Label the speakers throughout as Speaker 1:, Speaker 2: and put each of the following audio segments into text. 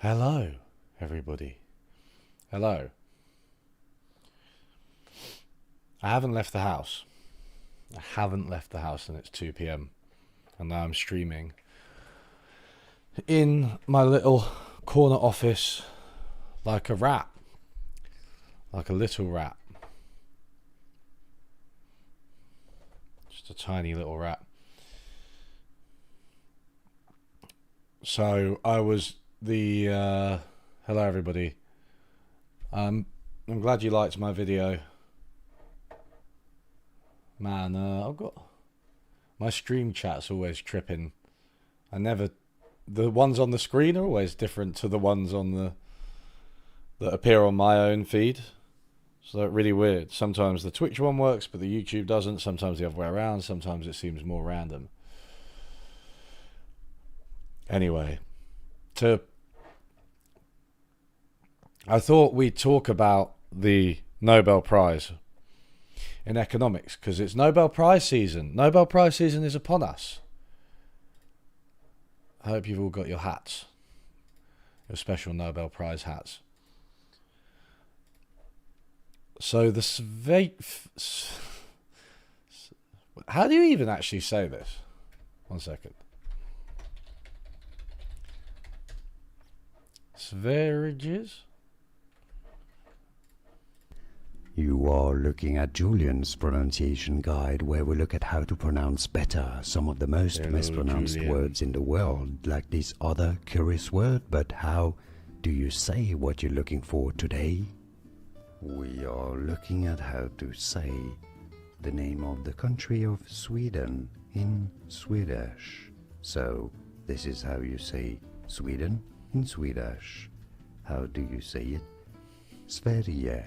Speaker 1: Hello, everybody. Hello. I haven't left the house. And it's 2 p.m. And now I'm streaming in my little corner office like a rat. Like a little rat. Just a tiny little rat. So I was hello everybody. I'm glad you liked my video. Man, I've got my stream chat's always tripping. The ones on the screen are always different to the ones that appear on my own feed. So that's really weird. Sometimes the Twitch one works, but the YouTube doesn't. Sometimes the other way around. Sometimes it seems more random. Anyway, I thought we'd talk about the Nobel Prize in economics because it's Nobel Prize season. Nobel Prize season is upon us. I hope you've all got your hats, your special Nobel Prize hats. So how do you even actually say this? 1 second. Sveriges?
Speaker 2: You are looking at Julian's pronunciation guide, where we look at how to pronounce better some of the most
Speaker 1: Hello,
Speaker 2: mispronounced
Speaker 1: Julian.
Speaker 2: words in the world, like this other curious word. But how do you say what you're looking for today? We are looking at how to say the name of the country of Sweden in Swedish. So this is how you say Sweden in Swedish. How do you say it? Sverige.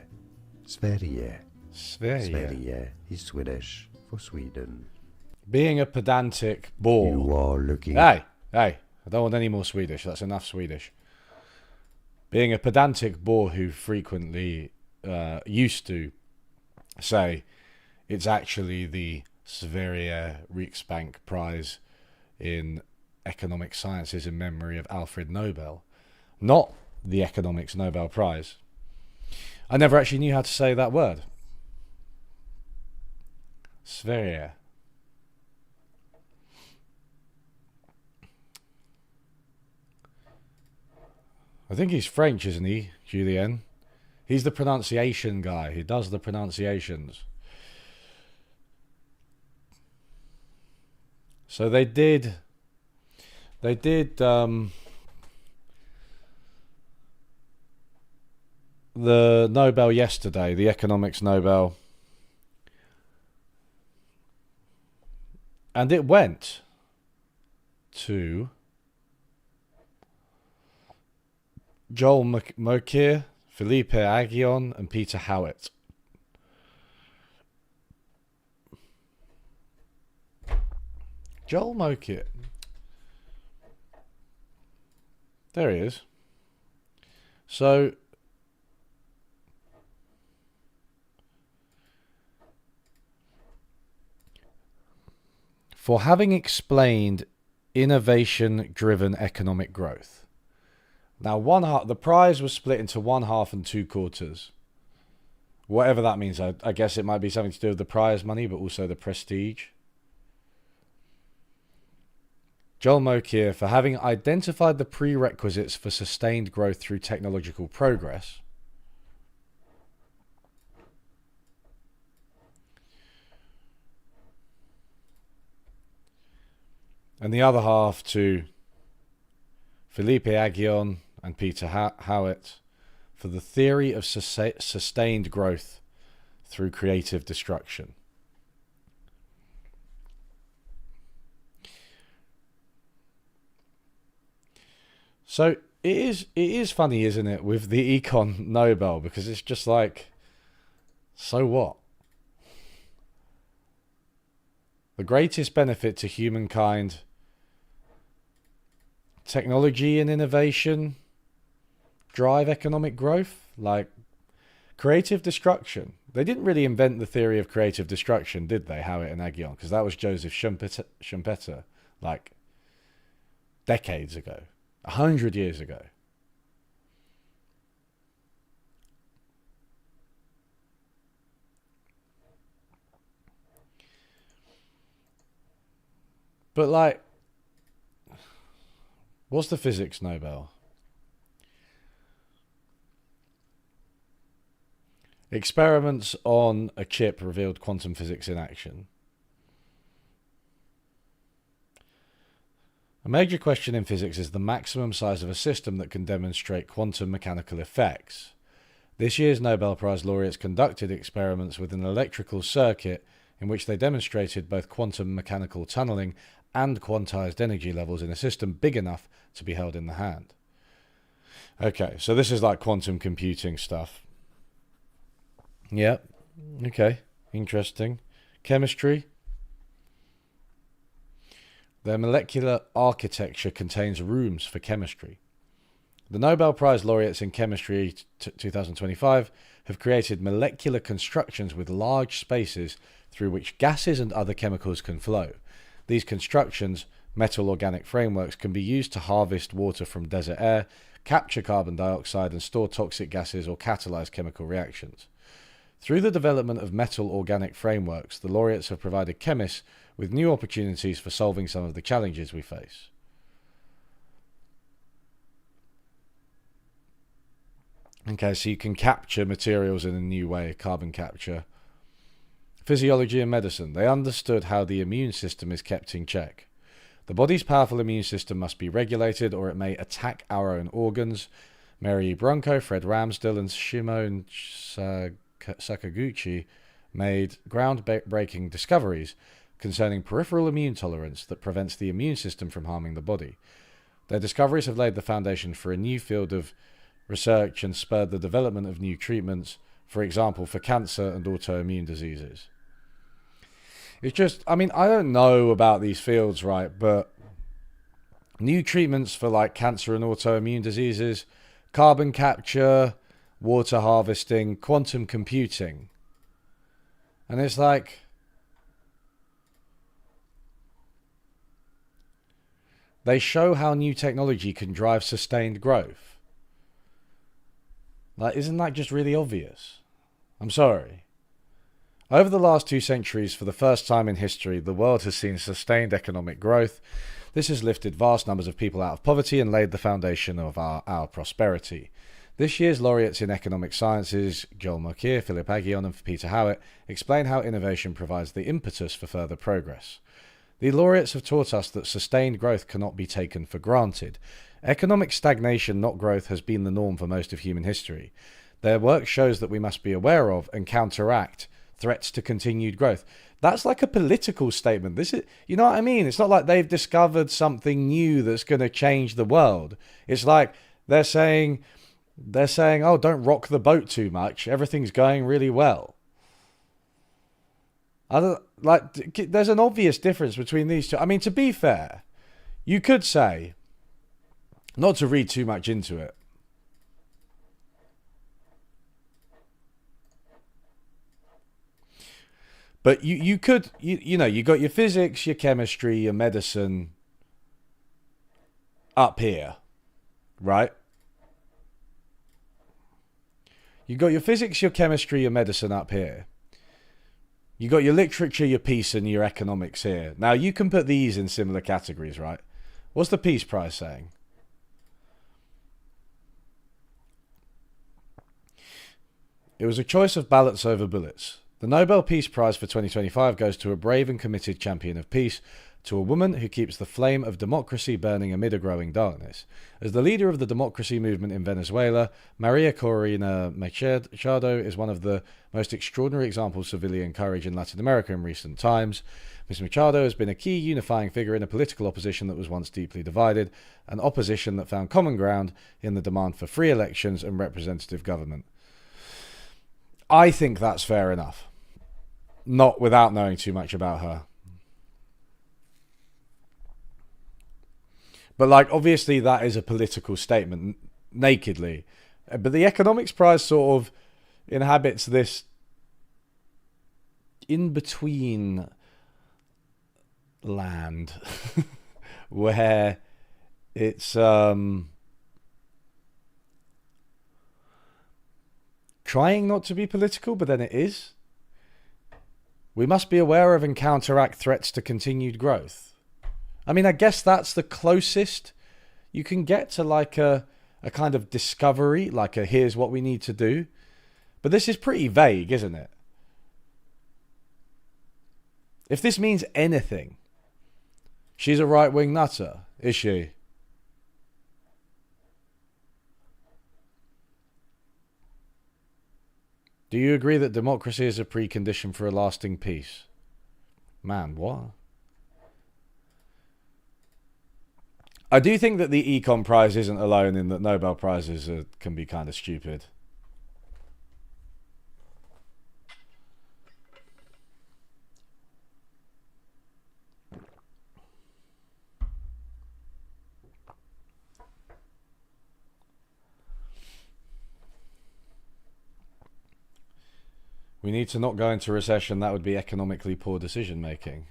Speaker 2: Sverige. Sverige is Swedish for Sweden.
Speaker 1: Being a pedantic bore.
Speaker 2: You are looking...
Speaker 1: Hey, I don't want any more Swedish. That's enough Swedish. Being a pedantic bore who frequently used to say it's actually the Sverige Riksbank Prize in Economic Sciences in memory of Alfred Nobel, not the Economics Nobel Prize. I never actually knew how to say that word. Sverige. I think he's French, isn't he, Julien? He's the pronunciation guy. He does the pronunciations. So they did the Nobel yesterday, the economics Nobel, and it went to Joel Mokyr, Philippe Aghion, and Peter Howitt. Joel Mokyr. There he is. So for having explained innovation-driven economic growth. Now, the prize was split into 1/2 and 2/4. Whatever that means, I guess it might be something to do with the prize money, but also the prestige. Joel Mokyr, for having identified the prerequisites for sustained growth through technological progress. And the other half to Philippe Aghion and Peter Howitt for the theory of sustained growth through creative destruction. So it is funny, isn't it, with the Econ Nobel, because it's just like, so what? The greatest benefit to humankind, technology and innovation, drive economic growth, like creative destruction. They didn't really invent the theory of creative destruction, did they, Howitt and Aghion? Because that was Joseph Schumpeter, like decades ago, 100 years ago. But like, what's the physics Nobel? Experiments on a chip revealed quantum physics in action. A major question in physics is the maximum size of a system that can demonstrate quantum mechanical effects. This year's Nobel Prize laureates conducted experiments with an electrical circuit in which they demonstrated both quantum mechanical tunneling and quantized energy levels in a system big enough to be held in the hand. Okay, so this is like quantum computing stuff. Yeah, okay, interesting. Chemistry. Their molecular architecture contains rooms for chemistry. The Nobel Prize laureates in chemistry 2025 have created molecular constructions with large spaces through which gases and other chemicals can flow. These constructions, metal organic frameworks, can be used to harvest water from desert air, capture carbon dioxide and store toxic gases or catalyze chemical reactions. Through the development of metal organic frameworks, the laureates have provided chemists with new opportunities for solving some of the challenges we face. Okay, so you can capture materials in a new way, carbon capture. Physiology and medicine. They understood how the immune system is kept in check. The body's powerful immune system must be regulated or it may attack our own organs. Mary Brunko, Fred Ramsdell and Shimon Sakaguchi made groundbreaking discoveries concerning peripheral immune tolerance that prevents the immune system from harming the body. Their discoveries have laid the foundation for a new field of research and spurred the development of new treatments, for example, for cancer and autoimmune diseases. It's just, I mean, I don't know about these fields, right, but new treatments for like cancer and autoimmune diseases, carbon capture, water harvesting, quantum computing. And it's like, they show how new technology can drive sustained growth. Like, isn't that just really obvious? I'm sorry. Over the last 2 centuries, for the first time in history, the world has seen sustained economic growth. This has lifted vast numbers of people out of poverty and laid the foundation of our prosperity. This year's laureates in economic sciences, Joel Mokyr, Philippe Aghion and Peter Howitt, explain how innovation provides the impetus for further progress. The laureates have taught us that sustained growth cannot be taken for granted. Economic stagnation, not growth, has been the norm for most of human history. Their work shows that we must be aware of and counteract threats to continued growth. That's like a political statement. This is, you know what I mean? It's not like they've discovered something new that's going to change the world. It's like they're saying, oh, don't rock the boat too much. Everything's going really well. There's an obvious difference between these two. I mean, to be fair, you could say, not to read too much into it, but you got your physics, your chemistry, your medicine up here, right? You got your physics, your chemistry, your medicine up here. You got your literature, your peace, and your economics here. Now, you can put these in similar categories, right? What's the Peace Prize saying? It was a choice of ballots over bullets. The Nobel Peace Prize for 2025 goes to a brave and committed champion of peace, to a woman who keeps the flame of democracy burning amid a growing darkness. As the leader of the democracy movement in Venezuela, Maria Corina Machado is one of the most extraordinary examples of civilian courage in Latin America in recent times. Ms. Machado has been a key unifying figure in a political opposition that was once deeply divided, an opposition that found common ground in the demand for free elections and representative government. I think that's fair enough. Not without knowing too much about her. But, like, obviously that is a political statement, nakedly. But the Economics Prize sort of inhabits this in-between land where it's trying not to be political, but then it is. We must be aware of and counteract threats to continued growth. I mean, I guess that's the closest you can get to like a kind of discovery, like a here's what we need to do. But this is pretty vague, isn't it? If this means anything, she's a right-wing nutter, is she? Do you agree that democracy is a precondition for a lasting peace? Man, what? I do think that the Econ Prize isn't alone in that Nobel Prizes can be kind of stupid. We need to not go into recession. That would be economically poor decision making.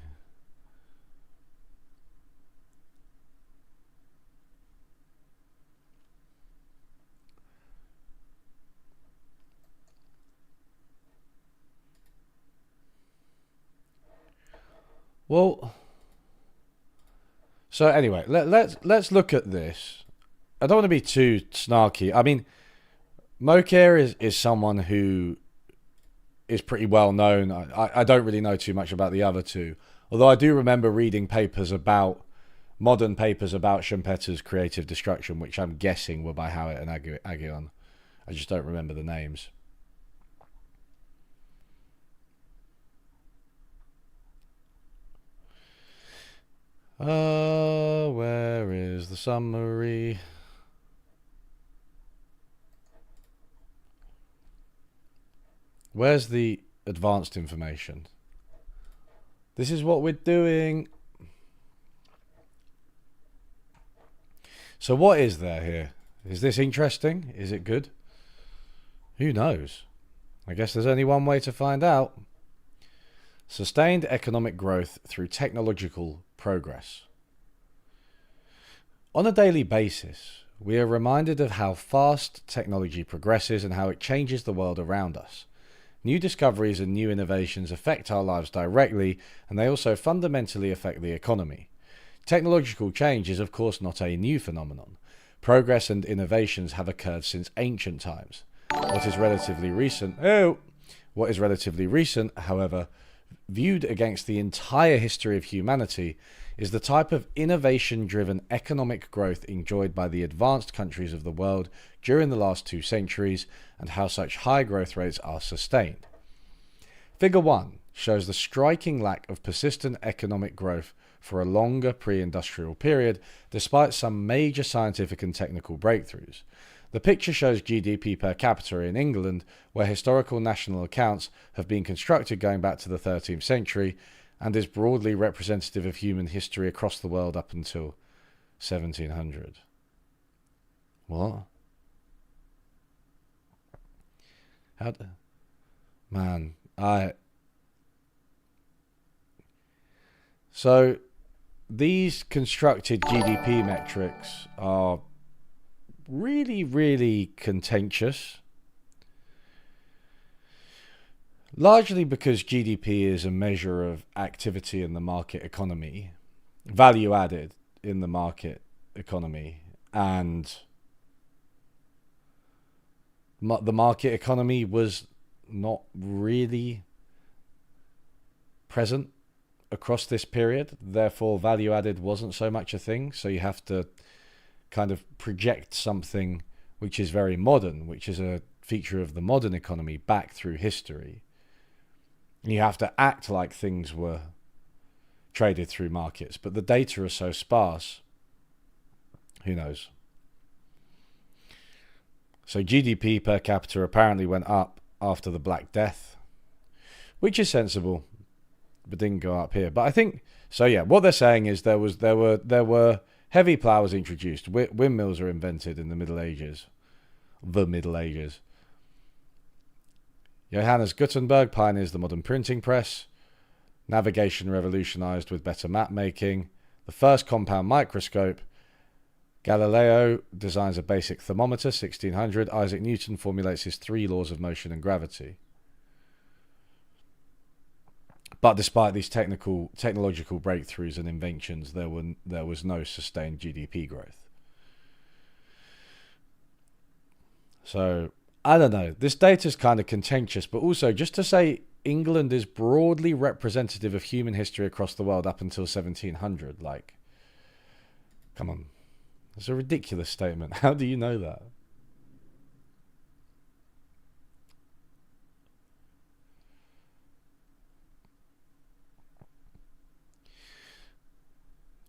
Speaker 1: Well, so anyway, let's look at this. I don't want to be too snarky. I mean, Mokyr is someone who is pretty well known. I don't really know too much about the other two, although I do remember reading modern papers about Schumpeter's creative destruction, which I'm guessing were by Howitt and Aghion. I just don't remember the names. Where is the summary? Where's the advanced information? This is what we're doing. So what is there here? Is this interesting? Is it good? Who knows? I guess there's only one way to find out. Sustained economic growth through technological progress. On a daily basis, we are reminded of how fast technology progresses and how it changes the world around us. New discoveries and new innovations affect our lives directly, and they also fundamentally affect the economy. Technological change is of course not a new phenomenon. Progress and innovations have occurred since ancient times. What is relatively recent, however, viewed against the entire history of humanity, is the type of innovation-driven economic growth enjoyed by the advanced countries of the world during the last 2 centuries, and how such high growth rates are sustained. Figure 1 shows the striking lack of persistent economic growth for a longer pre-industrial period, despite some major scientific and technical breakthroughs. The picture shows GDP per capita in England, where historical national accounts have been constructed going back to the 13th century, and is broadly representative of human history across the world up until 1700. What? So these constructed GDP metrics are really, really contentious. Largely because GDP is a measure of activity in the market economy, value added in the market economy, and the market economy was not really present across this period. Therefore, value added wasn't so much a thing. So you have to kind of project something which is very modern, which is a feature of the modern economy, back through history. You have to act like things were traded through markets, but the data are so sparse. Who knows? So GDP per capita apparently went up after the Black Death, which is sensible, but didn't go up here. But I think so. Yeah, what they're saying is there were heavy ploughs introduced. Windmills are invented in the Middle Ages. Johannes Gutenberg pioneers the modern printing press. Navigation revolutionized with better map making. The first compound microscope. Galileo designs a basic thermometer, 1600. Isaac Newton formulates his 3 laws of motion and gravity. But despite these technological breakthroughs and inventions, there was no sustained GDP growth. So, I don't know. This data is kind of contentious, but also just to say England is broadly representative of human history across the world up until 1700. Like, come on. It's a ridiculous statement. How do you know that?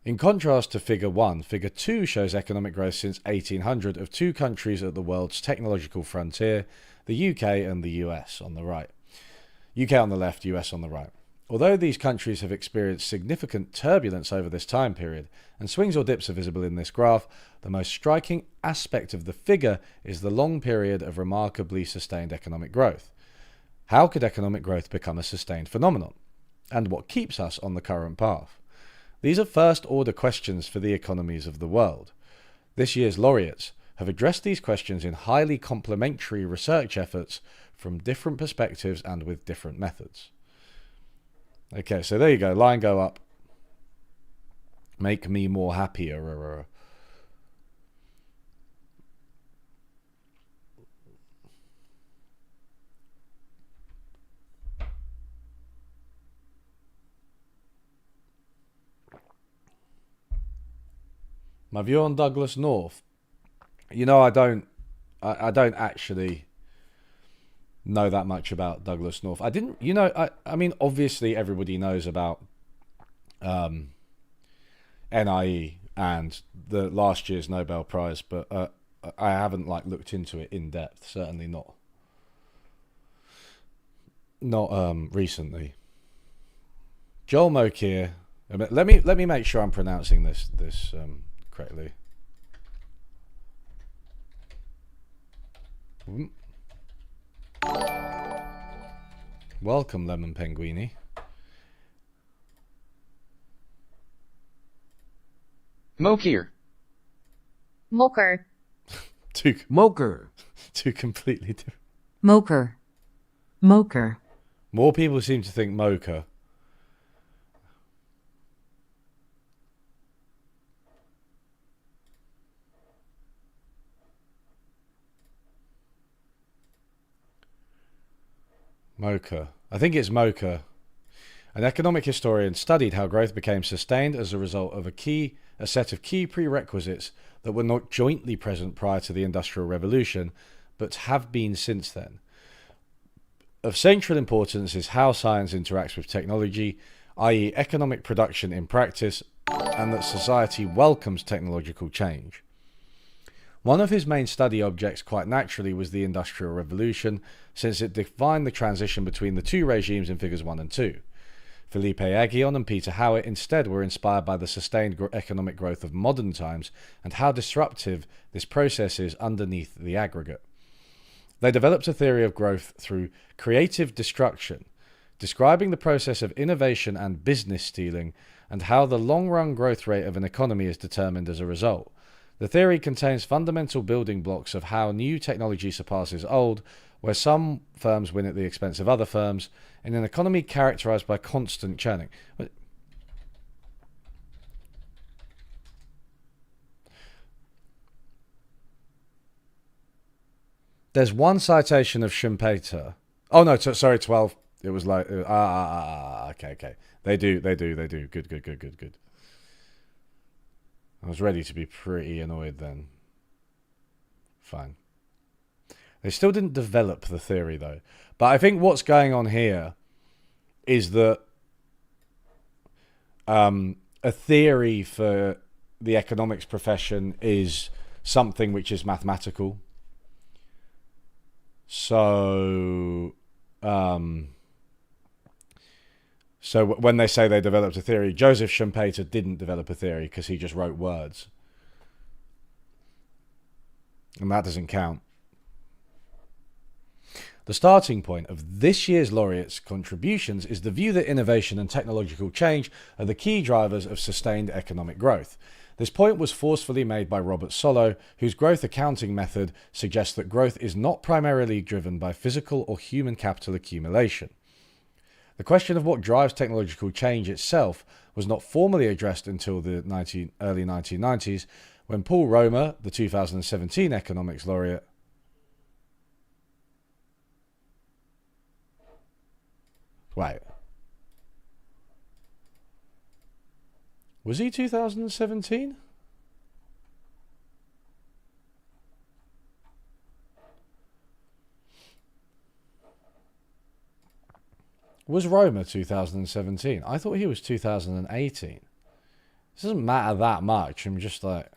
Speaker 1: In contrast to Figure 1, Figure 2 shows economic growth since 1800 of two countries at the world's technological frontier, the UK and the US on the right. UK on the left, US on the right. Although these countries have experienced significant turbulence over this time period, and swings or dips are visible in this graph, the most striking aspect of the figure is the long period of remarkably sustained economic growth. How could economic growth become a sustained phenomenon? And what keeps us on the current path? These are first-order questions for the economies of the world. This year's laureates have addressed these questions in highly complementary research efforts from different perspectives and with different methods. Okay, so there you go. Line go up. Make me more happier. My view on Douglas North. You know, I don't actually know that much about Douglas North. I didn't, you know, I mean, obviously everybody knows about NIE and the last year's Nobel Prize, but I haven't like looked into it in depth. Certainly not recently. Joel Mokyr. Let me make sure I'm pronouncing this correctly. Welcome, Lemon Penguini.
Speaker 3: Mokyr.
Speaker 4: Mokyr.
Speaker 3: Mokyr.
Speaker 1: Two completely different.
Speaker 4: Mokyr. Mokyr.
Speaker 1: More people seem to think Mocha. Mocha. I think it's Mocha. An economic historian studied how growth became sustained as a result of a set of key prerequisites that were not jointly present prior to the Industrial Revolution, but have been since then. Of central importance is how science interacts with technology, i.e. economic production in practice, and that society welcomes technological change. One of his main study objects quite naturally was the Industrial Revolution, since it defined the transition between the two regimes in Figures 1 and 2. Philippe Aghion and Peter Howitt instead were inspired by the sustained economic growth of modern times and how disruptive this process is underneath the aggregate. They developed a theory of growth through creative destruction, describing the process of innovation and business stealing and how the long-run growth rate of an economy is determined as a result. The theory contains fundamental building blocks of how new technology surpasses old, where some firms win at the expense of other firms, in an economy characterized by constant churning. There's one citation of Schumpeter. Oh no, sorry, 12. It was like okay. They do. Good. I was ready to be pretty annoyed then. Fine. They still didn't develop the theory though. But I think what's going on here is that a theory for the economics profession is something which is mathematical. So when they say they developed a theory, Joseph Schumpeter didn't develop a theory because he just wrote words. And that doesn't count. The starting point of this year's laureates' contributions is the view that innovation and technological change are the key drivers of sustained economic growth. This point was forcefully made by Robert Solow, whose growth accounting method suggests that growth is not primarily driven by physical or human capital accumulation. The question of what drives technological change itself was not formally addressed until the early 1990s, when Paul Romer, the 2017 economics laureate, wait, was he 2017? Was Roma 2017? I thought he was 2018. It doesn't matter that much. I'm just like...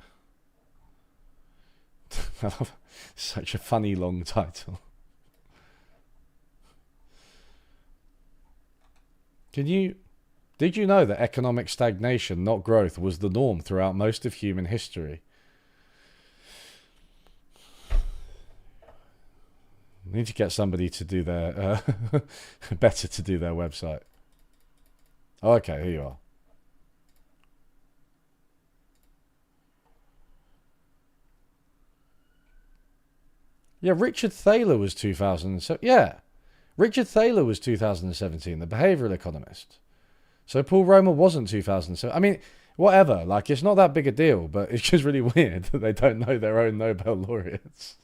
Speaker 1: Such a funny long title. Did you know that economic stagnation, not growth, was the norm throughout most of human history? Need to get somebody to do their better to do their website. Oh, okay, here you are. Yeah, Richard Thaler was 2007. Yeah, Richard Thaler was 2017, the behavioral economist. So Paul Romer wasn't 2007. I mean, whatever. Like, it's not that big a deal, but it's just really weird that they don't know their own Nobel laureates.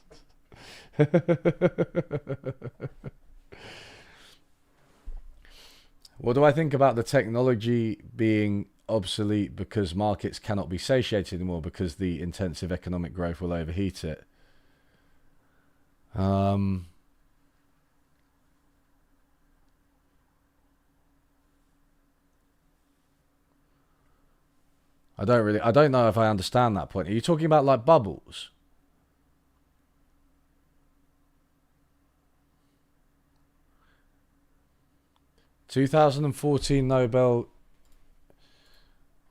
Speaker 1: What do I think about the technology being obsolete because markets cannot be satiated anymore because the intensive economic growth will overheat it? I don't know if I understand that point. Are you talking about like bubbles? ...2014 Nobel...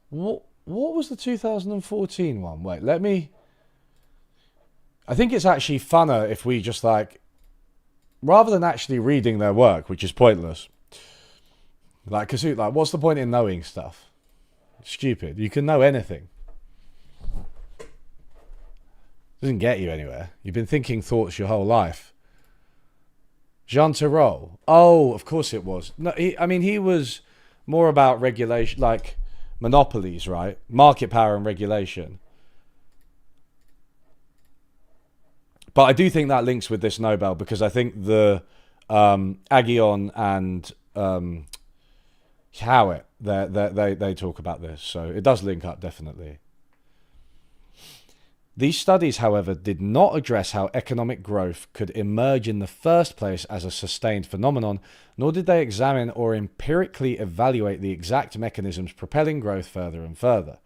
Speaker 1: What was the 2014 one? Wait, let me... I think it's actually funner if we just like... Rather than actually reading their work, which is pointless. Like, cause like, what's the point in knowing stuff? It's stupid. You can know anything. Doesn't get you anywhere. You've been thinking thoughts your whole life. Jean Tirole. Oh, of course it was. No, he was more about regulation, like monopolies, right? Market power and regulation. But I do think that links with this Nobel because I think the Aghion and Howitt, they talk about this. So it does link up, definitely. These studies, however, did not address how economic growth could emerge in the first place as a sustained phenomenon, nor did they examine or empirically evaluate the exact mechanisms propelling growth further and further.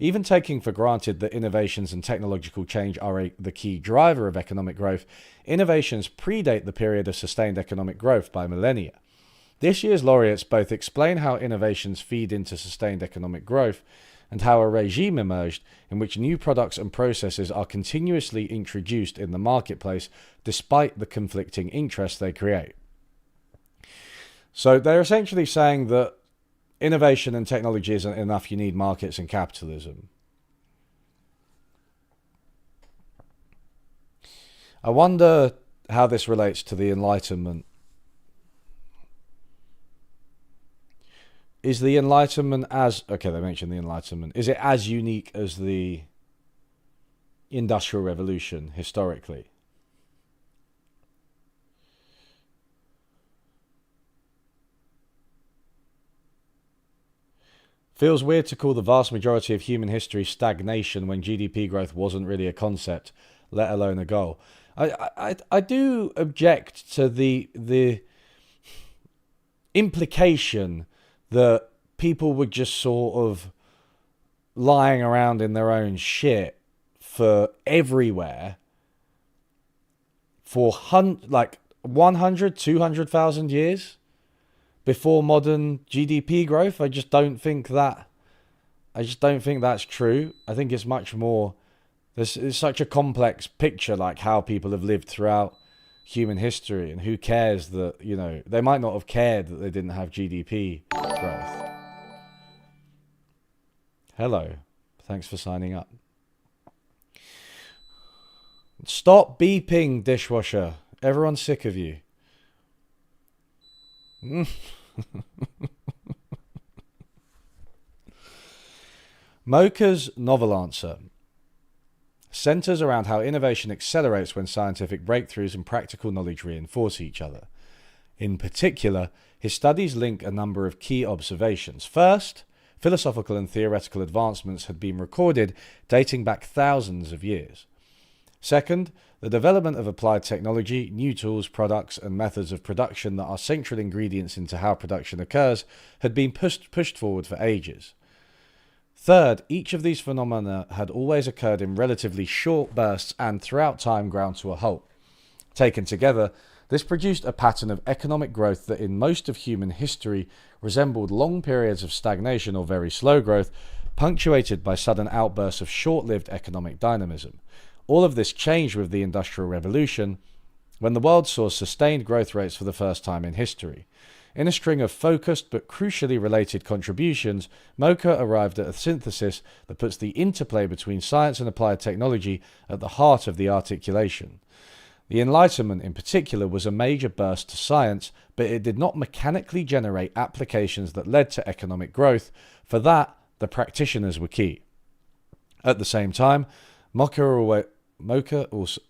Speaker 1: Even taking for granted that innovations and technological change are the key driver of economic growth, innovations predate the period of sustained economic growth by millennia. This year's laureates both explain how innovations feed into sustained economic growth and how a regime emerged in which new products and processes are continuously introduced in the marketplace despite the conflicting interests they create. So they're essentially saying that innovation and technology isn't enough, you need markets and capitalism. I wonder how this relates to the Enlightenment. Is the Enlightenment as... Okay, they mentioned the Enlightenment. Is it as unique as the Industrial Revolution historically? Feels weird to call the vast majority of human history stagnation when GDP growth wasn't really a concept, let alone a goal. I do object to the implication that people were just sort of lying around in their own shit for everywhere for 100, 200,000 years before modern GDP growth. I just don't think that's true. I think it's much more... It's such a complex picture, like how people have lived throughout human history, and who cares that, you know, they might not have cared that they didn't have GDP growth. Hello. Thanks for signing up. Stop beeping, dishwasher. Everyone's sick of you. Mokyr's novel answer centers around how innovation accelerates when scientific breakthroughs and practical knowledge reinforce each other. In particular, his studies link a number of key observations. First, philosophical and theoretical advancements had been recorded dating back thousands of years. Second, the development of applied technology, new tools, products, and methods of production that are central ingredients into how production occurs had been pushed forward for ages. Third, each of these phenomena had always occurred in relatively short bursts and throughout time ground to a halt. Taken together, this produced a pattern of economic growth that in most of human history resembled long periods of stagnation or very slow growth, punctuated by sudden outbursts of short-lived economic dynamism. All of this changed with the Industrial Revolution, when the world saw sustained growth rates for the first time in history. In a string of focused but crucially related contributions, Mokyr arrived at a synthesis that puts the interplay between science and applied technology at the heart of the articulation. The Enlightenment in particular was a major burst to science, but it did not mechanically generate applications that led to economic growth. For that, the practitioners were key. At the same time, Mokyr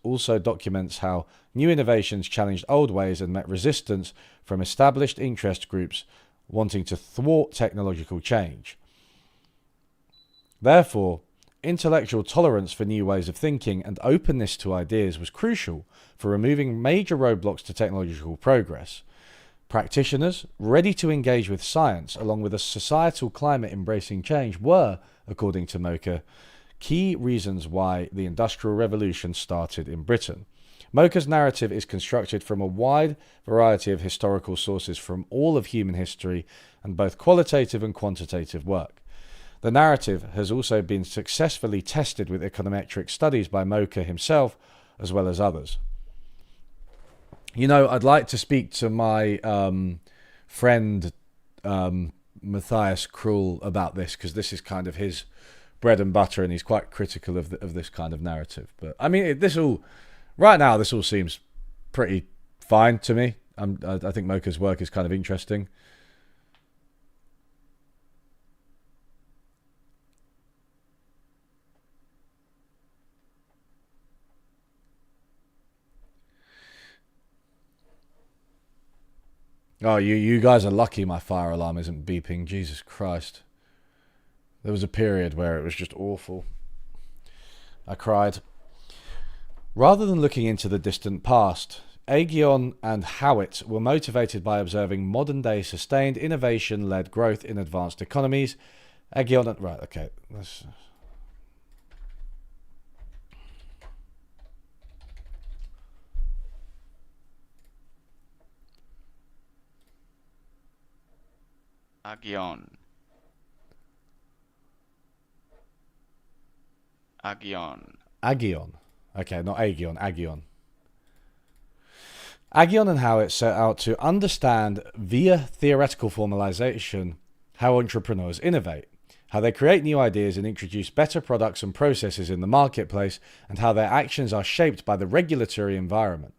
Speaker 1: also documents how new innovations challenged old ways and met resistance from established interest groups wanting to thwart technological change. Therefore, intellectual tolerance for new ways of thinking and openness to ideas was crucial for removing major roadblocks to technological progress. Practitioners, ready to engage with science along with a societal climate embracing change, were, according to Mokyr, key reasons why the Industrial Revolution started in Britain. Mokyr's narrative is constructed from a wide variety of historical sources from all of human history and both qualitative and quantitative work. The narrative has also been successfully tested with econometric studies by Mokyr himself as well as others. You know, I'd like to speak to my friend Matthias Krull about this, because this is kind of his bread and butter and he's quite critical of this kind of narrative. But I mean, right now this all seems pretty fine to me. I think Mokyr's work is kind of interesting. Oh, you guys are lucky my fire alarm isn't beeping. Jesus Christ. There was a period where it was just awful. I cried. Rather than looking into the distant past, Aghion and Howitt were motivated by observing modern-day sustained innovation-led growth in advanced economies. Aghion... Right, okay.
Speaker 5: Aghion.
Speaker 1: Aghion. Okay, not Aghion, Aghion. Aghion and Howitt set out to understand, via theoretical formalization, how entrepreneurs innovate, how they create new ideas and introduce better products and processes in the marketplace, and how their actions are shaped by the regulatory environment.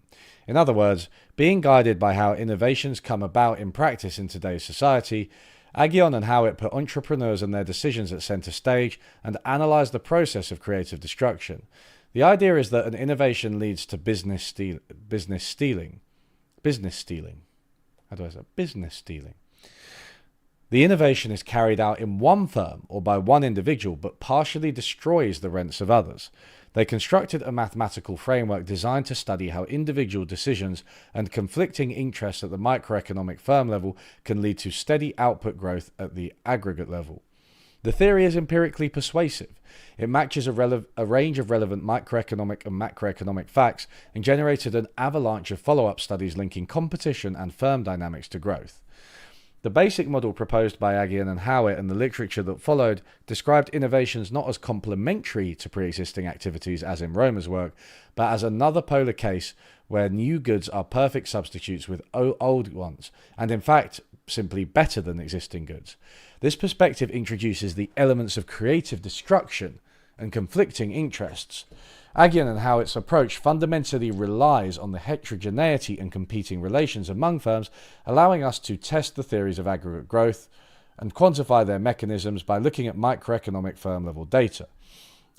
Speaker 1: In other words, being guided by how innovations come about in practice in today's society, Aghion and Howitt put entrepreneurs and their decisions at center stage and analyze the process of creative destruction. The idea is that an innovation leads to business stealing. How do I say? Business stealing. The innovation is carried out in one firm or by one individual, but partially destroys the rents of others. They constructed a mathematical framework designed to study how individual decisions and conflicting interests at the microeconomic firm level can lead to steady output growth at the aggregate level. The theory is empirically persuasive. It matches a range of relevant microeconomic and macroeconomic facts and generated an avalanche of follow-up studies linking competition and firm dynamics to growth. The basic model proposed by Aghion and Howitt and the literature that followed described innovations not as complementary to pre-existing activities as in Romer's work, but as another polar case where new goods are perfect substitutes with old ones, and in fact simply better than existing goods. This perspective introduces the elements of creative destruction and conflicting interests. Aghion and Howitt's approach fundamentally relies on the heterogeneity and competing relations among firms, allowing us to test the theories of aggregate growth and quantify their mechanisms by looking at microeconomic firm-level data.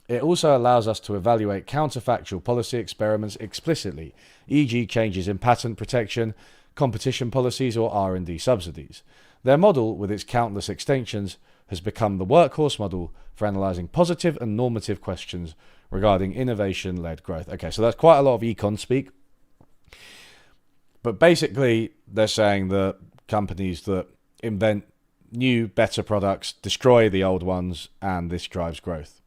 Speaker 1: It also allows us to evaluate counterfactual policy experiments explicitly, e.g. changes in patent protection, competition policies, or R&D subsidies. Their model, with its countless extensions, has become the workhorse model for analysing positive and normative questions regarding innovation-led growth. Okay, so that's quite a lot of econ speak. But basically, they're saying that companies that invent new, better products destroy the old ones, and this drives growth.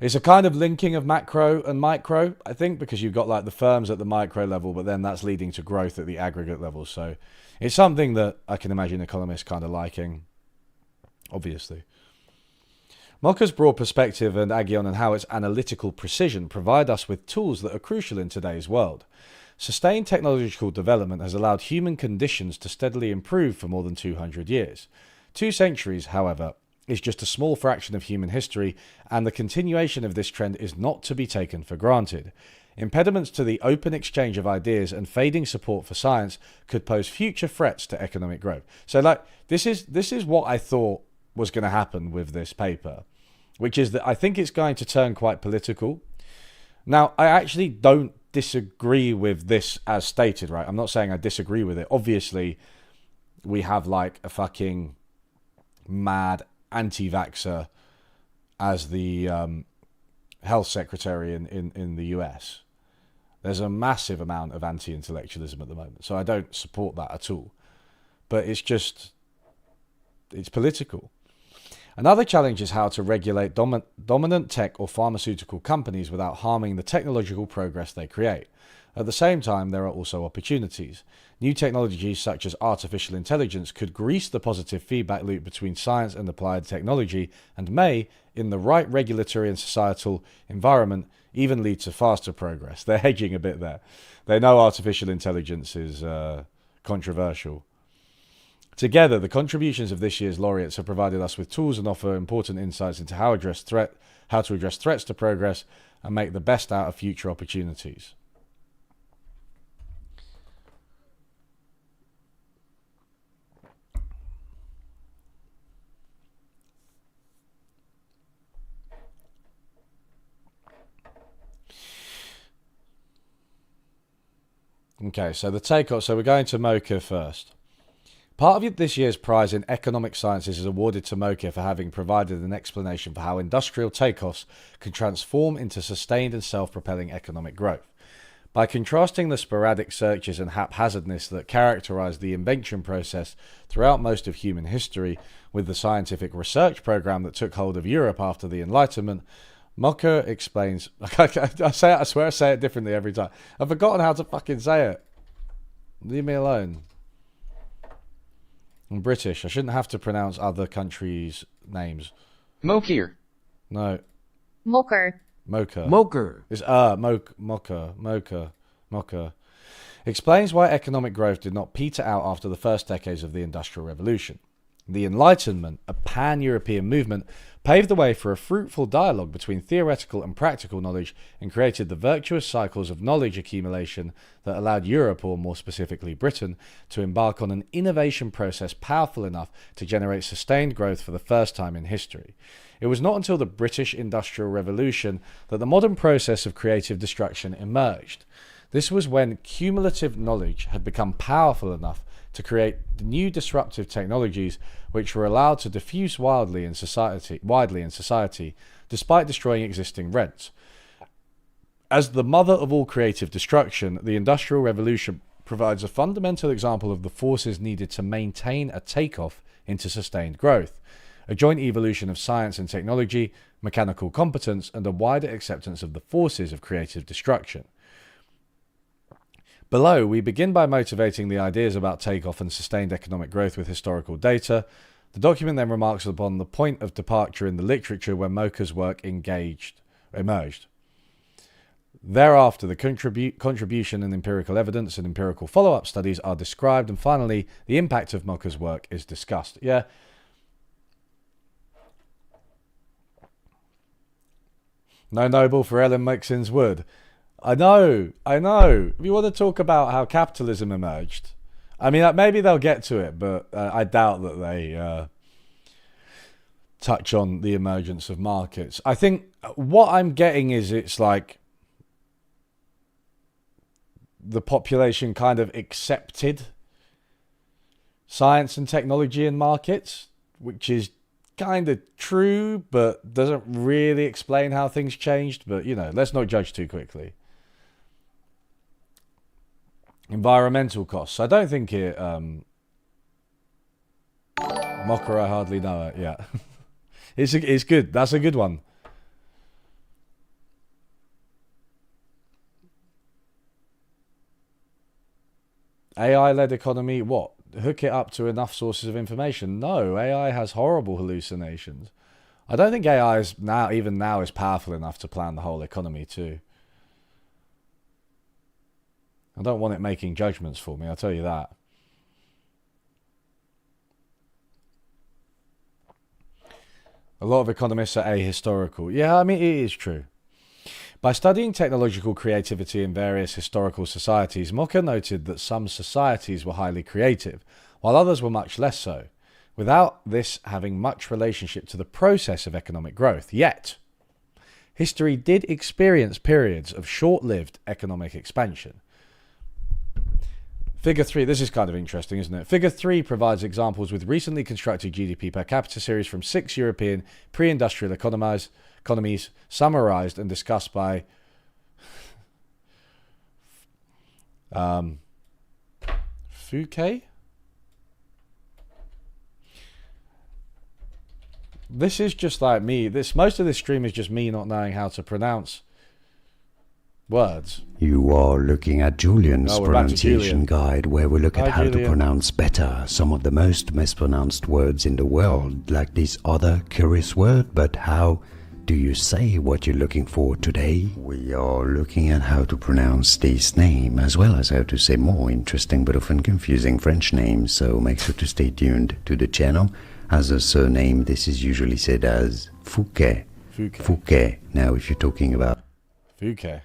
Speaker 1: It's a kind of linking of macro and micro, I think, because you've got like the firms at the micro level, but then that's leading to growth at the aggregate level. So it's something that I can imagine economists kind of liking, obviously. Mokyr's broad perspective and Aghion and Howitt's analytical precision provide us with tools that are crucial in today's world. Sustained technological development has allowed human conditions to steadily improve for more than 200 years. 2 centuries, however, is just a small fraction of human history, and the continuation of this trend is not to be taken for granted. Impediments to the open exchange of ideas and fading support for science could pose future threats to economic growth. So, like, this is what I thought was going to happen with this paper, which is that I think it's going to turn quite political. Now, I actually don't disagree with this as stated, right? I'm not saying I disagree with it. Obviously, we have like a fucking mad anti-vaxxer as the health secretary in the US. There's a massive amount of anti-intellectualism at the moment, so I don't support that at all. But it's political. Another challenge is how to regulate dominant tech or pharmaceutical companies without harming the technological progress they create. At the same time, there are also opportunities. New technologies such as artificial intelligence could grease the positive feedback loop between science and applied technology and may, in the right regulatory and societal environment, even lead to faster progress. They're hedging a bit there. They know artificial intelligence is controversial. Together, the contributions of this year's laureates have provided us with tools and offer important insights into how to address threats to progress and make the best out of future opportunities. Okay, so the takeoff. So we're going to Mokyr first. Part of this year's prize in economic sciences is awarded to Mokyr for having provided an explanation for how industrial takeoffs can transform into sustained and self-propelling economic growth. By contrasting the sporadic searches and haphazardness that characterize the invention process throughout most of human history with the scientific research program that took hold of Europe after the Enlightenment, Mokyr explains... I swear I say it differently every time. I've forgotten how to fucking say it. Leave me alone. I'm British. I shouldn't have to pronounce other countries' names.
Speaker 3: Mokyr.
Speaker 1: No.
Speaker 4: Mokyr.
Speaker 1: Mokyr.
Speaker 3: Mokyr.
Speaker 1: It's Mokyr. Explains why economic growth did not peter out after the first decades of the Industrial Revolution. The Enlightenment, a pan-European movement, paved the way for a fruitful dialogue between theoretical and practical knowledge and created the virtuous cycles of knowledge accumulation that allowed Europe, or more specifically Britain, to embark on an innovation process powerful enough to generate sustained growth for the first time in history. It was not until the British Industrial Revolution that the modern process of creative destruction emerged. This was when cumulative knowledge had become powerful enough to create new disruptive technologies which were allowed to diffuse widely in society, despite destroying existing rents. As the mother of all creative destruction, the Industrial Revolution provides a fundamental example of the forces needed to maintain a takeoff into sustained growth, a joint evolution of science and technology, mechanical competence, and a wider acceptance of the forces of creative destruction. Below, we begin by motivating the ideas about takeoff and sustained economic growth with historical data. The document then remarks upon the point of departure in the literature where Mokyr's work emerged. Thereafter, the contribution and empirical evidence and empirical follow-up studies are described, and finally, the impact of Mokyr's work is discussed. Yeah. No Nobel for Ellen Mixon's wood. I know. If you want to talk about how capitalism emerged, I mean, maybe they'll get to it, but I doubt that they touch on the emergence of markets. I think what I'm getting is it's like the population kind of accepted science and technology in markets, which is kind of true, but doesn't really explain how things changed. But, you know, let's not judge too quickly. Environmental costs. I don't think it... Mokyr, I hardly know it. Yeah. It's good. That's a good one. AI-led economy, what? Hook it up to enough sources of information? No, AI has horrible hallucinations. I don't think AI is even now is powerful enough to plan the whole economy too. I don't want it making judgments for me, I'll tell you that. A lot of economists are ahistorical. Yeah, I mean, it is true. By studying technological creativity in various historical societies, Mokyr noted that some societies were highly creative, while others were much less so, without this having much relationship to the process of economic growth. Yet, history did experience periods of short-lived economic expansion. Figure 3, this is kind of interesting, isn't it? Figure 3 provides examples with recently constructed GDP per capita series from 6 European pre-industrial economies, summarized and discussed by Fouquet? This is just like me. Most of this stream is just me not knowing how to pronounce words.
Speaker 2: You are looking at Julian's pronunciation guide, where we look at how to pronounce better some of the most mispronounced words in the world, like this other curious word, but how do you say what you're looking for today? We are looking at how to pronounce this name, as well as how to say more interesting but often confusing French names, so make sure to stay tuned to the channel. As a surname, this is usually said as Fouquet. Fouquet. Now, if you're talking about
Speaker 1: Fouquet.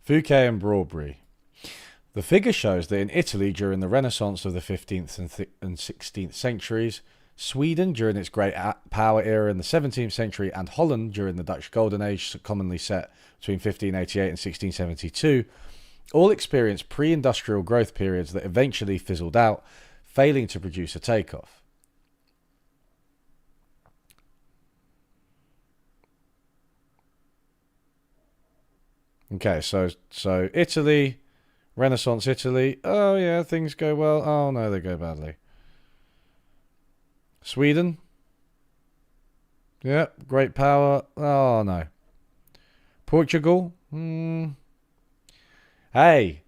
Speaker 1: Fouquet and Broadbury. The figure shows that in Italy during the Renaissance of the 15th and 16th centuries, Sweden during its great power era in the 17th century, and Holland during the Dutch Golden Age, commonly set between 1588 and 1672, all experienced pre-industrial growth periods that eventually fizzled out, failing to produce a takeoff. Okay, so Italy, Renaissance Italy. Oh yeah, things go well. Oh no, they go badly. Sweden. Yeah, great power. Oh no. Portugal. Hey.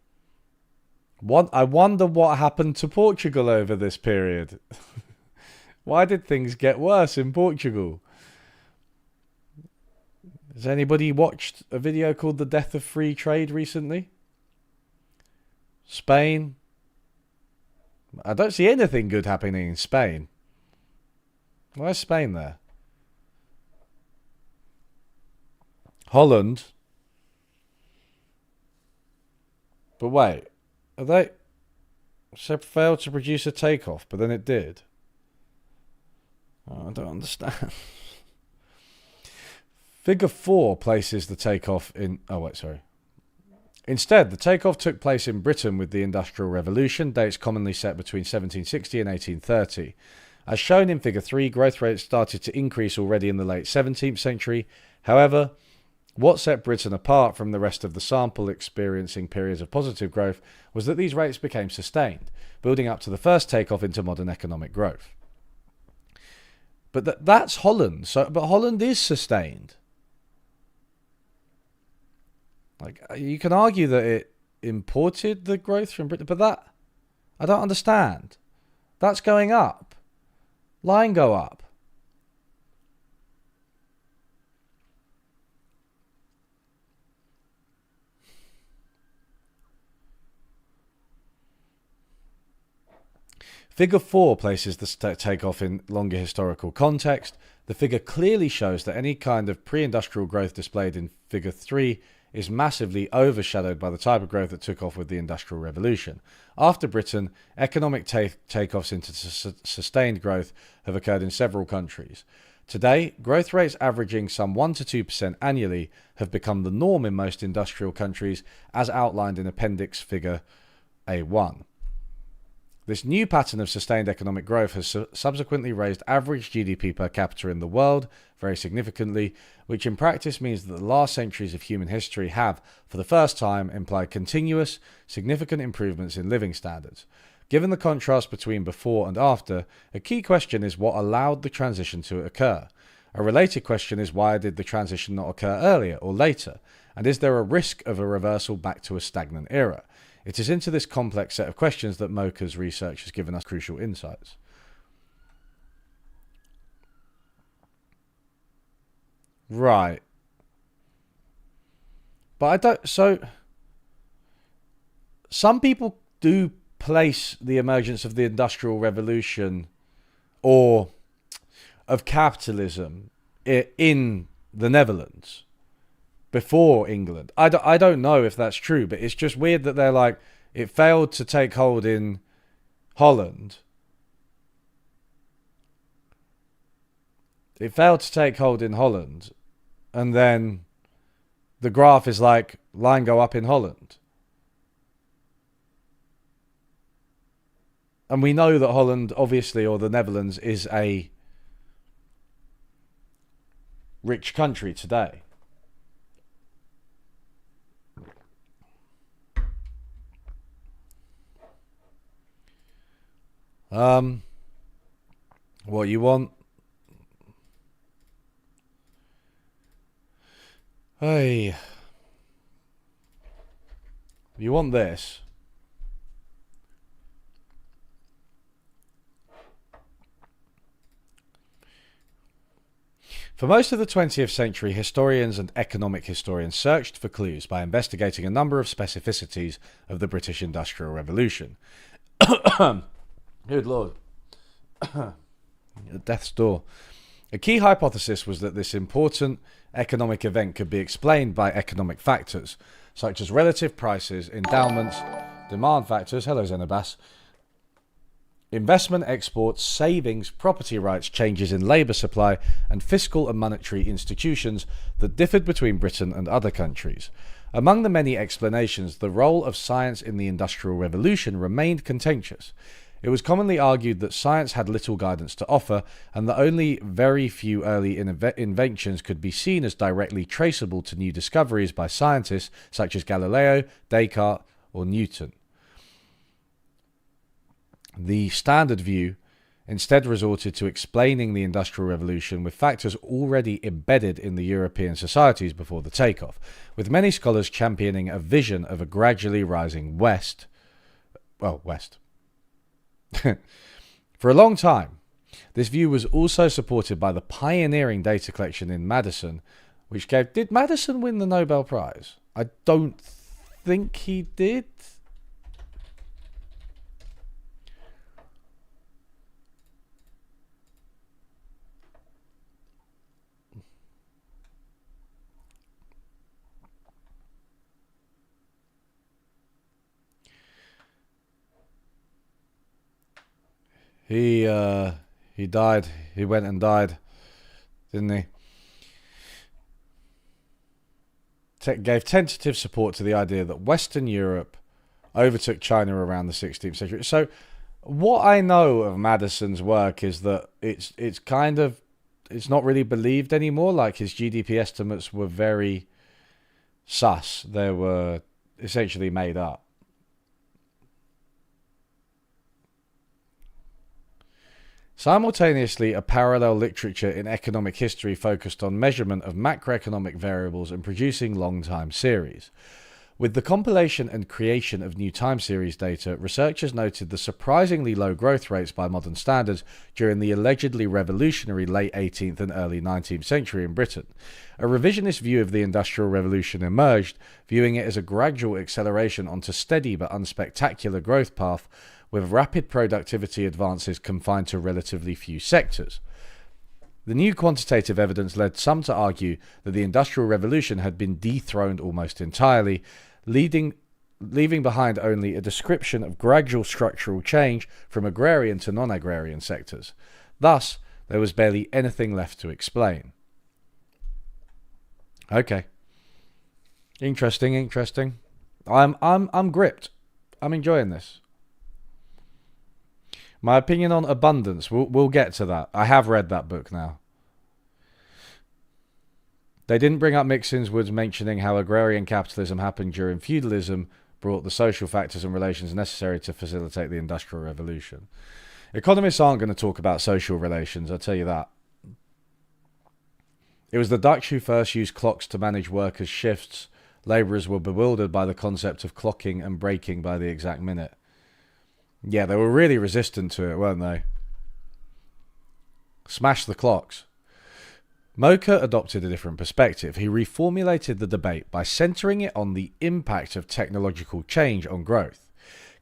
Speaker 1: I wonder what happened to Portugal over this period. Why did things get worse in Portugal? Has anybody watched a video called The Death of Free Trade recently? Spain. I don't see anything good happening in Spain. Why is Spain there? Holland. But wait, they failed to produce a takeoff, but then it did. Oh, I don't understand. Figure 4 places the takeoff in... Oh, wait, sorry. Instead, the takeoff took place in Britain with the Industrial Revolution, dates commonly set between 1760 and 1830. As shown in Figure 3, growth rates started to increase already in the late 17th century. However, what set Britain apart from the rest of the sample experiencing periods of positive growth was that these rates became sustained, building up to the first takeoff into modern economic growth. But that's Holland. But Holland is sustained. Like, you can argue that it imported the growth from Britain, but that, I don't understand. That's going up. Line go up. Figure 4 places the takeoff in longer historical context. The figure clearly shows that any kind of pre-industrial growth displayed in Figure 3 is massively overshadowed by the type of growth that took off with the Industrial Revolution. After Britain, economic takeoffs into sustained growth have occurred in several countries. Today, growth rates averaging some 1 to 2% annually have become the norm in most industrial countries, as outlined in Appendix Figure A1. This new pattern of sustained economic growth has subsequently raised average GDP per capita in the world very significantly, which in practice means that the last centuries of human history have, for the first time, implied continuous, significant improvements in living standards. Given the contrast between before and after, a key question is what allowed the transition to occur. A related question is why did the transition not occur earlier or later, and is there a risk of a reversal back to a stagnant era? It is into this complex set of questions that Mokyr's research has given us crucial insights. Right. But I don't... So, some people do place the emergence of the Industrial Revolution or of capitalism in the Netherlands before England. I don't know if that's true, but it's just weird that they're like, it failed to take hold in Holland. It failed to take hold in Holland, and then the graph is like, line go up in Holland. And we know that Holland, obviously, or the Netherlands, is a rich country today. What you want? Hey. You want this? For most of the 20th century, historians and economic historians searched for clues by investigating a number of specificities of the British Industrial Revolution. Good Lord. Death's door. A key hypothesis was that this important economic event could be explained by economic factors, such as relative prices, endowments, demand factors, hello Xenobas, investment, exports, savings, property rights, changes in labour supply, and fiscal and monetary institutions that differed between Britain and other countries. Among the many explanations, the role of science in the Industrial Revolution remained contentious. It was commonly argued that science had little guidance to offer, and that only very few early inventions could be seen as directly traceable to new discoveries by scientists such as Galileo, Descartes, or Newton. The standard view instead resorted to explaining the Industrial Revolution with factors already embedded in the European societies before the takeoff, with many scholars championing a vision of a gradually rising West. For a long time, this view was also supported by the pioneering data collection in Madison, which gave... Did Madison win the Nobel Prize? I don't think he did. He died. He went and died, didn't he? Gave tentative support to the idea that Western Europe overtook China around the 16th century. So, what I know of Madison's work is that it's not really believed anymore. Like, his GDP estimates were very sus. They were essentially made up. Simultaneously, a parallel literature in economic history focused on measurement of macroeconomic variables and producing long time series. With the compilation and creation of new time series data, researchers noted the surprisingly low growth rates by modern standards during the allegedly revolutionary late 18th and early 19th century in Britain. A revisionist view of the Industrial Revolution emerged, viewing it as a gradual acceleration onto steady but unspectacular growth path, with rapid productivity advances confined to relatively few sectors. The new quantitative evidence led some to argue that the Industrial Revolution had been dethroned almost entirely, leaving behind only a description of gradual structural change from agrarian to non-agrarian sectors. Thus, there was barely anything left to explain. Okay. Interesting. I'm gripped. I'm enjoying this. My opinion on abundance, we'll get to that. I have read that book now. They didn't bring up Mixon's Woods mentioning how agrarian capitalism happened during feudalism brought the social factors and relations necessary to facilitate the Industrial Revolution. Economists aren't going to talk about social relations, I'll tell you that. It was the Dutch who first used clocks to manage workers' shifts. Labourers were bewildered by the concept of clocking and breaking by the exact minute. Yeah, they were really resistant to it, weren't they? Smash the clocks. Mokyr adopted a different perspective. He reformulated the debate by centering it on the impact of technological change on growth.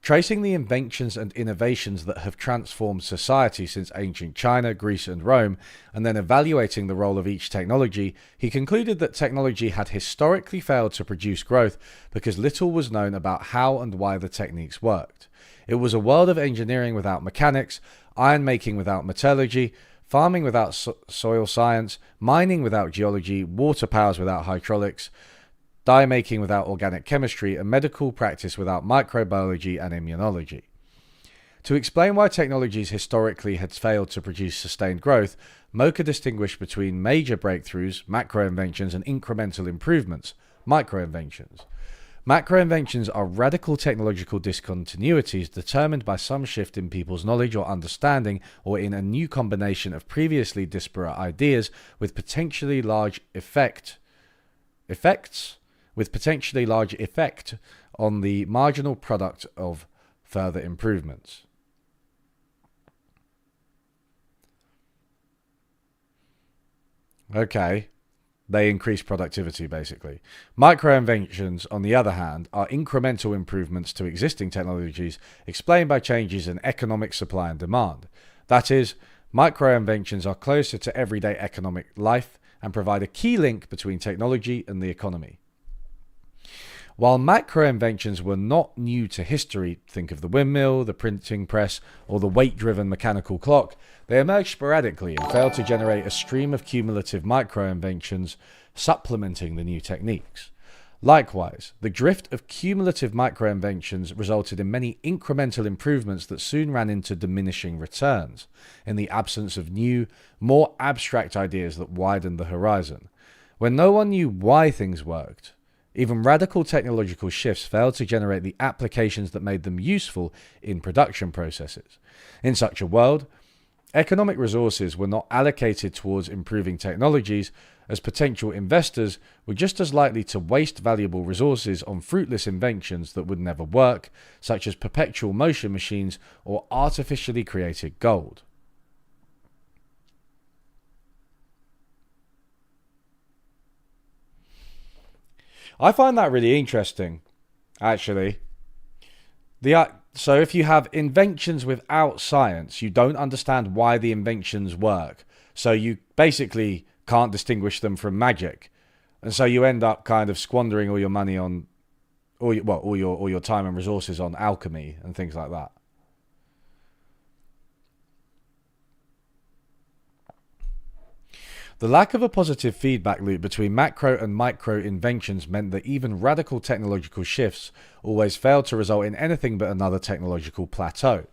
Speaker 1: Tracing the inventions and innovations that have transformed society since ancient China, Greece and Rome, and then evaluating the role of each technology, he concluded that technology had historically failed to produce growth because little was known about how and why the techniques worked. It was a world of engineering without mechanics, iron making without metallurgy, farming without soil science, mining without geology, water powers without hydraulics, dye making without organic chemistry, and medical practice without microbiology and immunology. To explain why technologies historically had failed to produce sustained growth, Mokyr distinguished between major breakthroughs, macro-inventions, and incremental improvements, micro-inventions. Macro-inventions are radical technological discontinuities determined by some shift in people's knowledge or understanding or in a new combination of previously disparate ideas with potentially large effect on the marginal product of further improvements. Okay. They increase productivity, basically. Micro-inventions, on the other hand, are incremental improvements to existing technologies explained by changes in economic supply and demand. That is, micro-inventions are closer to everyday economic life and provide a key link between technology and the economy. While macro-inventions were not new to history, think of the windmill, the printing press, or the weight-driven mechanical clock, they emerged sporadically and failed to generate a stream of cumulative micro-inventions supplementing the new techniques. Likewise, the drift of cumulative micro-inventions resulted in many incremental improvements that soon ran into diminishing returns, in the absence of new, more abstract ideas that widened the horizon. When no one knew why things worked, even radical technological shifts failed to generate the applications that made them useful in production processes. In such a world, economic resources were not allocated towards improving technologies, as potential investors were just as likely to waste valuable resources on fruitless inventions that would never work, such as perpetual motion machines or artificially created gold. I find that really interesting, actually. So if you have inventions without science, you don't understand why the inventions work. So you basically can't distinguish them from magic. And so you end up kind of squandering all your money on, all your time and resources on alchemy and things like that. The lack of a positive feedback loop between macro and micro inventions meant that even radical technological shifts always failed to result in anything but another technological plateau.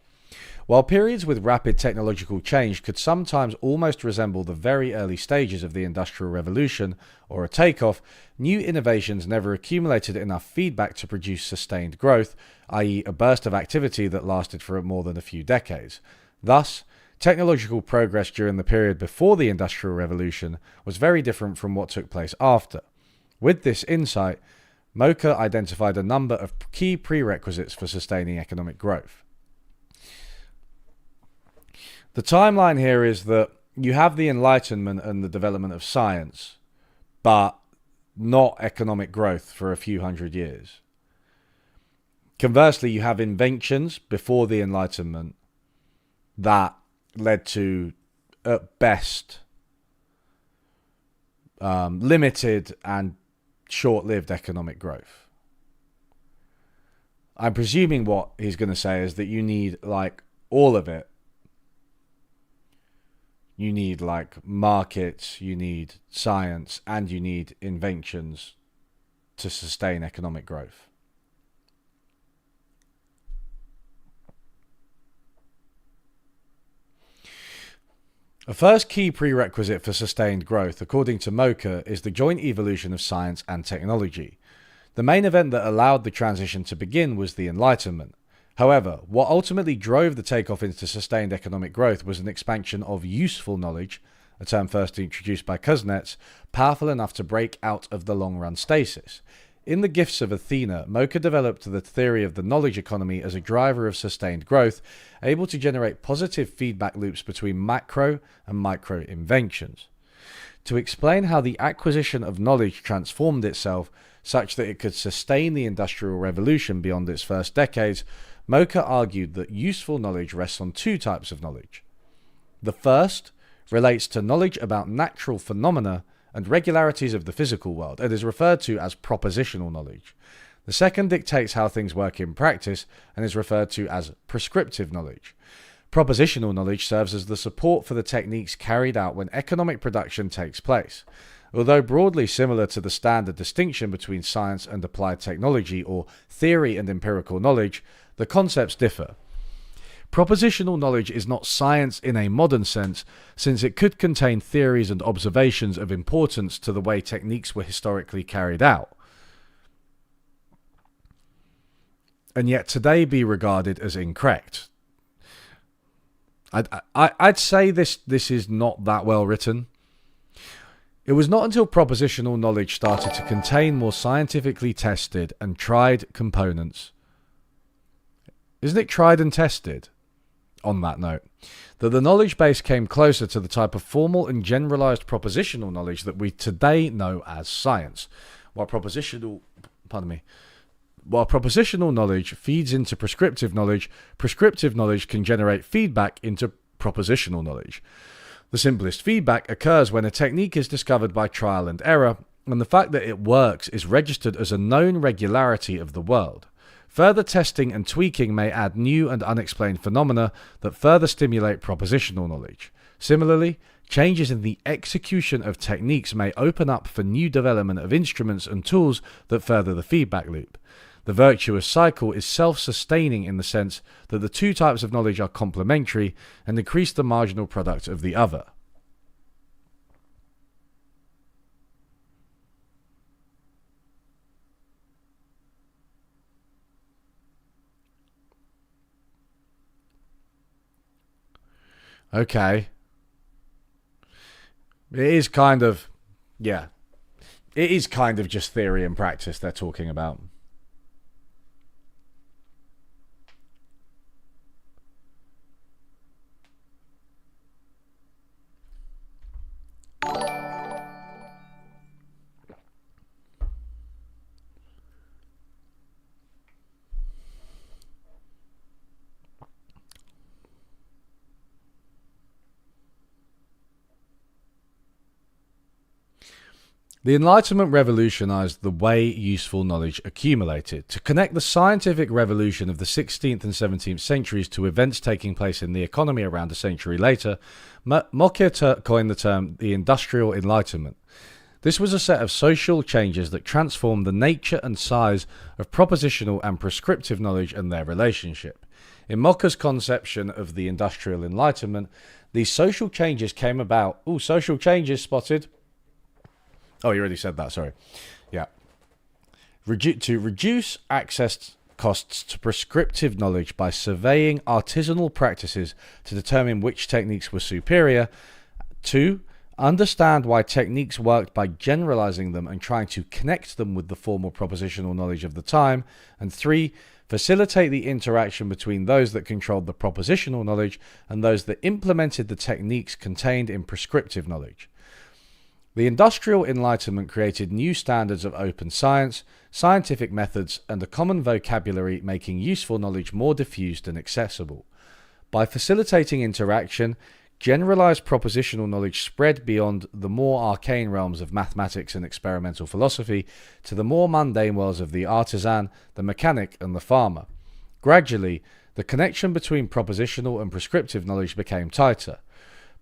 Speaker 1: While periods with rapid technological change could sometimes almost resemble the very early stages of the Industrial Revolution or a takeoff, new innovations never accumulated enough feedback to produce sustained growth, i.e. a burst of activity that lasted for more than a few decades. Thus, technological progress during the period before the Industrial Revolution was very different from what took place after. With this insight, Mokyr identified a number of key prerequisites for sustaining economic growth. The timeline here is that you have the Enlightenment and the development of science, but not economic growth for a few hundred years. Conversely, you have inventions before the Enlightenment that led to, at best, limited and short-lived economic growth. I'm presuming what he's going to say is that you need, like, all of it. You need, like, markets, you need science, and you need inventions to sustain economic growth. A first key prerequisite for sustained growth, according to Mokyr, is the joint evolution of science and technology. The main event that allowed the transition to begin was the Enlightenment. However, what ultimately drove the takeoff into sustained economic growth was an expansion of useful knowledge, a term first introduced by Kuznets, powerful enough to break out of the long-run stasis. In The Gifts of Athena, Mokyr developed the theory of the knowledge economy as a driver of sustained growth, able to generate positive feedback loops between macro and micro inventions. To explain how the acquisition of knowledge transformed itself such that it could sustain the Industrial Revolution beyond its first decades, Mokyr argued that useful knowledge rests on two types of knowledge. The first relates to knowledge about natural phenomena and regularities of the physical world, and is referred to as propositional knowledge. The second dictates how things work in practice and is referred to as prescriptive knowledge. Propositional knowledge serves as the support for the techniques carried out when economic production takes place. Although broadly similar to the standard distinction between science and applied technology, or theory and empirical knowledge, the concepts differ. Propositional knowledge is not science in a modern sense, since it could contain theories and observations of importance to the way techniques were historically carried out, and yet today be regarded as incorrect. I'd say this is not that well written. It was not until propositional knowledge started to contain more scientifically tested and tried components. Isn't it tried and tested? On that note, that the knowledge base came closer to the type of formal and generalized propositional knowledge that we today know as science. While propositional knowledge feeds into prescriptive knowledge can generate feedback into propositional knowledge. The simplest feedback occurs when a technique is discovered by trial and error, and the fact that it works is registered as a known regularity of the world. Further testing and tweaking may add new and unexplained phenomena that further stimulate propositional knowledge. Similarly, changes in the execution of techniques may open up for new development of instruments and tools that further the feedback loop. The virtuous cycle is self-sustaining in the sense that the two types of knowledge are complementary and increase the marginal product of the other. Okay. It is kind of just theory and practice they're talking about. The Enlightenment revolutionized the way useful knowledge accumulated. To connect the scientific revolution of the 16th and 17th centuries to events taking place in the economy around a century later, Mokyr coined the term the Industrial Enlightenment. This was a set of social changes that transformed the nature and size of propositional and prescriptive knowledge and their relationship. In Mokyr's conception of the Industrial Enlightenment, these social changes came about... Oh, social changes spotted... Oh, you already said that, sorry. Yeah. To reduce access costs to prescriptive knowledge by surveying artisanal practices to determine which techniques were superior. 2. Understand why techniques worked by generalizing them and trying to connect them with the formal propositional knowledge of the time. And 3. Facilitate the interaction between those that controlled the propositional knowledge and those that implemented the techniques contained in prescriptive knowledge. The Industrial Enlightenment created new standards of open science, scientific methods, and a common vocabulary, making useful knowledge more diffused and accessible. By facilitating interaction, generalized propositional knowledge spread beyond the more arcane realms of mathematics and experimental philosophy to the more mundane worlds of the artisan, the mechanic, and the farmer. Gradually, the connection between propositional and prescriptive knowledge became tighter.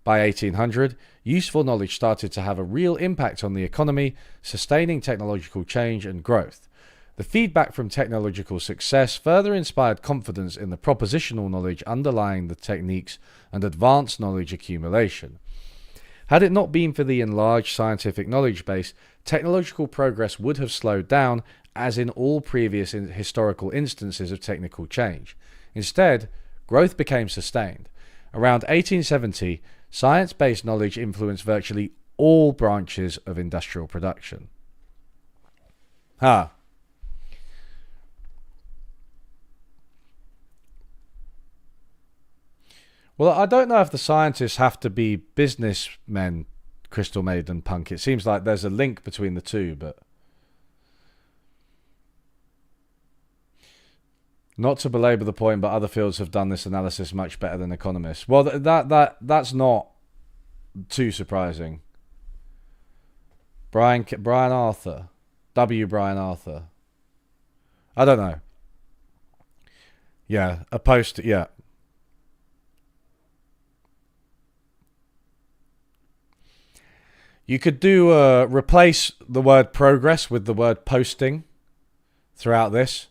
Speaker 1: By 1800, useful knowledge started to have a real impact on the economy, sustaining technological change and growth. The feedback from technological success further inspired confidence in the propositional knowledge underlying the techniques and advanced knowledge accumulation. Had it not been for the enlarged scientific knowledge base, technological progress would have slowed down, as in all previous historical instances of technical change. Instead, growth became sustained. Around 1870, science-based knowledge influenced virtually all branches of industrial production. Well, I don't know if the scientists have to be businessmen, Crystal Maiden Punk. It seems like there's a link between the two, but... Not to belabor the point, but other fields have done this analysis much better than economists. Well, that's not too surprising. Brian Arthur. W. Brian Arthur. I don't know. Yeah, a post... Yeah. You could do replace the word progress with the word posting throughout this.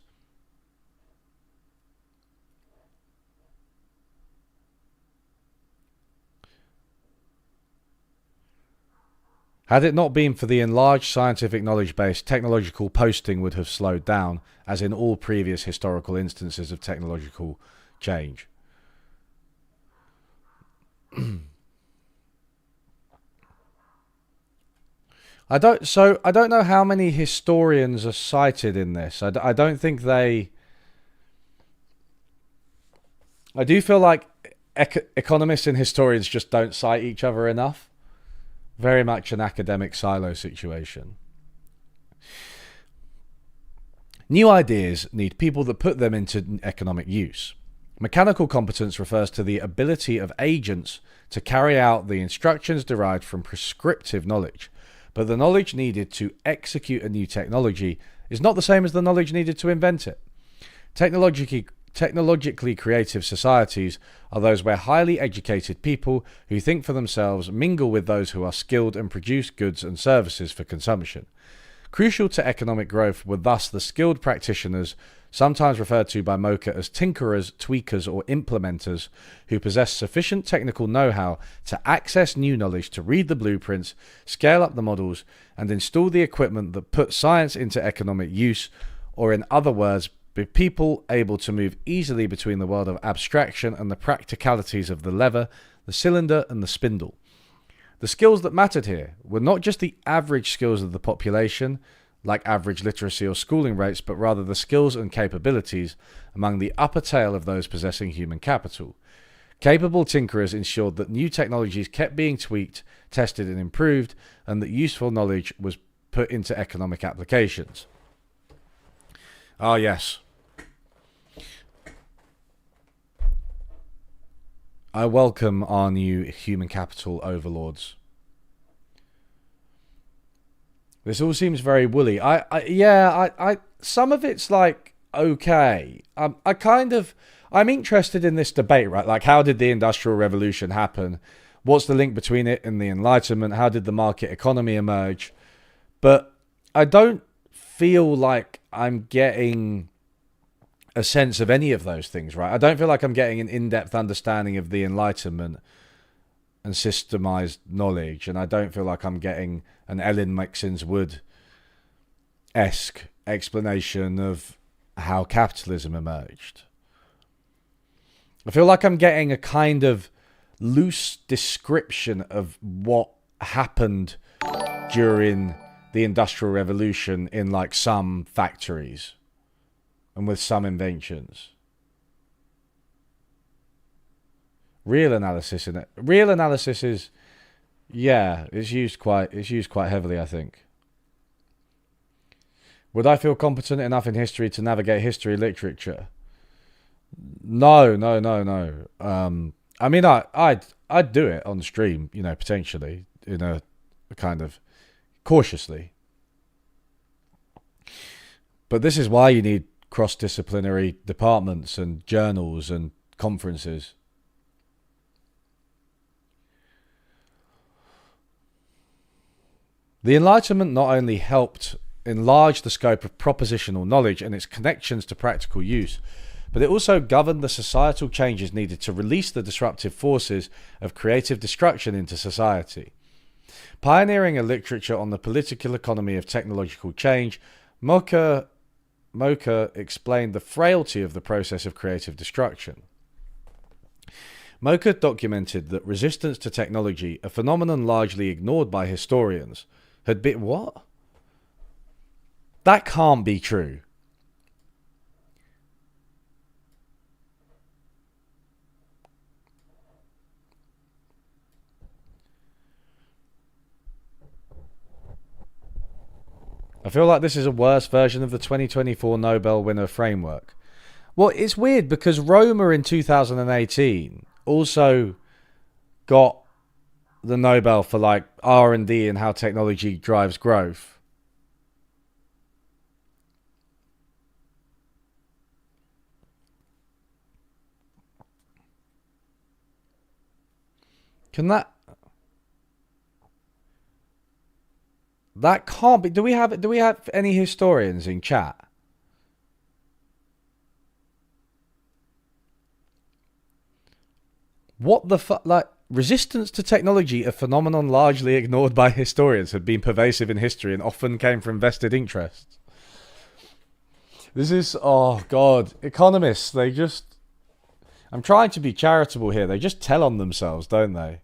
Speaker 1: Had it not been for the enlarged scientific knowledge base, technological posting would have slowed down, as in all previous historical instances of technological change. I don't know how many historians are cited in this. I don't think they... I do feel like economists and historians just don't cite each other enough. Very much an academic silo situation. New ideas need people that put them into economic use. Mechanical competence refers to the ability of agents to carry out the instructions derived from prescriptive knowledge. But the knowledge needed to execute a new technology is not the same as the knowledge needed to invent it. Technologically creative societies are those where highly educated people who think for themselves mingle with those who are skilled and produce goods and services for consumption. Crucial to economic growth were thus the skilled practitioners, sometimes referred to by Mokyr as tinkerers, tweakers, or implementers, who possess sufficient technical know-how to access new knowledge to read the blueprints, scale up the models, and install the equipment that put science into economic use, or in other words, be people able to move easily between the world of abstraction and the practicalities of the lever, the cylinder, and the spindle. The skills that mattered here were not just the average skills of the population, like average literacy or schooling rates, but rather the skills and capabilities among the upper tail of those possessing human capital. Capable tinkerers ensured that new technologies kept being tweaked, tested, and improved, and that useful knowledge was put into economic applications. Ah, yes. I welcome our new human capital overlords. This all seems very woolly. I some of it's like okay. I'm interested in this debate, right? Like, how did the Industrial Revolution happen? What's the link between it and the Enlightenment? How did the market economy emerge? But I don't feel like I'm getting a sense of any of those things, right? I don't feel like I'm getting an in-depth understanding of the Enlightenment and systemized knowledge, and I don't feel like I'm getting an Ellen Maxins Wood-esque explanation of how capitalism emerged. I feel like I'm getting a kind of loose description of what happened during the Industrial Revolution in like some factories and with some inventions. Real analysis in it. Real analysis is Yeah, it's used quite heavily, I think. Would I feel competent enough in history to navigate history literature? No. I mean, I'd do it on stream, you know, potentially in a kind of cautiously. But this is why you need cross-disciplinary departments and journals and conferences. The Enlightenment not only helped enlarge the scope of propositional knowledge and its connections to practical use, but it also governed the societal changes needed to release the disruptive forces of creative destruction into society. Pioneering a literature on the political economy of technological change, Mokyr explained the frailty of the process of creative destruction. Mokyr documented that resistance to technology, a phenomenon largely ignored by historians, had been... What? That can't be true. I feel like this is a worse version of the 2024 Nobel winner framework. Well, it's weird because Roma in 2018 also got the Nobel for like R&D and how technology drives growth. Can that can't be? Do we have any historians in chat? What the fuck? Like, resistance to technology, a phenomenon largely ignored by historians, had been pervasive in history and often came from vested interests. This is, oh God, economists, they just... I'm trying to be charitable here. They just tell on themselves, don't they?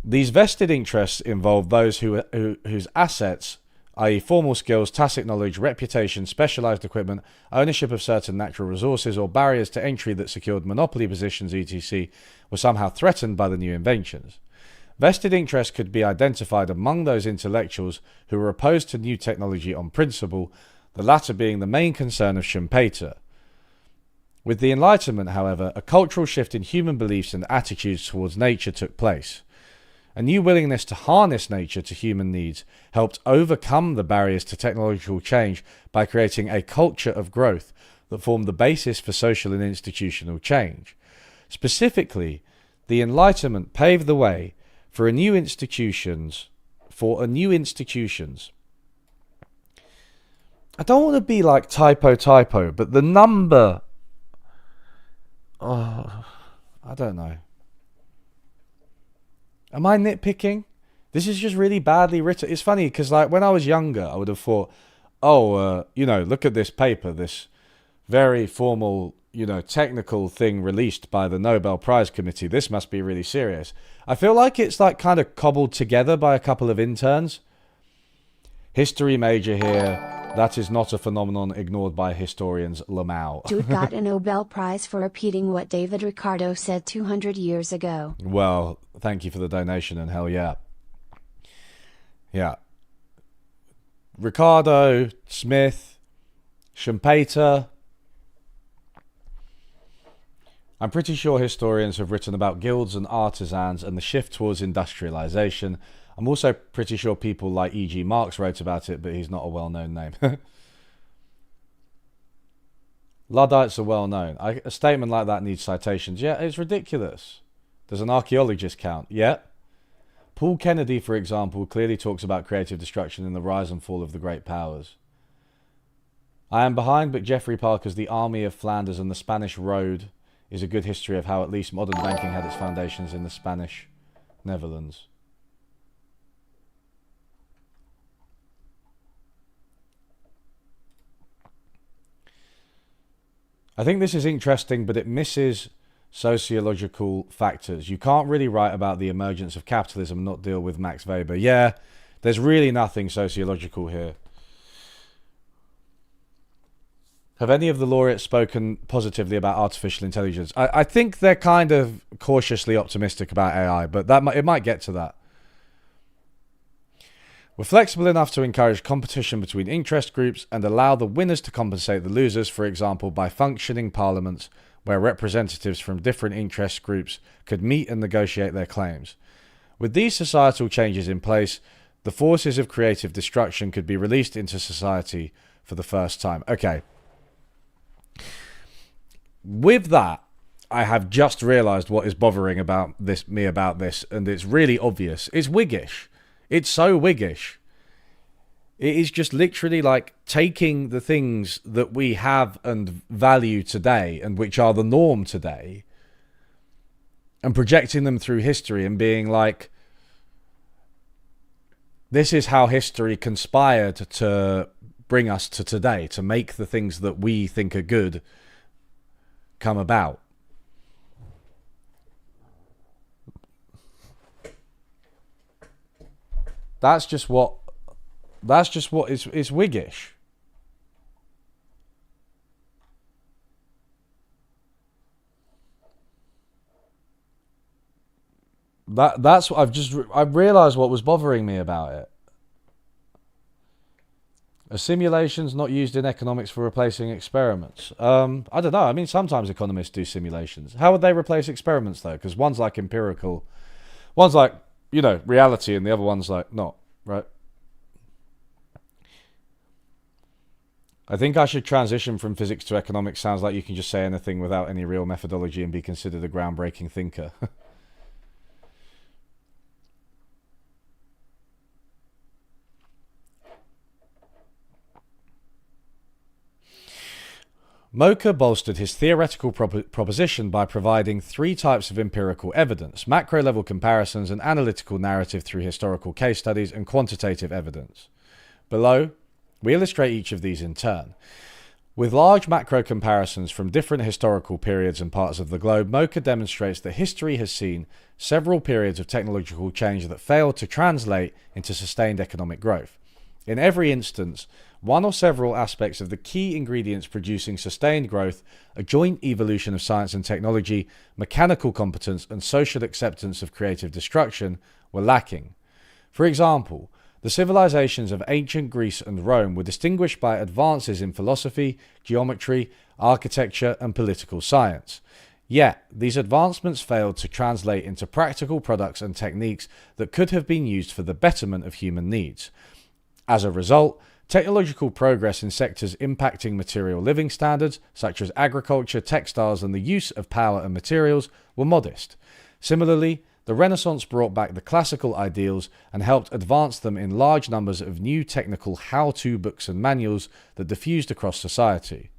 Speaker 1: These vested interests involve those whose assets, i.e. formal skills, tacit knowledge, reputation, specialized equipment, ownership of certain natural resources, or barriers to entry that secured monopoly positions, etc., were somehow threatened by the new inventions. Vested interests could be identified among those intellectuals who were opposed to new technology on principle, the latter being the main concern of Schumpeter. With the Enlightenment, however, a cultural shift in human beliefs and attitudes towards nature took place. A new willingness to harness nature to human needs helped overcome the barriers to technological change by creating a culture of growth that formed the basis for social and institutional change. Specifically, the Enlightenment paved the way for new institutions. I don't want to be like typo, but the number... Oh, I don't know. Am I nitpicking? This is just really badly written. It's funny because, like, when I was younger, I would have thought, look at this paper, this very formal, technical thing released by the Nobel Prize Committee. This must be really serious. I feel like it's, like, kind of cobbled together by a couple of interns. History major here. That is not a phenomenon ignored by historians. Lamau.
Speaker 5: Dude got a Nobel Prize for repeating what David Ricardo said 200 years ago.
Speaker 1: Well, thank you for the donation, and hell yeah. Yeah. Ricardo, Smith, Schumpeter. I'm pretty sure historians have written about guilds and artisans and the shift towards industrialization. I'm also pretty sure people like E.G. Marx wrote about it, but he's not a well-known name. Luddites are well-known. A statement like that needs citations. Yeah, it's ridiculous. Does an archaeologist count? Yeah. Paul Kennedy, for example, clearly talks about creative destruction in the rise and fall of the great powers. I am behind, but Geoffrey Parker's The Army of Flanders and the Spanish Road is a good history of how at least modern banking had its foundations in the Spanish Netherlands. I think this is interesting, but it misses sociological factors. You can't really write about the emergence of capitalism and not deal with Max Weber. Yeah, there's really nothing sociological here. Have any of the laureates spoken positively about artificial intelligence? I think they're kind of cautiously optimistic about AI, but it might get to that. We're flexible enough to encourage competition between interest groups and allow the winners to compensate the losers, for example, by functioning parliaments where representatives from different interest groups could meet and negotiate their claims. With these societal changes in place, the forces of creative destruction could be released into society for the first time. Okay. With that, I have just realised what is bothering me about this, and it's really obvious. It's Whiggish. It's so Whiggish. It is just literally like taking the things that we have and value today, and which are the norm today, and projecting them through history and being like, this is how history conspired to bring us to today, to make the things that we think are good come about. That's just what is Whiggish. That's what I've realized what was bothering me about it. Are simulations not used in economics for replacing experiments? I don't know. I mean, sometimes economists do simulations. How would they replace experiments, though? Because one's like empirical. One's like, reality, and the other one's like not, right? I think I should transition from physics to economics. Sounds like you can just say anything without any real methodology and be considered a groundbreaking thinker. Mokyr bolstered his theoretical proposition by providing three types of empirical evidence: macro-level comparisons, an analytical narrative through historical case studies, and quantitative evidence. Below, we illustrate each of these in turn. With large macro comparisons from different historical periods and parts of the globe, Mokyr demonstrates that history has seen several periods of technological change that failed to translate into sustained economic growth. In every instance, one or several aspects of the key ingredients producing sustained growth, a joint evolution of science and technology, mechanical competence, and social acceptance of creative destruction, were lacking. For example, the civilizations of ancient Greece and Rome were distinguished by advances in philosophy, geometry, architecture, and political science. Yet, these advancements failed to translate into practical products and techniques that could have been used for the betterment of human needs. As a result, technological progress in sectors impacting material living standards, such as agriculture, textiles, and the use of power and materials, were modest. Similarly, the Renaissance brought back the classical ideals and helped advance them in large numbers of new technical how-to books and manuals that diffused across society.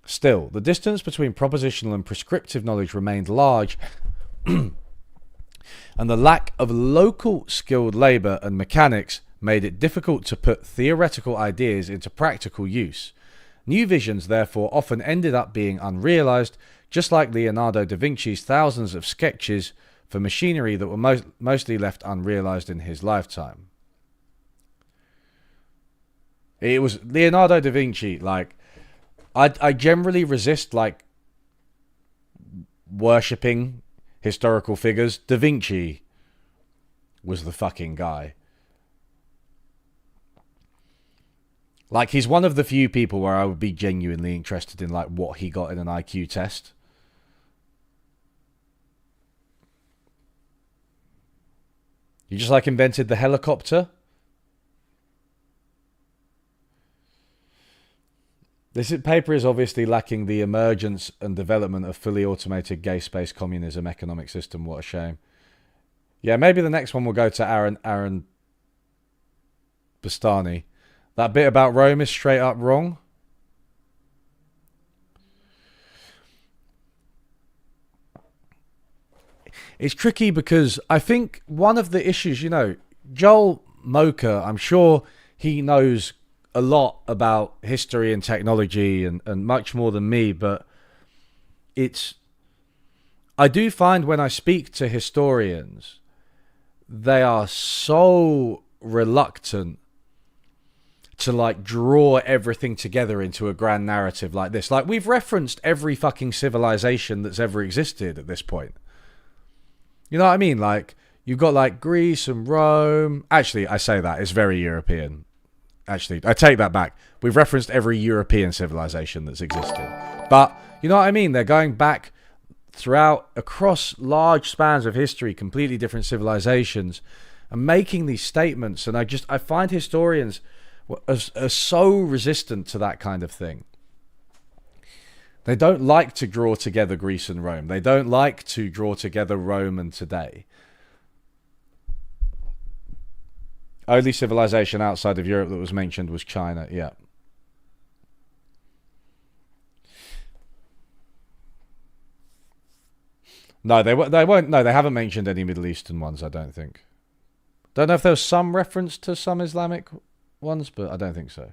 Speaker 1: Still, the distance between propositional and prescriptive knowledge remained large, and the lack of local skilled labour and mechanics made it difficult to put theoretical ideas into practical use. New visions therefore often ended up being unrealised, just like Leonardo da Vinci's thousands of sketches for machinery that were mostly left unrealised in his lifetime. It was Leonardo da Vinci, like, I generally resist, like, worshipping historical figures. Da Vinci was the fucking guy. Like, he's one of the few people where I would be genuinely interested in, like, what he got in an IQ test. He just, like, invented the helicopter. This paper is obviously lacking the emergence and development of fully automated gay-space communism economic system. What a shame. Yeah, maybe the next one will go to Aaron Bastani. That bit about Rome is straight up wrong. It's tricky because I think one of the issues, Joel Mokyr, I'm sure he knows a lot about history and technology and much more than me, but I do find when I speak to historians, they are so reluctant to like draw everything together into a grand narrative like this. Like, we've referenced every fucking civilization that's ever existed at this point. You know what I mean? Like, you've got like Greece and Rome. Actually, I say that, it's very European. Actually, I take that back. We've referenced every European civilization that's existed. But you know what I mean? They're going back across large spans of history, completely different civilizations, and making these statements. And I find historians are so resistant to that kind of thing. They don't like to draw together Greece and Rome. They don't like to draw together Rome and today. Only civilization outside of Europe that was mentioned was China. Yeah. No, they won't. No, they haven't mentioned any Middle Eastern ones, I don't think. Don't know if there was some reference to some Islamic ones, but I don't think so.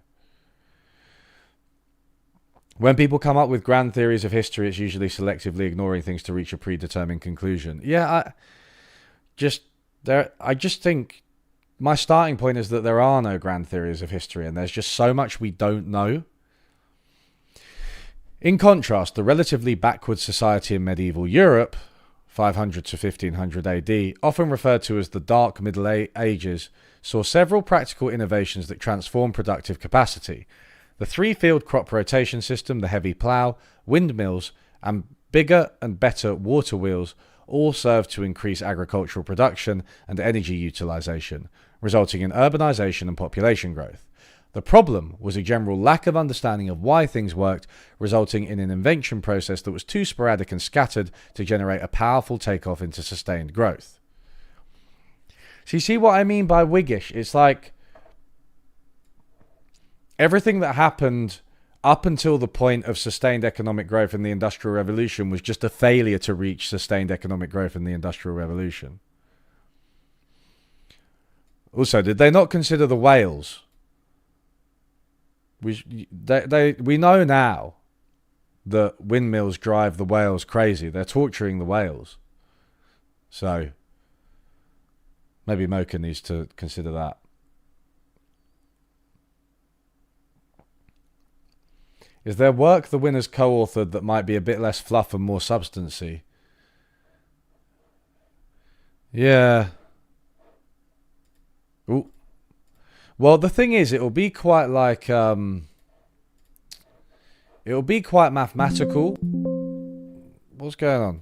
Speaker 1: When people come up with grand theories of history, it's usually selectively ignoring things to reach a predetermined conclusion. Yeah, I just think my starting point is that there are no grand theories of history, and there's just so much we don't know. In contrast, the relatively backward society in medieval Europe, 500 to 1500 AD, often referred to as the Dark Middle Ages, saw several practical innovations that transformed productive capacity. The three-field crop rotation system, the heavy plough, windmills, and bigger and better water wheels all served to increase agricultural production and energy utilization, resulting in urbanization and population growth. The problem was a general lack of understanding of why things worked, resulting in an invention process that was too sporadic and scattered to generate a powerful takeoff into sustained growth. So you see what I mean by Whiggish? It's like everything that happened up until the point of sustained economic growth in the Industrial Revolution was just a failure to reach sustained economic growth in the Industrial Revolution. Also, did they not consider the whales? We know now that windmills drive the whales crazy. They're torturing the whales. So maybe Mokyr needs to consider that. Is there work the winners co-authored that might be a bit less fluff and more substancy? Yeah. Ooh. Well, the thing is, it'll be quite like, it'll be quite mathematical. What's going on?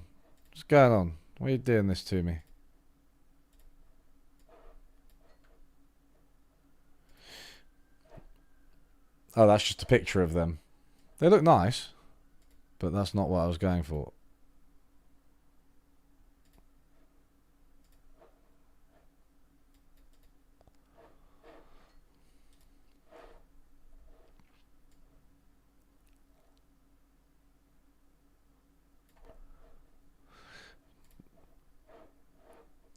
Speaker 1: What's going on? Why are you doing this to me? Oh, that's just a picture of them. They look nice, but that's not what I was going for.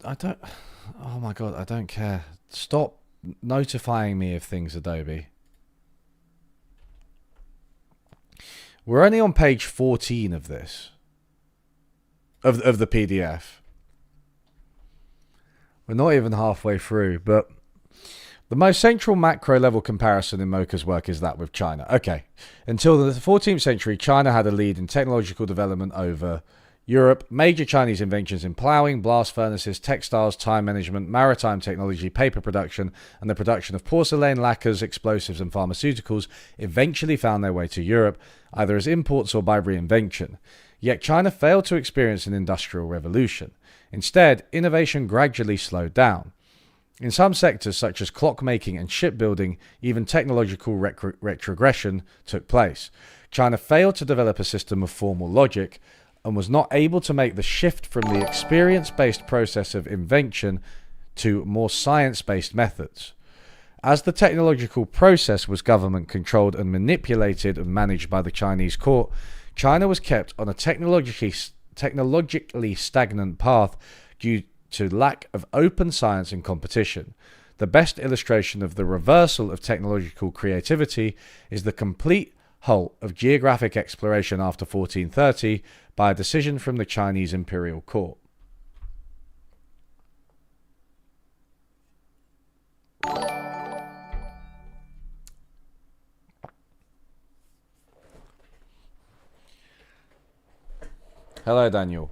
Speaker 1: Oh my god, I don't care. Stop notifying me of things, Adobe. We're only on page 14 of this. Of the PDF. We're not even halfway through, but the most central macro level comparison in Mokyr's work is that with China. Okay. Until the 14th century, China had a lead in technological development over Europe. Major Chinese inventions in ploughing, blast furnaces, textiles, time management, maritime technology, paper production, and the production of porcelain, lacquers, explosives, and pharmaceuticals eventually found their way to Europe, either as imports or by reinvention. Yet China failed to experience an industrial revolution. Instead, innovation gradually slowed down. In some sectors, such as clockmaking and shipbuilding, even technological retrogression took place. China failed to develop a system of formal logic, and was not able to make the shift from the experience-based process of invention to more science-based methods. As the technological process was government-controlled and manipulated and managed by the Chinese court, China was kept on a technologically stagnant path due to lack of open science and competition. The best illustration of the reversal of technological creativity is the complete halt of geographic exploration after 1430 by a decision from the Chinese imperial court. Hello, Daniel.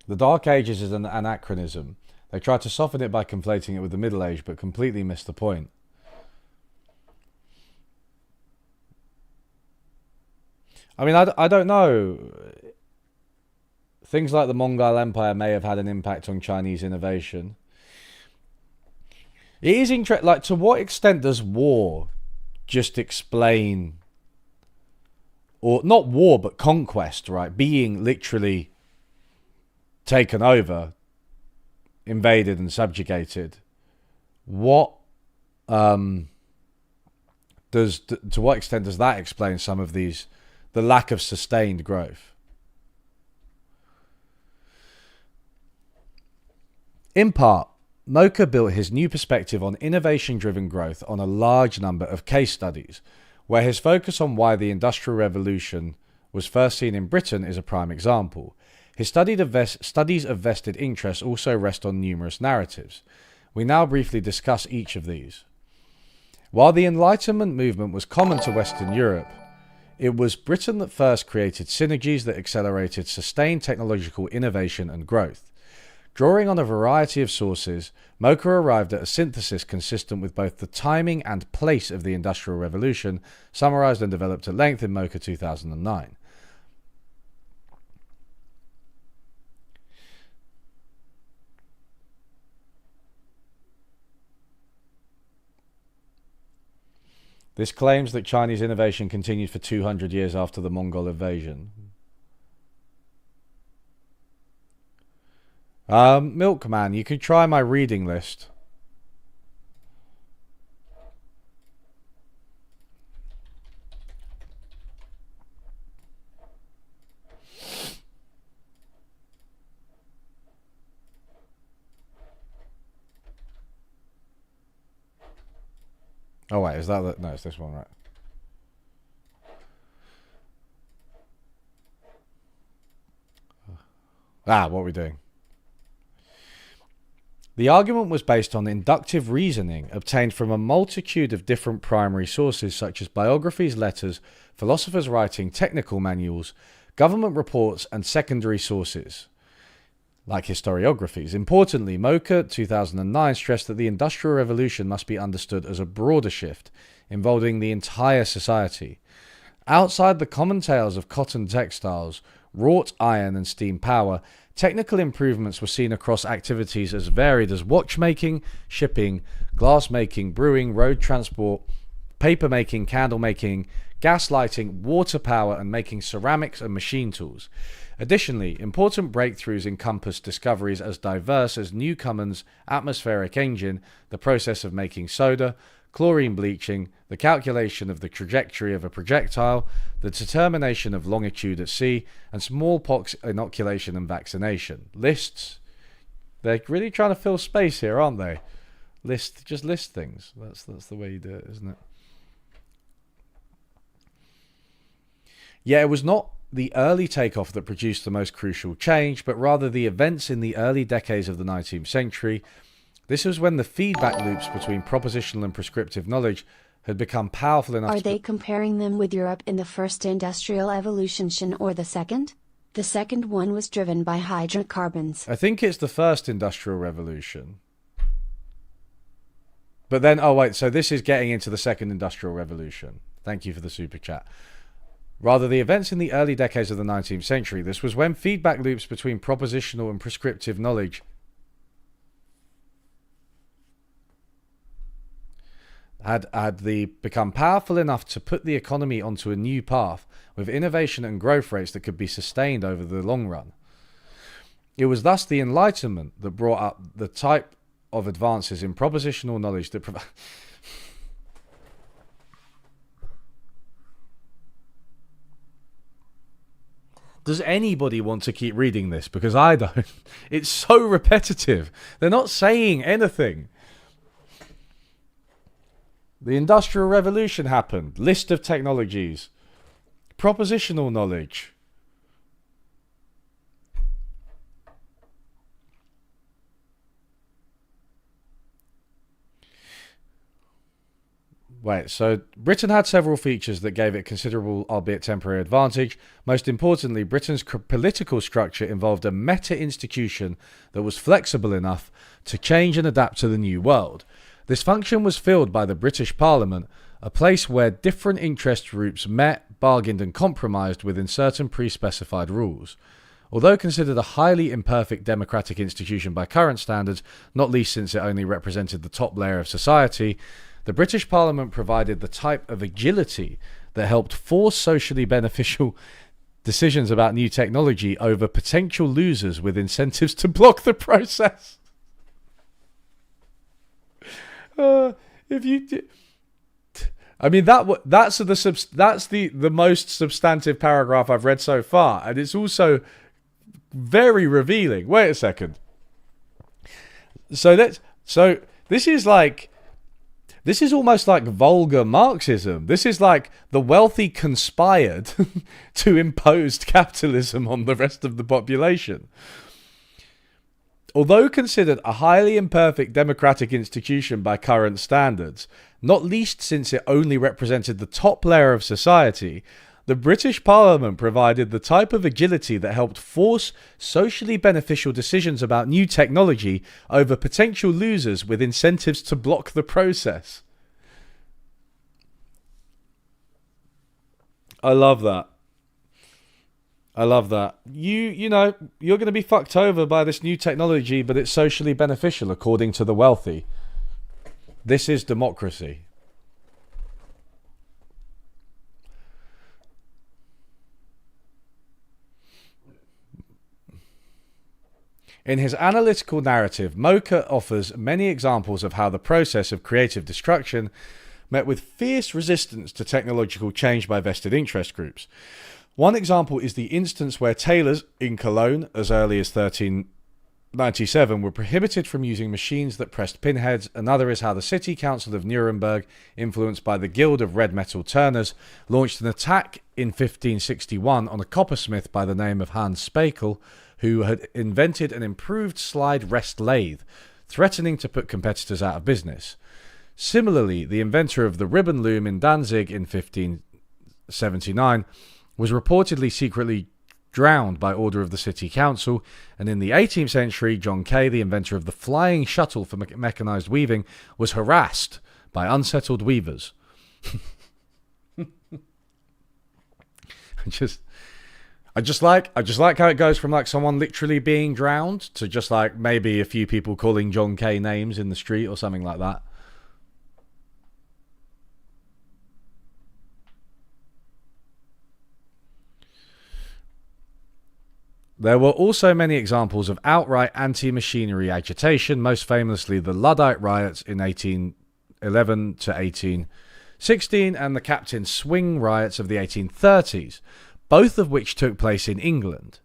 Speaker 1: The Dark Ages is an anachronism. They tried to soften it by conflating it with the Middle Age, but completely missed the point. I mean, I don't know. Things like the Mongol Empire may have had an impact on Chinese innovation. It is interesting. Like, to what extent does war just explain, or not war, but conquest, right? Being literally taken over, invaded and subjugated. To what extent does that explain some of the lack of sustained growth? In part, Mokyr built his new perspective on innovation-driven growth on a large number of case studies, where his focus on why the Industrial Revolution was first seen in Britain is a prime example. His studies of vested interest also rest on numerous narratives. We now briefly discuss each of these. While the Enlightenment movement was common to Western Europe, it was Britain that first created synergies that accelerated sustained technological innovation and growth. Drawing on a variety of sources, Mokyr arrived at a synthesis consistent with both the timing and place of the Industrial Revolution, summarized and developed at length in Mokyr 2009. This claims that Chinese innovation continued for 200 years after the Mongol invasion. Milkman, you could try my reading list. Oh wait, is that the... No, it's this one, right? What are we doing? The argument was based on inductive reasoning obtained from a multitude of different primary sources such as biographies, letters, philosophers' writing, technical manuals, government reports, and secondary sources, like historiographies. Importantly, Mokyr 2009 stressed that the Industrial Revolution must be understood as a broader shift involving the entire society. Outside the common tales of cotton textiles, wrought iron and steam power, technical improvements were seen across activities as varied as watchmaking, shipping, glass-making, brewing, road transport, paper-making, candle-making, gas lighting, water power, and making ceramics and machine tools. Additionally, important breakthroughs encompassed discoveries as diverse as Newcomen's atmospheric engine, the process of making soda, chlorine bleaching, the calculation of the trajectory of a projectile, the determination of longitude at sea, and smallpox inoculation and vaccination. Lists. They're really trying to fill space here, aren't they? Just list things. That's the way you do it, isn't it? Yeah, it was not the early takeoff that produced the most crucial change, but rather the events in the early decades of the 19th century. This was when the feedback loops between propositional and prescriptive knowledge had become powerful enough
Speaker 5: Are they comparing them with Europe in the first industrial evolution or the second? The second one was driven by hydrocarbons.
Speaker 1: I think it's the first industrial revolution. But then, oh wait, so this is getting into the second industrial revolution. Thank you for the super chat. Rather, the events in the early decades of the 19th century, this was when feedback loops between propositional and prescriptive knowledge had become powerful enough to put the economy onto a new path with innovation and growth rates that could be sustained over the long run. It was thus the Enlightenment that brought up the type of advances in propositional knowledge that provide... Does anybody want to keep reading this? Because I don't. It's so repetitive. They're not saying anything. The Industrial Revolution happened. List of technologies. Propositional knowledge. Wait, so Britain had several features that gave it considerable, albeit temporary, advantage. Most importantly, Britain's political structure involved a meta-institution that was flexible enough to change and adapt to the new world. This function was filled by the British Parliament, a place where different interest groups met, bargained and compromised within certain pre-specified rules. Although considered a highly imperfect democratic institution by current standards, not least since it only represented the top layer of society, the British Parliament provided the type of agility that helped force socially beneficial decisions about new technology over potential losers with incentives to block the process. If you, I mean that's the most substantive paragraph I've read so far, and it's also very revealing. Wait a second. So this is almost like vulgar Marxism. This is like the wealthy conspired to impose capitalism on the rest of the population. Although considered a highly imperfect democratic institution by current standards, not least since it only represented the top layer of society, the British Parliament provided the type of agility that helped force socially beneficial decisions about new technology over potential losers with incentives to block the process. I love that. I love that. You know, you're going to be fucked over by this new technology, but it's socially beneficial according to the wealthy. This is democracy. In his analytical narrative, Mokyr offers many examples of how the process of creative destruction met with fierce resistance to technological change by vested interest groups. One example is the instance where tailors in Cologne, as early as 1397, were prohibited from using machines that pressed pinheads. Another is how the City Council of Nuremberg, influenced by the Guild of Red Metal Turners, launched an attack in 1561 on a coppersmith by the name of Hans Spekel, who had invented an improved slide rest lathe, threatening to put competitors out of business. Similarly, the inventor of the ribbon loom in Danzig in 1579 was reportedly secretly drowned by order of the city council, and in the 18th century, John Kay, the inventor of the flying shuttle for mechanized weaving, was harassed by unsettled weavers. I just like how it goes from like someone literally being drowned to just like maybe a few people calling John Kay names in the street or something like that. There were also many examples of outright anti-machinery agitation, most famously the Luddite riots in 1811 to 1816 and the Captain Swing riots of the 1830s, both of which took place in England.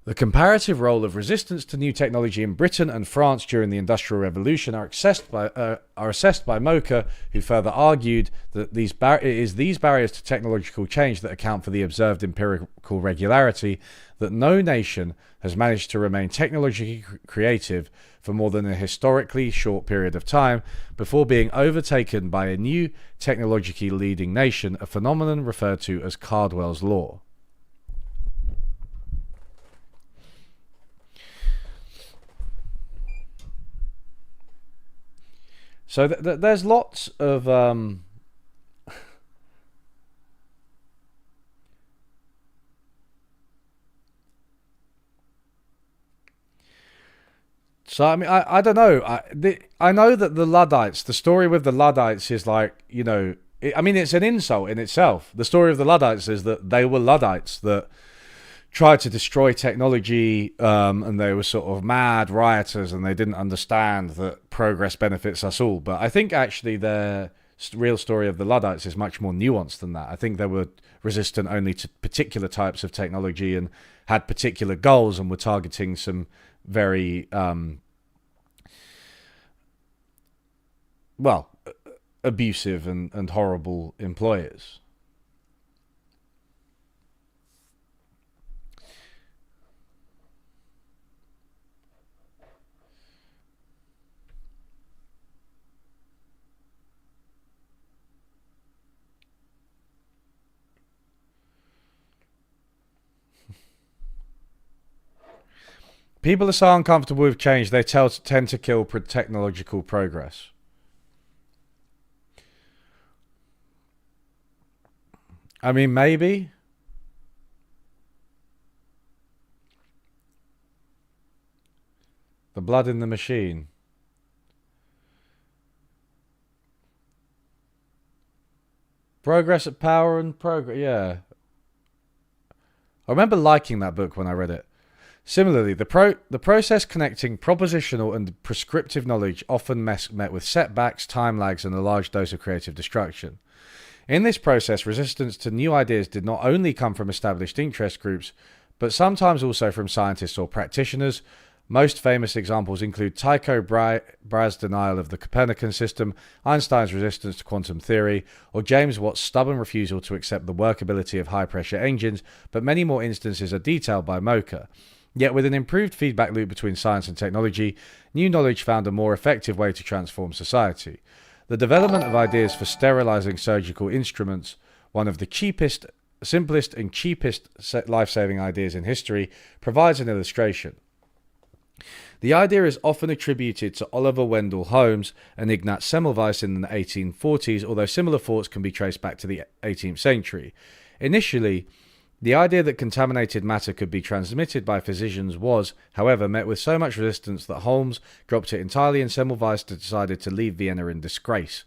Speaker 1: The comparative role of resistance to new technology in Britain and France during the Industrial Revolution are assessed by Mokyr, who further argued that it is these barriers to technological change that account for the observed empirical regularity that no nation has managed to remain technologically creative for more than a historically short period of time before being overtaken by a new technologically leading nation, a phenomenon referred to as Cardwell's Law. So there's lots of so I mean I don't know. I know that the Luddites, the story with the Luddites is like, you know, I mean it's an insult in itself. The story of the Luddites is that they were Luddites that tried to destroy technology, and they were sort of mad rioters, and they didn't understand that progress benefits us all. But I think actually the real story of the Luddites is much more nuanced than that. I think they were resistant only to particular types of technology and had particular goals and were targeting some very, abusive and horrible employers. People are so uncomfortable with change, they tend to kill technological progress. I mean, maybe. The blood in the machine. Progress at Power and Progress. Yeah. I remember liking that book when I read it. Similarly, the process connecting propositional and prescriptive knowledge often met with setbacks, time lags, and a large dose of creative destruction. In this process, resistance to new ideas did not only come from established interest groups, but sometimes also from scientists or practitioners. Most famous examples include Tycho Brahe's denial of the Copernican system, Einstein's resistance to quantum theory, or James Watt's stubborn refusal to accept the workability of high-pressure engines, but many more instances are detailed by Mokyr. Yet with an improved feedback loop between science and technology, new knowledge found a more effective way to transform society. The development of ideas for sterilizing surgical instruments, one of the simplest and cheapest life-saving ideas in history, provides an illustration. The idea is often attributed to Oliver Wendell Holmes and Ignaz Semmelweis in the 1840s, although similar thoughts can be traced back to the 18th century. Initially, the idea that contaminated matter could be transmitted by physicians was, however, met with so much resistance that Holmes dropped it entirely and Semmelweis decided to leave Vienna in disgrace.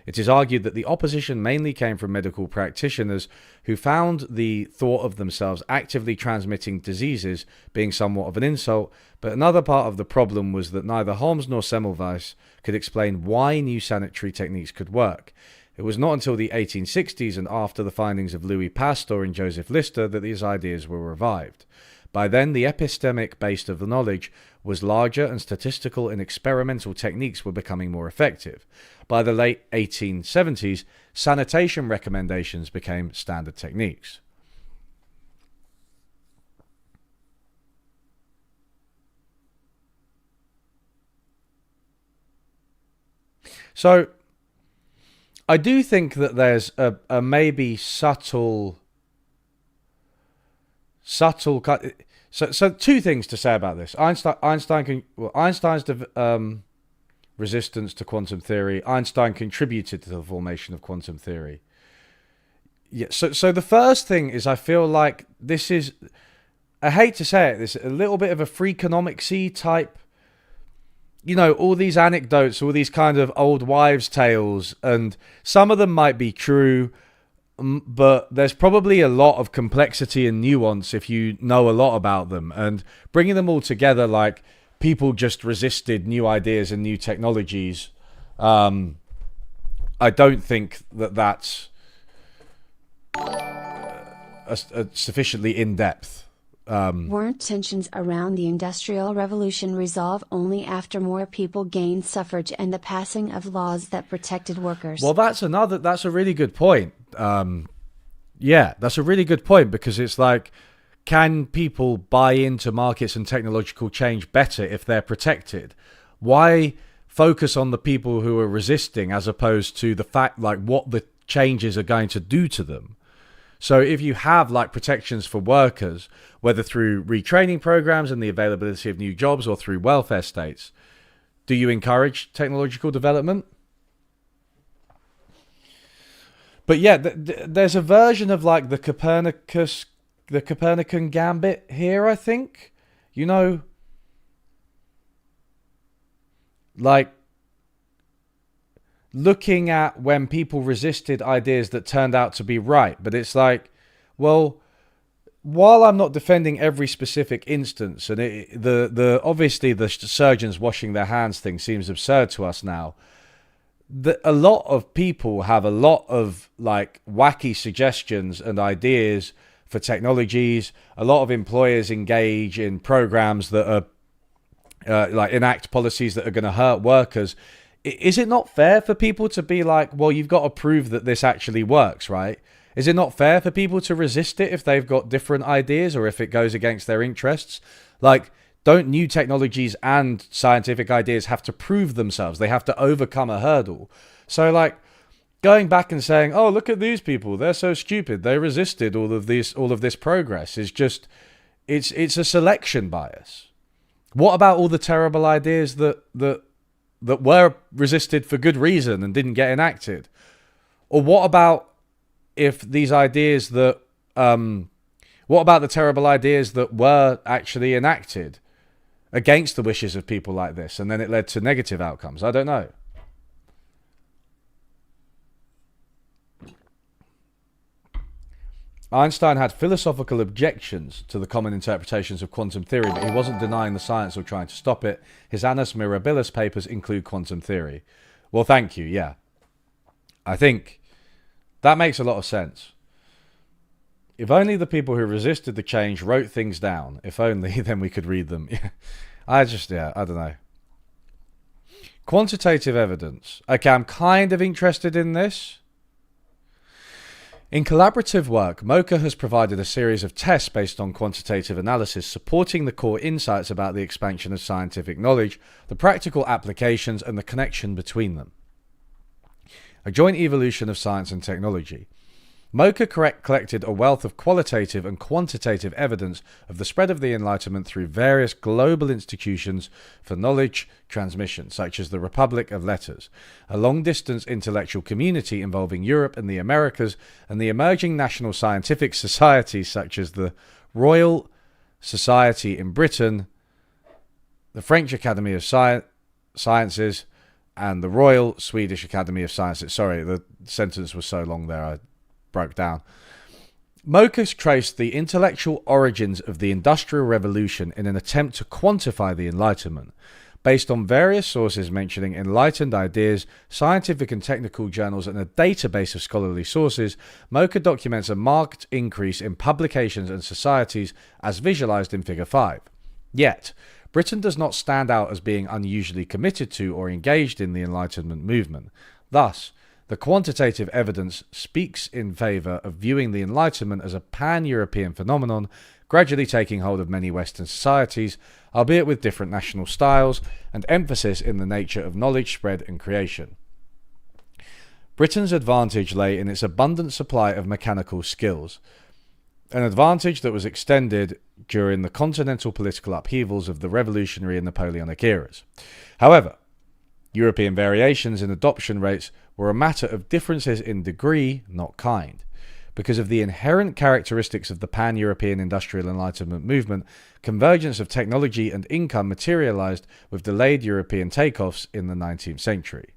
Speaker 1: It is argued that the opposition mainly came from medical practitioners who found the thought of themselves actively transmitting diseases being somewhat of an insult, but another part of the problem was that neither Holmes nor Semmelweis could explain why new sanitary techniques could work. It was not until the 1860s and after the findings of Louis Pasteur and Joseph Lister that these ideas were revived. By then, the epistemic base of the knowledge was larger and statistical and experimental techniques were becoming more effective. By the late 1870s, sanitation recommendations became standard techniques. So, I do think that there's a maybe subtle. So two things to say about this. Einstein's resistance to quantum theory. Einstein contributed to the formation of quantum theory. Yeah. So the first thing is I feel like this is, I hate to say it, this is a little bit of a Freakonomics-y type. You know, all these anecdotes, all these kind of old wives' tales, and some of them might be true, but there's probably a lot of complexity and nuance if you know a lot about them. And bringing them all together, like people just resisted new ideas and new technologies, I don't think that that's a sufficiently in-depth.
Speaker 5: Weren't tensions around the Industrial Revolution resolved only after more people gained suffrage and the passing of laws that protected workers?
Speaker 1: Well, that's a really good point. Yeah, that's a really good point, because it's like, can people buy into markets and technological change better if they're protected? Why focus on the people who are resisting as opposed to the fact, like, what the changes are going to do to them? So if you have like protections for workers, whether through retraining programs and the availability of new jobs or through welfare states, do you encourage technological development? But yeah, there's a version of like the Copernican gambit here, I think. You know, like looking at when people resisted ideas that turned out to be right. But it's like, well, while I'm not defending every specific instance, and obviously the surgeons washing their hands thing seems absurd to us now, a lot of people have a lot of like wacky suggestions and ideas for technologies. A lot of employers engage in programs that are like enact policies that are going to hurt workers. Is it not fair for people to be like, well, you've got to prove that this actually works, right? Is it not fair for people to resist it if they've got different ideas or if it goes against their interests? Like, don't new technologies and scientific ideas have to prove themselves? They have to overcome a hurdle. So, like, going back and saying, oh, look at these people, they're so stupid, they resisted all of this progress, is just, it's a selection bias. What about all the terrible ideas that were resisted for good reason and didn't get enacted? Or what about if these ideas that what about the terrible ideas that were actually enacted against the wishes of people like this, and then it led to negative outcomes? I don't know. Einstein had philosophical objections to the common interpretations of quantum theory, but he wasn't denying the science or trying to stop it. His Annus Mirabilis papers include quantum theory. Well, thank you, yeah. I think that makes a lot of sense. If only the people who resisted the change wrote things down. If only, then we could read them. I don't know. Quantitative evidence. Okay, I'm kind of interested in this. In collaborative work, Mokyr has provided a series of tests based on quantitative analysis supporting the core insights about the expansion of scientific knowledge, the practical applications, and the connection between them. A joint evolution of science and technology. Mokyr collected a wealth of qualitative and quantitative evidence of the spread of the Enlightenment through various global institutions for knowledge transmission, such as the Republic of Letters, a long-distance intellectual community involving Europe and the Americas, and the emerging national scientific societies such as the Royal Society in Britain, the French Academy of Sciences, and the Royal Swedish Academy of Sciences. Sorry, the sentence was so long there, I broke down. Mokyr traced the intellectual origins of the Industrial Revolution in an attempt to quantify the Enlightenment. Based on various sources mentioning enlightened ideas, scientific and technical journals, and a database of scholarly sources, Mokyr documents a marked increase in publications and societies as visualized in Figure 5. Yet, Britain does not stand out as being unusually committed to or engaged in the Enlightenment movement. Thus, the quantitative evidence speaks in favour of viewing the Enlightenment as a pan-European phenomenon, gradually taking hold of many Western societies, albeit with different national styles, and emphasis in the nature of knowledge spread and creation. Britain's advantage lay in its abundant supply of mechanical skills, an advantage that was extended during the continental political upheavals of the revolutionary and Napoleonic eras. However, European variations in adoption rates were a matter of differences in degree, not kind. Because of the inherent characteristics of the pan-European industrial Enlightenment movement, convergence of technology and income materialized with delayed European takeoffs in the 19th century.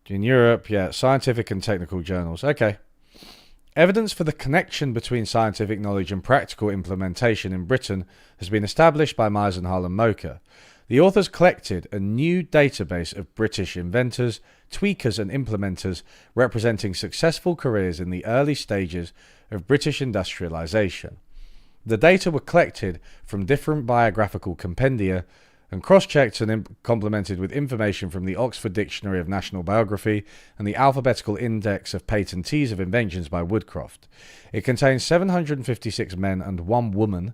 Speaker 1: In Europe, yeah, scientific and technical journals. Okay. Evidence for the connection between scientific knowledge and practical implementation in Britain has been established by Meisenhall and Mokyr. The authors collected a new database of British inventors, tweakers and implementers representing successful careers in the early stages of British industrialisation. The data were collected from different biographical compendia and cross-checked and complemented with information from the Oxford Dictionary of National Biography and the Alphabetical Index of Patentees of Inventions by Woodcroft. It contains 756 men and one woman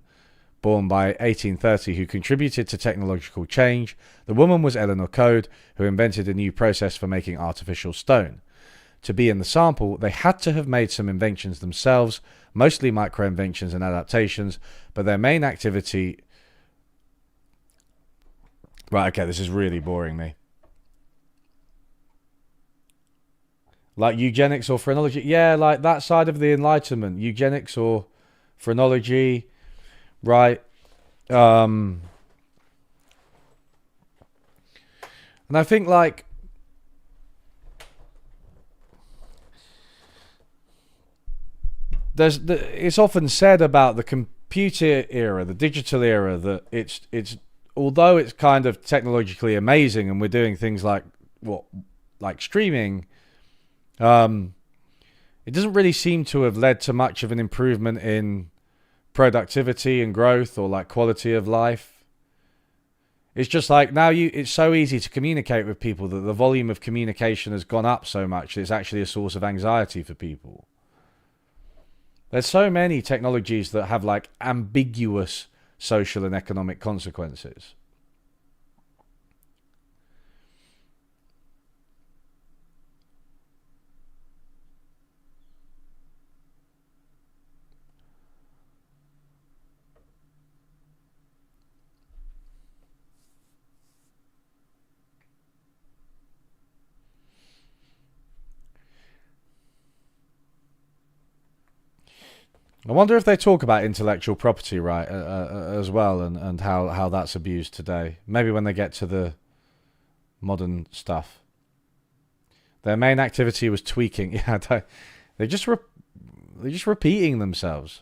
Speaker 1: born by 1830 who contributed to technological change. The woman was Eleanor Code, who invented a new process for making artificial stone. To be in the sample, they had to have made some inventions themselves, mostly micro-inventions and adaptations, but their main activity... Right, okay, this is really boring me. Like eugenics or phrenology? Yeah, like that side of the Enlightenment. Eugenics or phrenology, right? And I think, like, it's often said about the computer era, the digital era, that it's although it's kind of technologically amazing and we're doing things like streaming, it doesn't really seem to have led to much of an improvement in productivity and growth or like quality of life. It's just like now it's so easy to communicate with people that the volume of communication has gone up so much that it's actually a source of anxiety for people. There's so many technologies that have like ambiguous social and economic consequences. I wonder if they talk about intellectual property right as well, and how that's abused today. Maybe when they get to the modern stuff. Their main activity was tweaking. Yeah, they're just repeating themselves.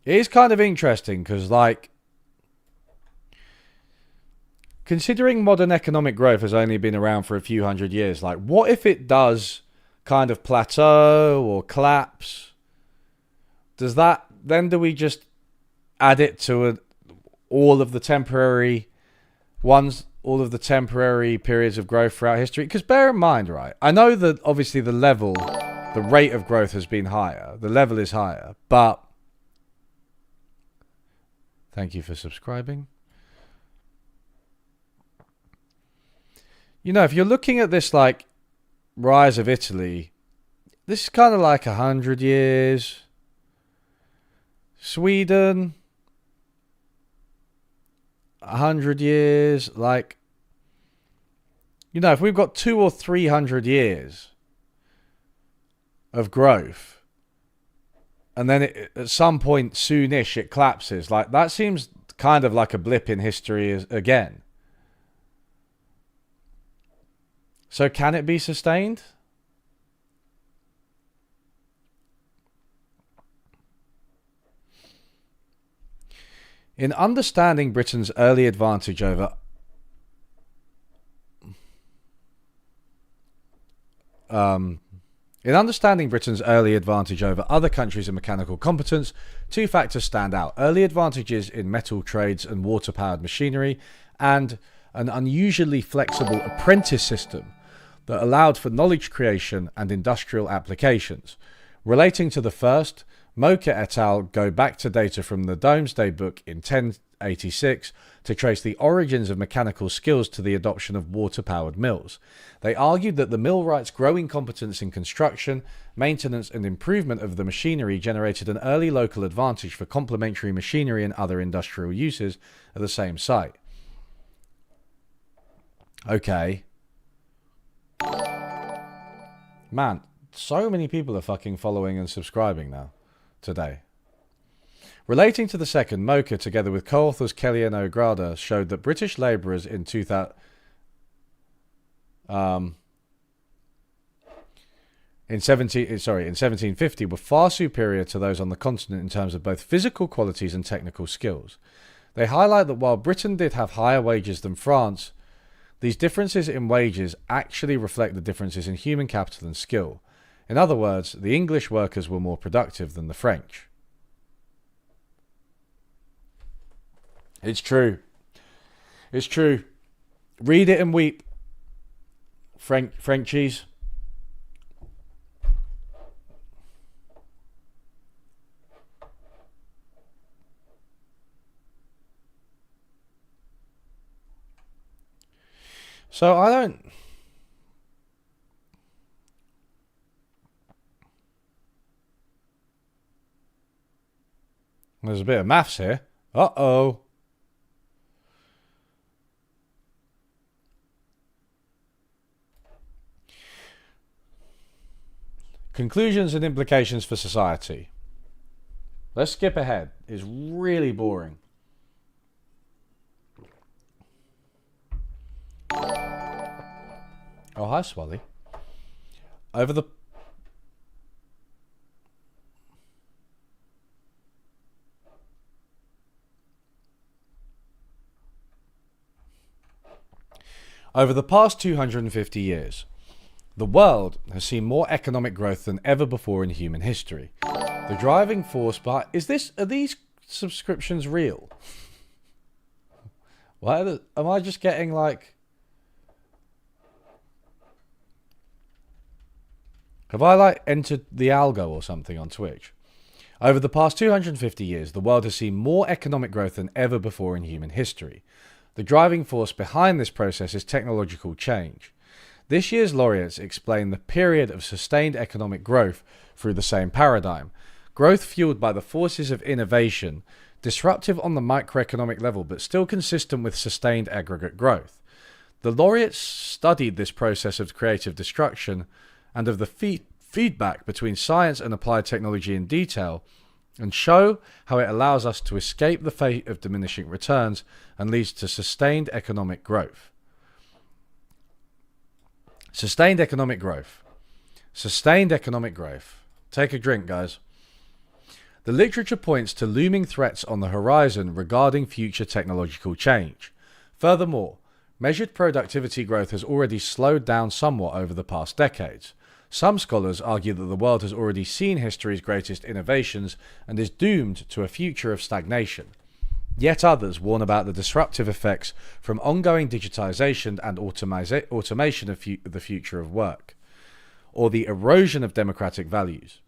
Speaker 1: It is kind of interesting because, like, considering modern economic growth has only been around for a few hundred years, like, what if it does kind of plateau or collapse? Does that, then do we just add it to all of the temporary ones, all of the temporary periods of growth throughout history? Because bear in mind, right, I know that obviously the rate of growth has been higher. The level is higher, but thank you for subscribing. You know, if you're looking at this, like, rise of Italy, this is kind of like 100 years. Sweden, 100 years. Like, you know, if we've got 200 or 300 years of growth, and then at some point soonish it collapses, like, that seems kind of like a blip in history again. So can it be sustained? In understanding Britain's early advantage over other countries in mechanical competence, two factors stand out: early advantages in metal trades and water-powered machinery, and an unusually flexible apprentice system that allowed for knowledge creation and industrial applications. Relating to the first, Mokyr et al. Go back to data from the Domesday Book in 1086 to trace the origins of mechanical skills to the adoption of water-powered mills. They argued that the millwright's growing competence in construction, maintenance and improvement of the machinery generated an early local advantage for complementary machinery and other industrial uses at the same site. Okay. Man, so many people are fucking following and subscribing now. Today. Relating to the second, Mokyr, together with co-authors Kelly and O'Grada, showed that British labourers in 1750 were far superior to those on the continent in terms of both physical qualities and technical skills. They highlight that while Britain did have higher wages than France, these differences in wages actually reflect the differences in human capital and skill. In other words, the English workers were more productive than the French. It's true. It's true. Read it and weep. Frenchies. So I don't... There's a bit of maths here. Uh-oh. Conclusions and implications for society. Let's skip ahead. It's really boring. Oh, hi, Swally. Over the past 250 years, the world has seen more economic growth than ever before in human history. The driving force behind... Are these subscriptions real? Am I just getting like... Have I like entered the algo or something on Twitch? Over the past 250 years, the world has seen more economic growth than ever before in human history. The driving force behind this process is technological change. This year's laureates explain the period of sustained economic growth through the same paradigm. growth fueled by the forces of innovation, disruptive on the microeconomic level, but still consistent with sustained aggregate growth. The laureates studied this process of creative destruction and of the feedback between science and applied technology in detail, and show how it allows us to escape the fate of diminishing returns and leads to sustained economic growth. Sustained economic growth. Sustained economic growth. Take a drink, guys. The literature points to looming threats on the horizon regarding future technological change. Furthermore, measured productivity growth has already slowed down somewhat over the past decades. Some scholars argue that the world has already seen history's greatest innovations and is doomed to a future of stagnation. Yet others warn about the disruptive effects from ongoing digitization and automation of the future of work, or the erosion of democratic values.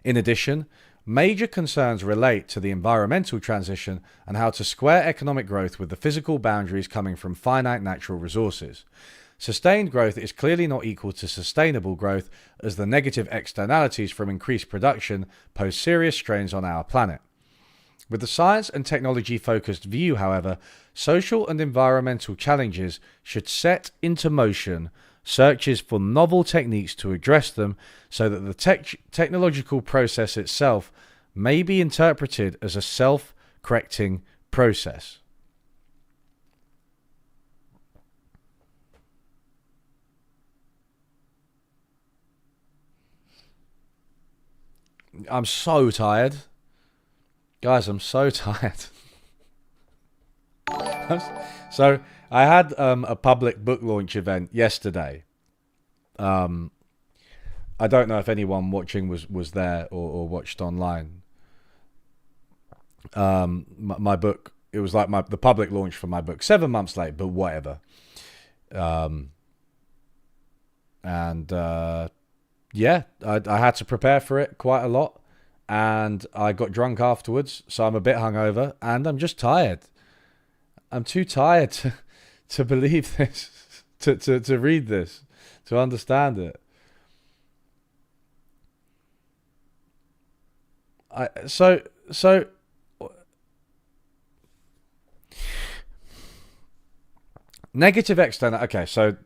Speaker 1: In addition, major concerns relate to the environmental transition and how to square economic growth with the physical boundaries coming from finite natural resources. Sustained growth is clearly not equal to sustainable growth, as the negative externalities from increased production pose serious strains on our planet. With the science and technology focused view, however, social and environmental challenges should set into motion searches for novel techniques to address them, so that the technological process itself may be interpreted as a self-correcting process. I'm so tired. Guys, I'm so tired. So, I had a public book launch event yesterday. I don't know if anyone watching was there or watched online. My book, it was like the public launch for my book, 7 months late, but whatever. Yeah, I had to prepare for it quite a lot, and I got drunk afterwards, so I'm a bit hungover, and I'm just tired. I'm too tired to believe this, to read this, to understand it. So negative external. Okay, so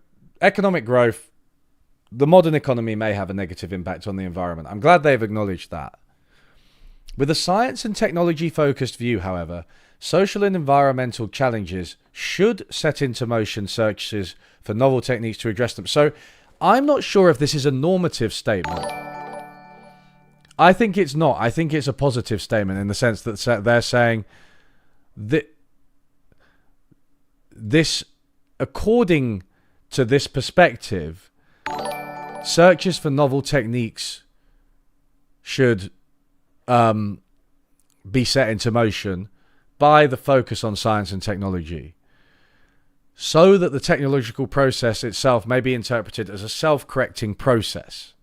Speaker 1: economic growth. The modern economy may have a negative impact on the environment. I'm glad they've acknowledged that. With a science and technology focused view, however, social and environmental challenges should set into motion searches for novel techniques to address them. So I'm not sure if this is a normative statement. I think it's not. I think it's a positive statement in the sense that they're saying that this, according to this perspective, searches for novel techniques should be set into motion by the focus on science and technology, so that the technological process itself may be interpreted as a self-correcting process.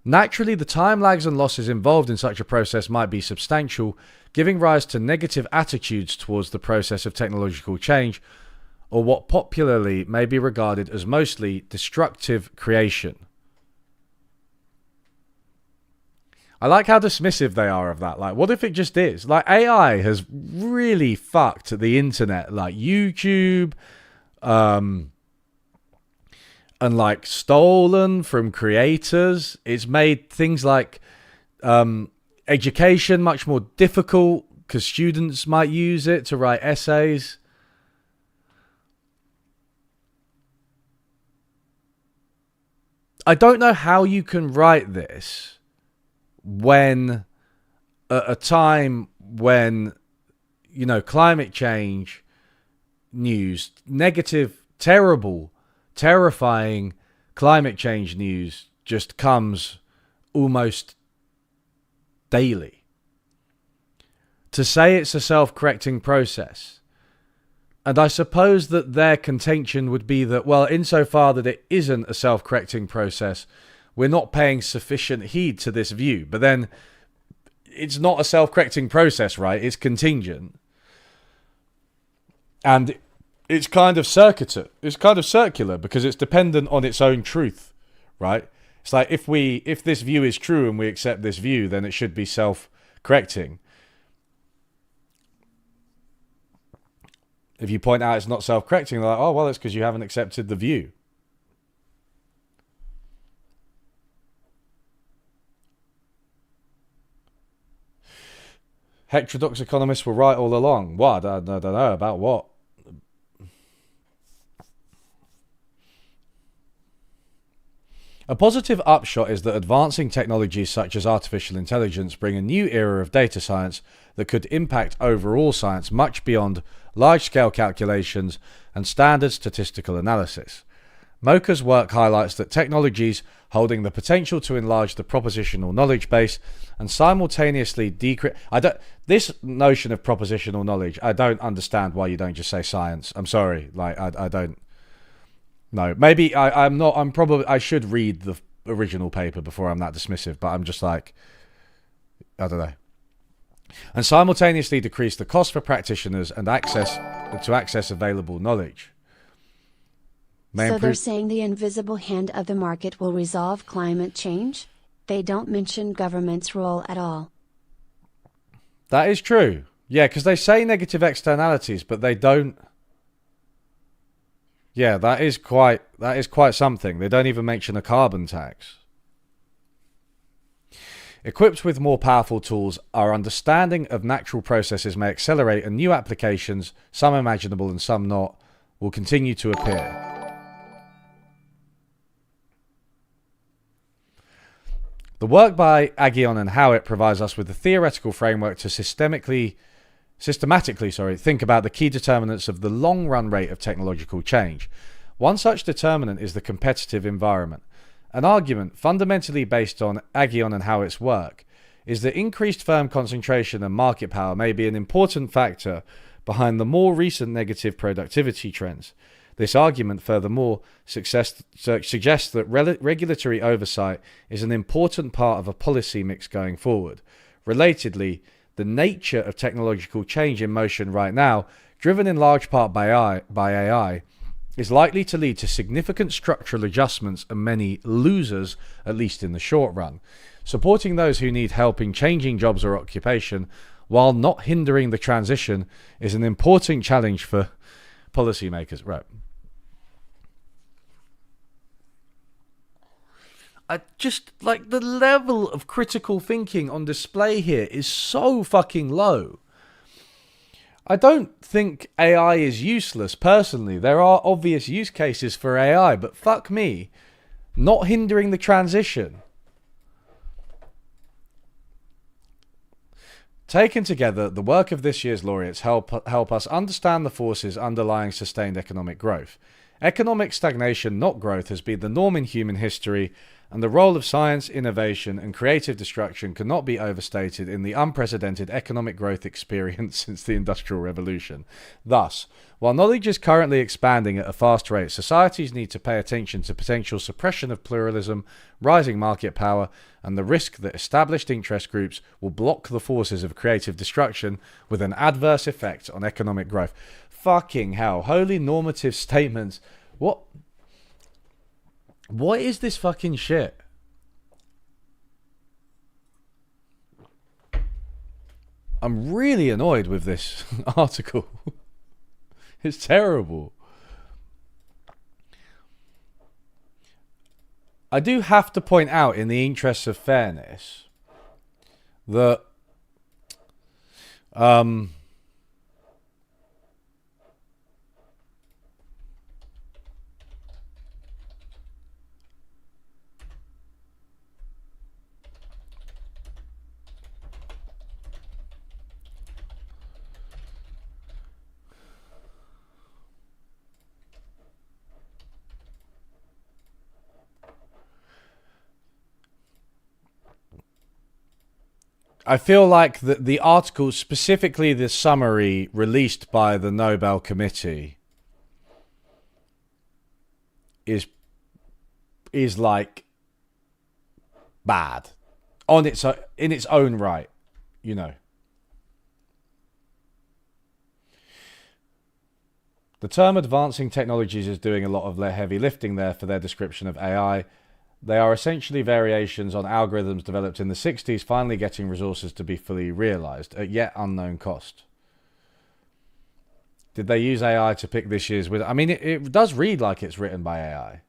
Speaker 1: Naturally, the time lags and losses involved in such a process might be substantial, giving rise to negative attitudes towards the process of technological change, or what popularly may be regarded as mostly destructive creation. I like how dismissive they are of that. Like, what if it just is? Like, AI has really fucked the internet. Like, YouTube, and like stolen from creators. It's made things like education much more difficult because students might use it to write essays. I don't know how you can write this when at a time when, you know, climate change news, negative, terrible, terrifying climate change news just comes almost daily. To say it's a self-correcting process. And I suppose that their contention would be that, well, insofar that it isn't a self-correcting process, we're not paying sufficient heed to this view. But then it's not a self-correcting process, right? It's contingent. And it's kind of circular. It's kind of circular because it's dependent on its own truth, right? It's like if this view is true and we accept this view, then it should be self-correcting. If you point out it's not self-correcting, they're like, oh, well, it's because you haven't accepted the view. Heterodox economists were right all along. What? I don't know. About what? A positive upshot is that advancing technologies such as artificial intelligence bring a new era of data science that could impact overall science much beyond large-scale calculations and standard statistical analysis. Mokyr's work highlights that technologies holding the potential to enlarge the propositional knowledge base and simultaneously decrease... This notion of propositional knowledge, I don't understand why you don't just say science. I'm sorry. Like, I don't... No, maybe I should read the original paper before I'm that dismissive, but I'm just like, I don't know. And simultaneously decrease the cost for practitioners and access available knowledge.
Speaker 5: So they're saying the invisible hand of the market will resolve climate change? They don't mention government's role at all.
Speaker 1: That is true. Yeah, because they say negative externalities, but they don't. Yeah, that is quite something. They don't even mention a carbon tax. Equipped with more powerful tools, our understanding of natural processes may accelerate, and new applications, some imaginable and some not, will continue to appear. The work by Aghion and Howitt provides us with a theoretical framework to systematically think about the key determinants of the long-run rate of technological change. One such determinant is the competitive environment. An argument fundamentally based on Aghion and Howitt's work is that increased firm concentration and market power may be an important factor behind the more recent negative productivity trends. This argument, furthermore, suggests that regulatory oversight is an important part of a policy mix going forward. Relatedly, the nature of technological change in motion right now, driven in large part by AI, is likely to lead to significant structural adjustments and many losers, at least in the short run. Supporting those who need help in changing jobs or occupation, while not hindering the transition, is an important challenge for policymakers. Right. I just, like, the level of critical thinking on display here is so fucking low. I don't think AI is useless, personally. There are obvious use cases for AI, but fuck me, not hindering the transition. Taken together, the work of this year's laureates help us understand the forces underlying sustained economic growth. Economic stagnation, not growth, has been the norm in human history, and the role of science, innovation, and creative destruction cannot be overstated in the unprecedented economic growth experience since the Industrial Revolution. Thus, while knowledge is currently expanding at a fast rate, societies need to pay attention to potential suppression of pluralism, rising market power, and the risk that established interest groups will block the forces of creative destruction with an adverse effect on economic growth. Fucking hell. Holy normative statements. What is this fucking shit? I'm really annoyed with this article. It's terrible. I do have to point out, in the interests of fairness, that I feel like the article, specifically the summary released by the Nobel Committee, is like bad in its own right, you know. The term advancing technologies is doing a lot of heavy lifting there for their description of AI. They are essentially variations on algorithms developed in the 60s, finally getting resources to be fully realized at yet unknown cost. Did they use AI to pick this year's winner? I mean, it does read like it's written by AI.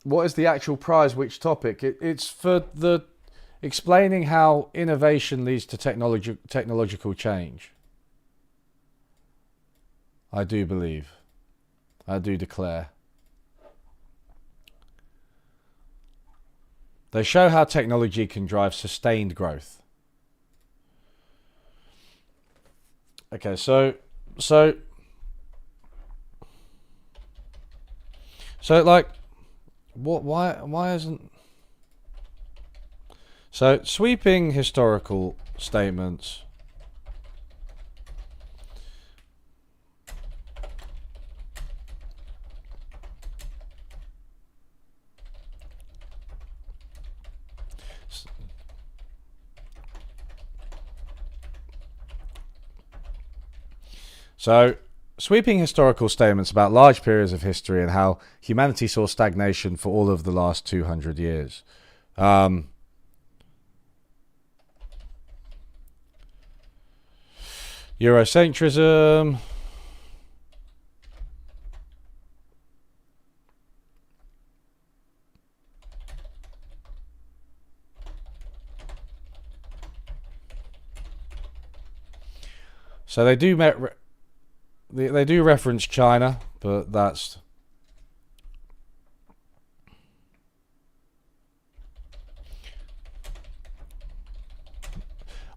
Speaker 1: What is the actual prize? Which topic? It's for the explaining how innovation leads to technological change. I do believe. I do declare. They show how technology can drive sustained growth. Okay, so like, what? Why isn't? So sweeping historical statements. So, sweeping historical statements about large periods of history and how humanity saw stagnation for all of the last 200 years. Eurocentrism. So they do they do reference China, but that's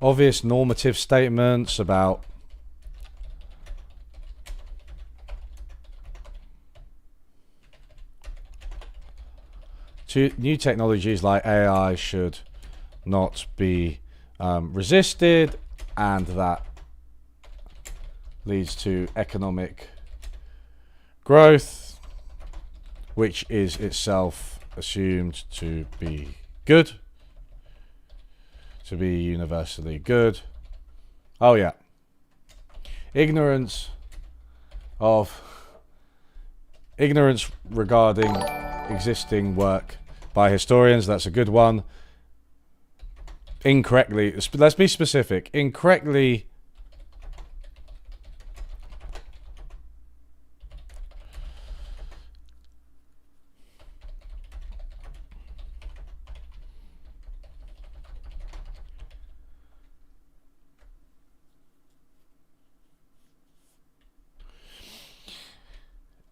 Speaker 1: obvious normative statements about new technologies like AI should not be resisted, and that leads to economic growth, which is itself assumed to be good, to be universally good. Oh yeah. Ignorance regarding existing work by historians, that's a good one. Incorrectly, let's be specific, incorrectly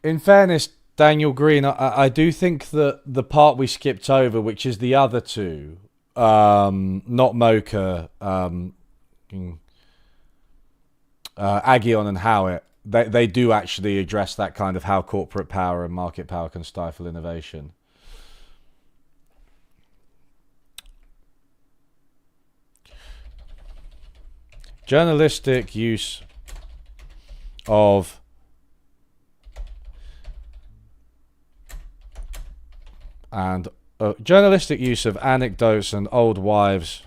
Speaker 1: in fairness, Daniel Green, I do think that the part we skipped over, which is the other two, not Mokyr, Aghion and Howitt, they do actually address that kind of how corporate power and market power can stifle innovation. Journalistic use of journalistic use of anecdotes and old wives'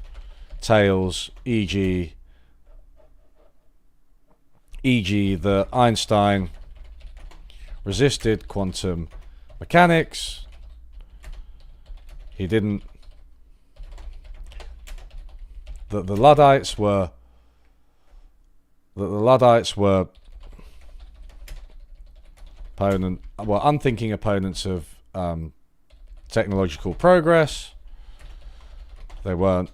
Speaker 1: tales, e.g. the Einstein resisted quantum mechanics. He didn't. That the Luddites were unthinking opponents of technological progress. They weren't.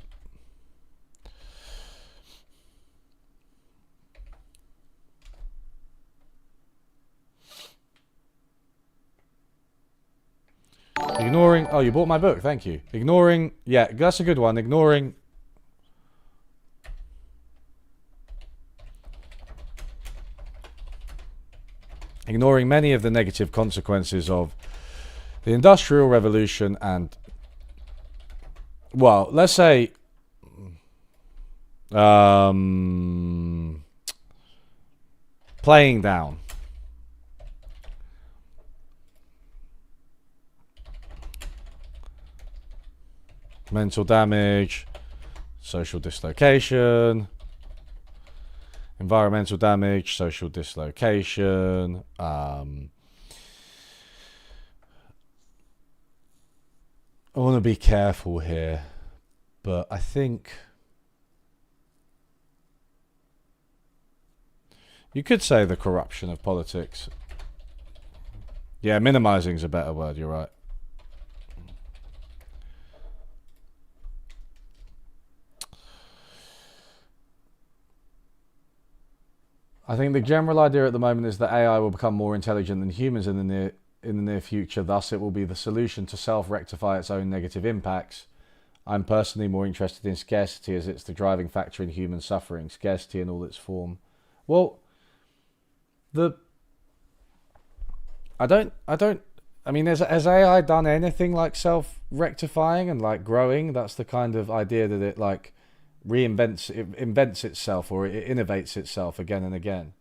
Speaker 1: Ignoring. Oh, you bought my book. Thank you. Ignoring. Yeah, that's a good one. Ignoring many of the negative consequences of the Industrial Revolution and, well, let's say playing down mental damage, social dislocation, environmental damage, social dislocation, I want to be careful here, but I think you could say the corruption of politics. Yeah, minimizing is a better word, you're right. I think the general idea at the moment is that AI will become more intelligent than humans in the near future. Thus, it will be the solution to self-rectify its own negative impacts. I'm personally more interested in scarcity, as it's the driving factor in human suffering. Scarcity in all its form. Well, I mean, has AI done anything like self-rectifying and like growing? That's the kind of idea that it like invents itself, or it innovates itself again and again.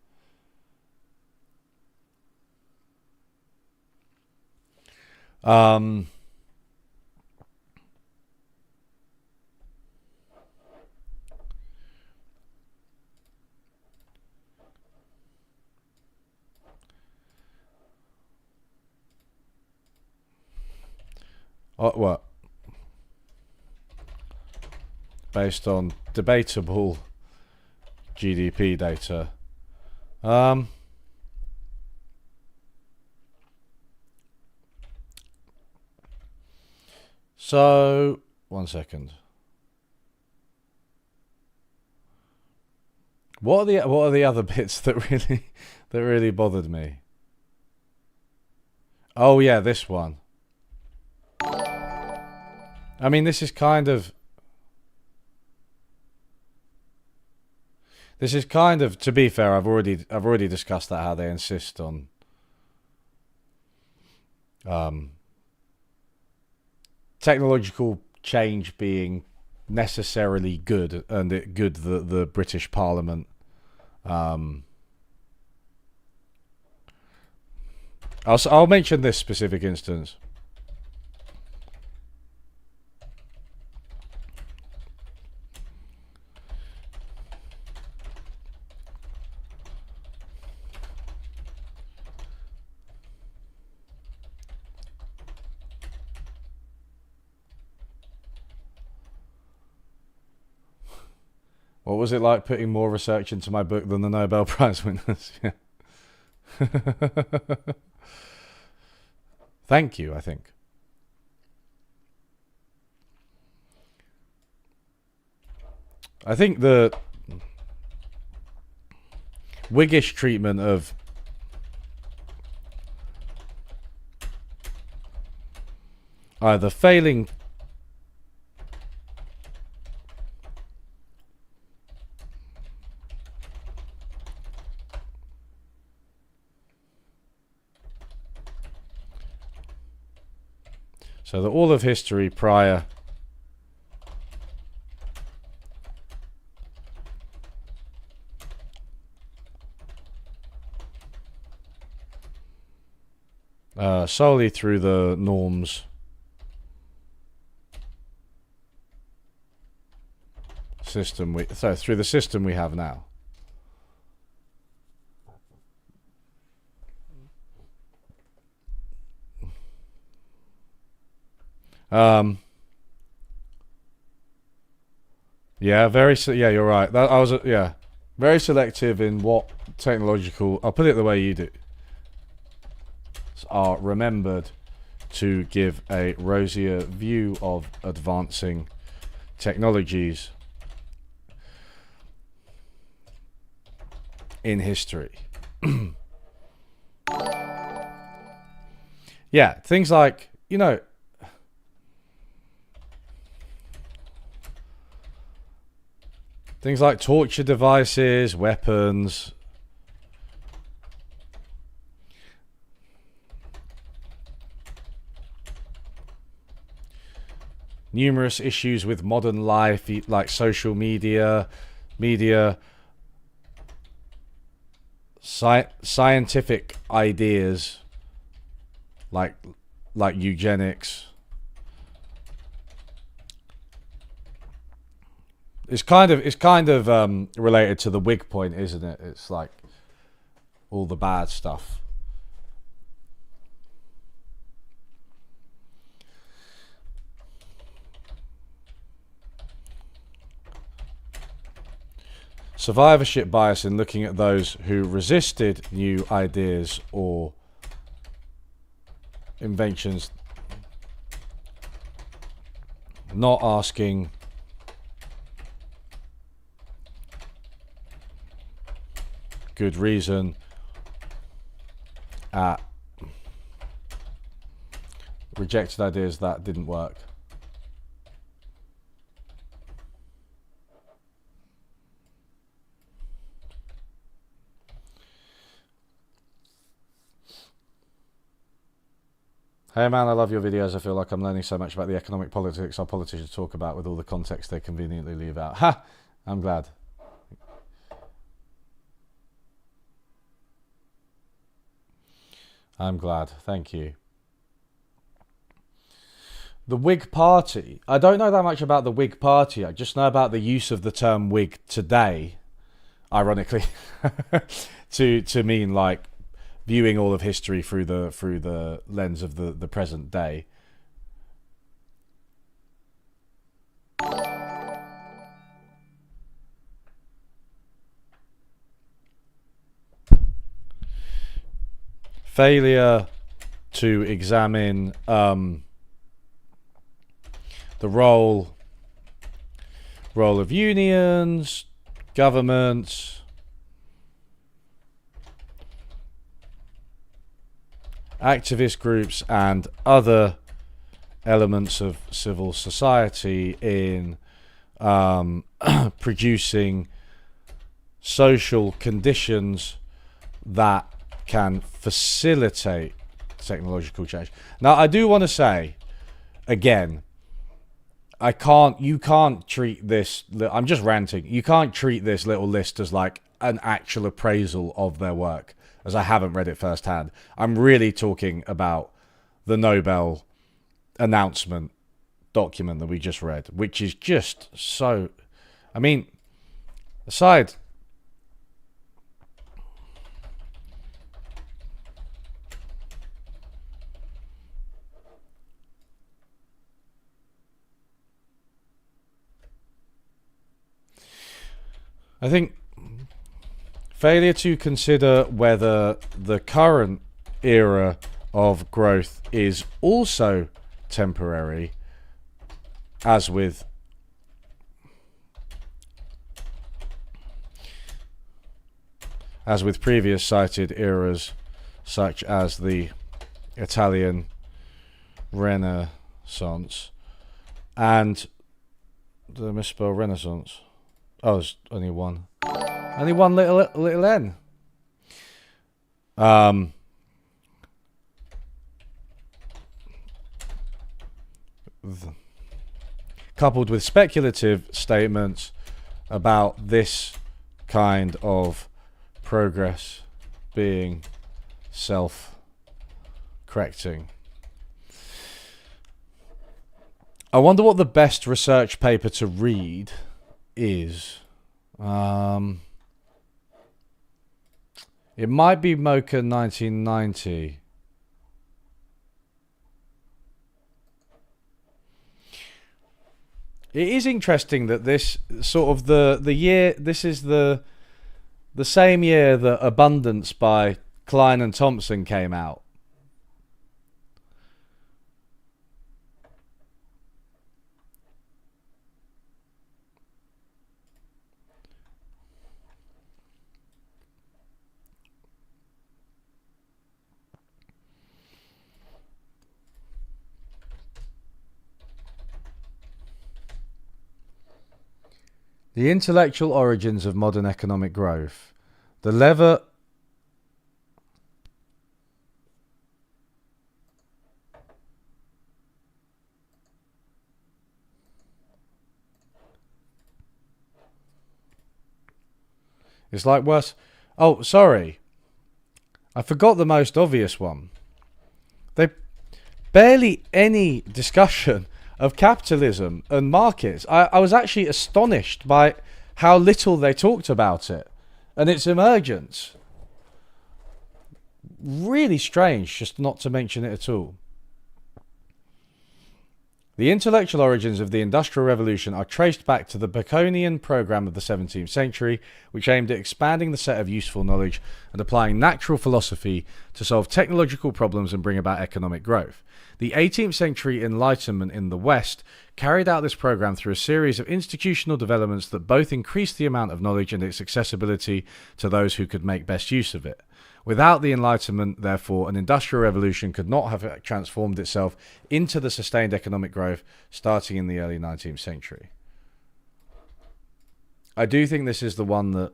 Speaker 1: What? Based on debatable GDP data. So, one second. What are the other bits that really bothered me? Oh yeah, this one. I mean, this is kind of, to be fair, I've already discussed that, how they insist on technological change being necessarily good, and it good that the British Parliament I'll mention this specific instance. What was it like putting more research into my book than the Nobel Prize winners? Yeah. Thank you, I think. I think the Whiggish treatment of either failing so that all of history prior solely through the norms system through the system we have now. Yeah, yeah, you're right. I was very selective in what technological, I'll put it the way you do, are remembered to give a rosier view of advancing technologies in history. Yeah, things like, things like torture devices, weapons, numerous issues with modern life, like social media, scientific ideas, like eugenics, It's kind of related to the Whig point, isn't it? It's like all the bad stuff. Survivorship bias in looking at those who resisted new ideas or inventions, not asking good reason at rejected ideas that didn't work. Hey man, I love your videos. I feel like I'm learning so much about the economic politics our politicians talk about with all the context they conveniently leave out. Ha! I'm glad. I'm glad. Thank you. The Whig Party. I don't know that much about the Whig Party. I just know about the use of the term Whig today, ironically, to mean like viewing all of history through the lens of the present day. Failure to examine the role of unions, governments, activist groups and other elements of civil society in producing social conditions that can facilitate technological change. Now, I do want to say, again, you can't treat this, I'm just ranting, you can't treat this little list as like an actual appraisal of their work, as I haven't read it firsthand. I'm really talking about the Nobel announcement document that we just read, which is just so, I mean, aside, I think failure to consider whether the current era of growth is also temporary, as with previous cited eras such as the Italian Renaissance and the misspell Renaissance. Oh, there's only one. Only one little N. Coupled with speculative statements about this kind of progress being self-correcting. I wonder what the best research paper to read is. It might be Mokyr 1990. It is interesting that this sort of the year, this is the same year that Abundance by Klein and Thompson came out. The intellectual origins of modern economic growth. The lever... It's like worse... Oh, sorry. I forgot the most obvious one. They barely any discussion of capitalism and markets. I was actually astonished by how little they talked about it and its emergence. Really strange just not to mention it at all. The intellectual origins of the Industrial Revolution are traced back to the Baconian program of the 17th century, which aimed at expanding the set of useful knowledge and applying natural philosophy to solve technological problems and bring about economic growth. The 18th century Enlightenment in the West carried out this program through a series of institutional developments that both increased the amount of knowledge and its accessibility to those who could make best use of it. Without the Enlightenment, therefore, an industrial revolution could not have transformed itself into the sustained economic growth starting in the early 19th century. I do think this is the one that...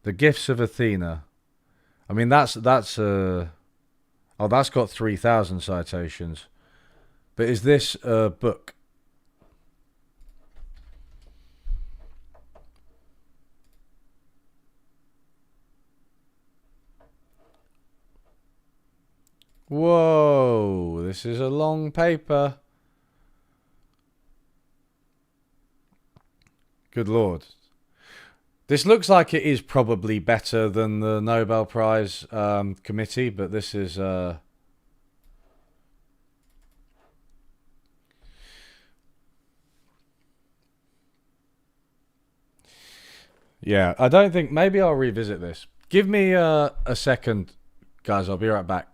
Speaker 1: The Gifts of Athena. I mean, that's got 3,000 citations. But is this a book? Whoa, this is a long paper. Good Lord. This looks like it is probably better than the Nobel Prize committee, but this is... Yeah, I don't think... Maybe I'll revisit this. Give me a second, guys. I'll be right back.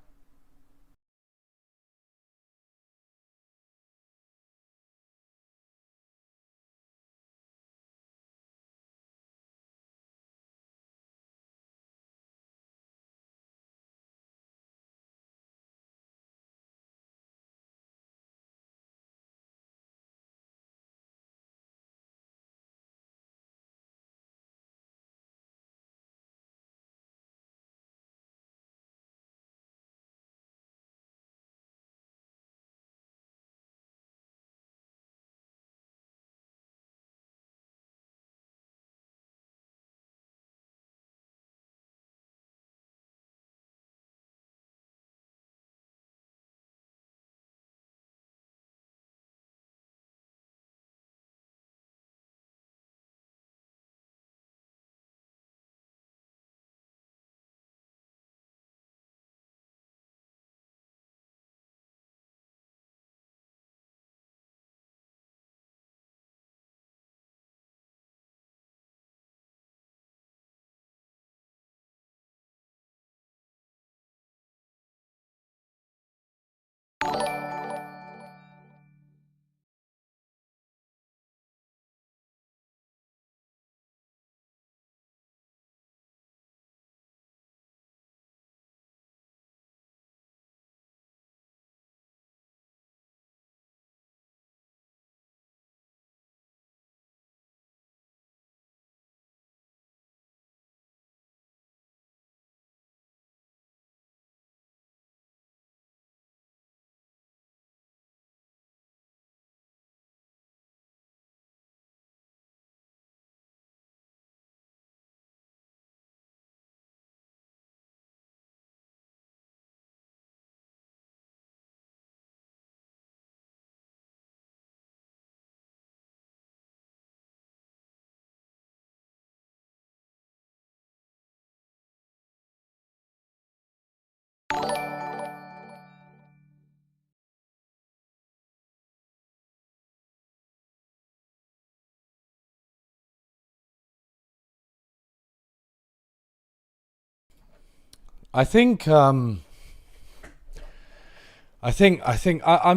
Speaker 1: I'm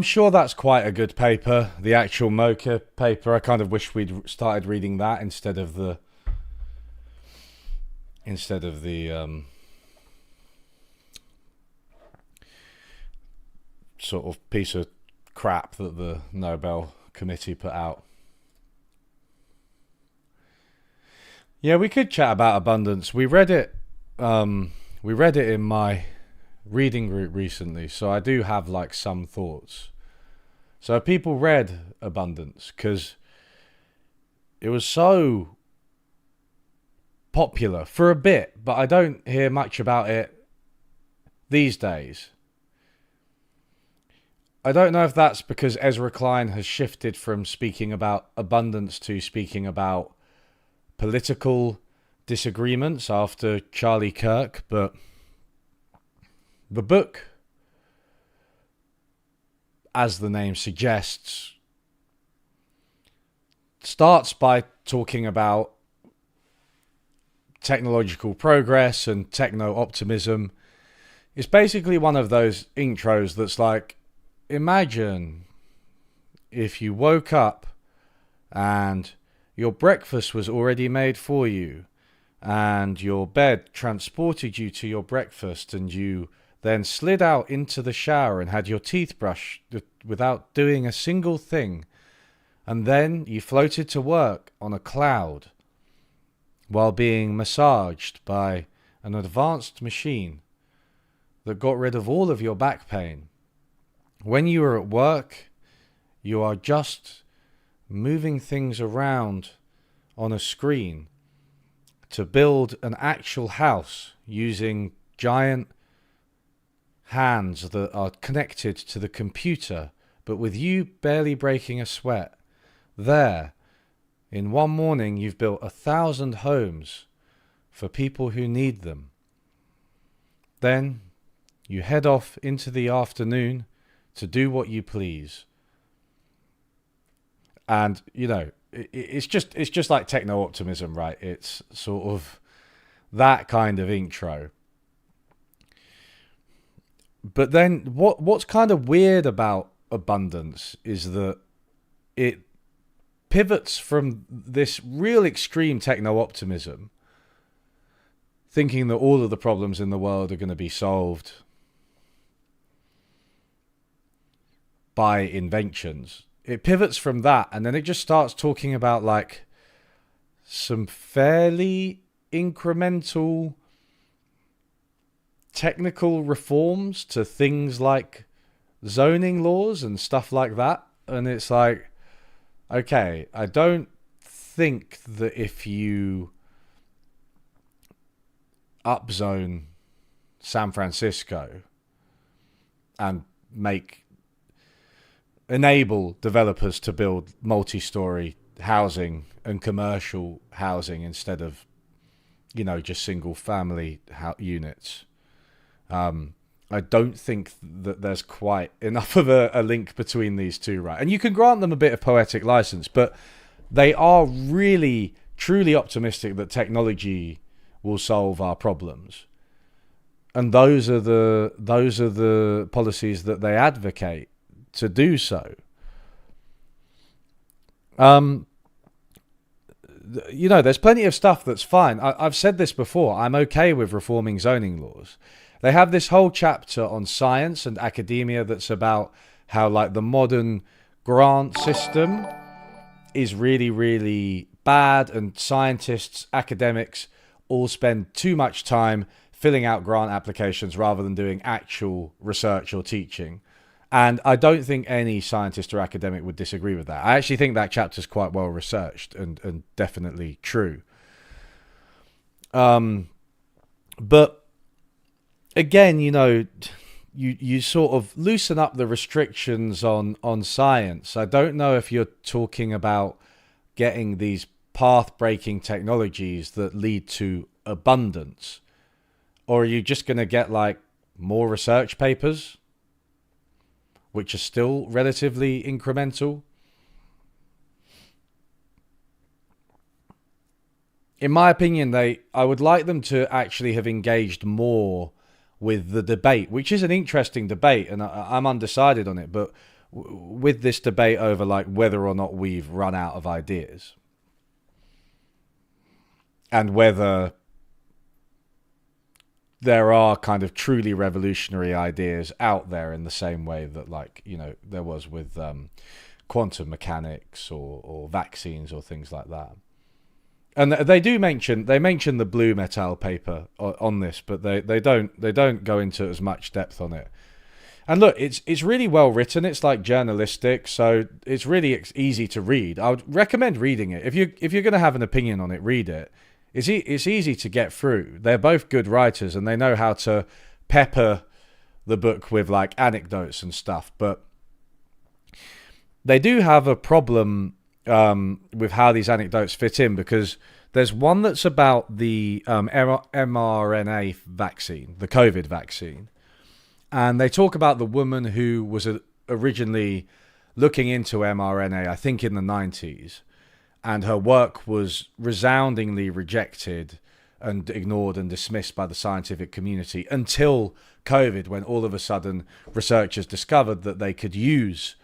Speaker 1: sure that's quite a good paper. The actual Mokyr paper. I kind of wish we'd started reading that instead of the sort of piece of crap that the Nobel committee put out. Yeah, we could chat about abundance. We read it in my reading group recently, so I do have like some thoughts. So people read Abundance because it was so popular for a bit, but I don't hear much about it these days. I don't know if that's because Ezra Klein has shifted from speaking about abundance to speaking about political disagreements after Charlie Kirk, but the book, as the name suggests, starts by talking about technological progress and techno-optimism. It's basically one of those intros that's like, imagine if you woke up and your breakfast was already made for you and your bed transported you to your breakfast and you then slid out into the shower and had your teeth brushed without doing a single thing, and then you floated to work on a cloud while being massaged by an advanced machine that got rid of all of your back pain. When you are at work, you are just moving things around on a screen to build an actual house using giant hands that are connected to the computer, but with you barely breaking a sweat. There, in one morning, you've built 1,000 homes for people who need them. Then you head off into the afternoon to do what you please. And, you know, it's just like techno-optimism, right? It's sort of that kind of intro. But then what's kind of weird about abundance is that it pivots from this real extreme techno-optimism, thinking that all of the problems in the world are going to be solved by inventions. It pivots from that, and then it just starts talking about like some fairly incremental technical reforms to things like zoning laws and stuff like that. And it's like, okay, I don't think that if you upzone San Francisco and enable developers to build multi-story housing and commercial housing instead of, you know, just single family units. I don't think that there's quite enough of a link between these two, right? And you can grant them a bit of poetic license, but they are really, truly optimistic that technology will solve our problems. And those are the policies that they advocate to do so. You know, there's plenty of stuff that's fine. I've said this before. I'm okay with reforming zoning laws. They have this whole chapter on science and academia that's about how, like, the modern grant system is really, really bad, and scientists, academics all spend too much time filling out grant applications rather than doing actual research or teaching. And I don't think any scientist or academic would disagree with that. I actually think that chapter's quite well researched and definitely true. But again, you know, you sort of loosen up the restrictions on science. I don't know if you're talking about getting these path-breaking technologies that lead to abundance, or are you just going to get like more research papers, which are still relatively incremental? In my opinion, I would like them to actually have engaged more with the debate, which is an interesting debate, and I'm undecided on it, but with this debate over like whether or not we've run out of ideas and whether there are kind of truly revolutionary ideas out there in the same way that, like, you know, there was with quantum mechanics or vaccines or things like that. And they mention the Blue Metal paper on this, but they don't go into as much depth on it. And look, it's really well written. It's like journalistic, so it's really easy to read. I would recommend reading it. If you're going to have an opinion on it, read it. It's easy to get through. They're both good writers, and they know how to pepper the book with like anecdotes and stuff, but they do have a problem with how these anecdotes fit in, because there's one that's about the mRNA vaccine, the COVID vaccine. And they talk about the woman who was originally looking into mRNA, I think in the 90s. And her work was resoundingly rejected and ignored and dismissed by the scientific community until COVID, when all of a sudden researchers discovered that they could use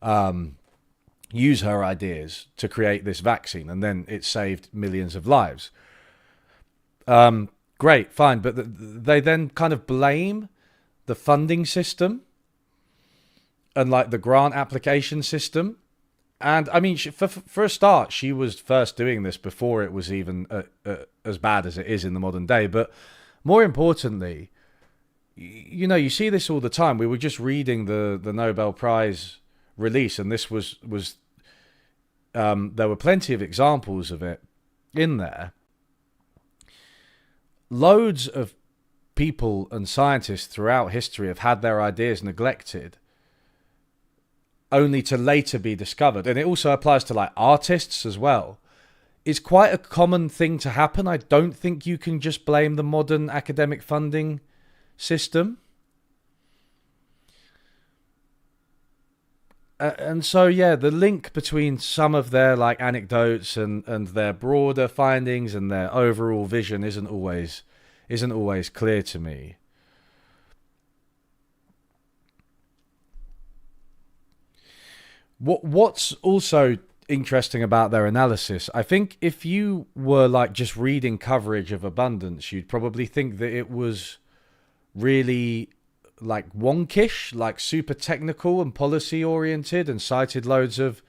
Speaker 1: her ideas to create this vaccine, and then it saved millions of lives. Great, fine, but they then kind of blame the funding system and like the grant application system. And I mean, for a start, she was first doing this before it was even as bad as it is in the modern day. But more importantly, you know, you see this all the time. We were just reading the Nobel Prize release, and this was there were plenty of examples of it in there. Loads of people and scientists throughout history have had their ideas neglected, only to later be discovered. And it also applies to like artists as well. It's quite a common thing to happen. I don't think you can just blame the modern academic funding system. And so, yeah, the link between some of their like anecdotes and their broader findings and their overall vision isn't always clear to me. What's also interesting about their analysis, I think if you were like just reading coverage of abundance, you'd probably think that it was really like wonkish, like super technical and policy oriented, and cited loads of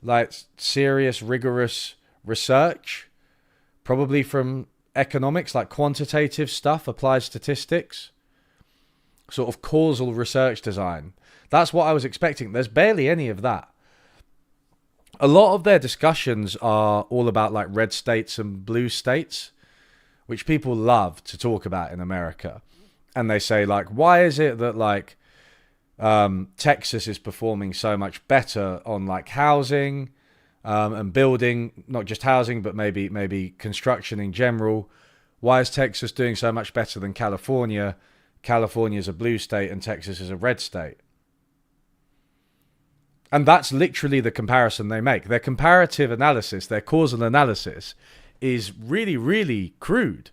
Speaker 1: like serious, rigorous research, probably from economics, like quantitative stuff, applied statistics, sort of causal research design. That's what I was expecting. There's barely any of that. A lot of their discussions are all about like red states and blue states, which people love to talk about in America. And they say like, why is it that like Texas is performing so much better on like housing and building, not just housing, but maybe construction in general? Why is Texas doing so much better than California? California is a blue state and Texas is a red state. And that's literally the comparison they make. Their comparative analysis, their causal analysis, is really, really crude.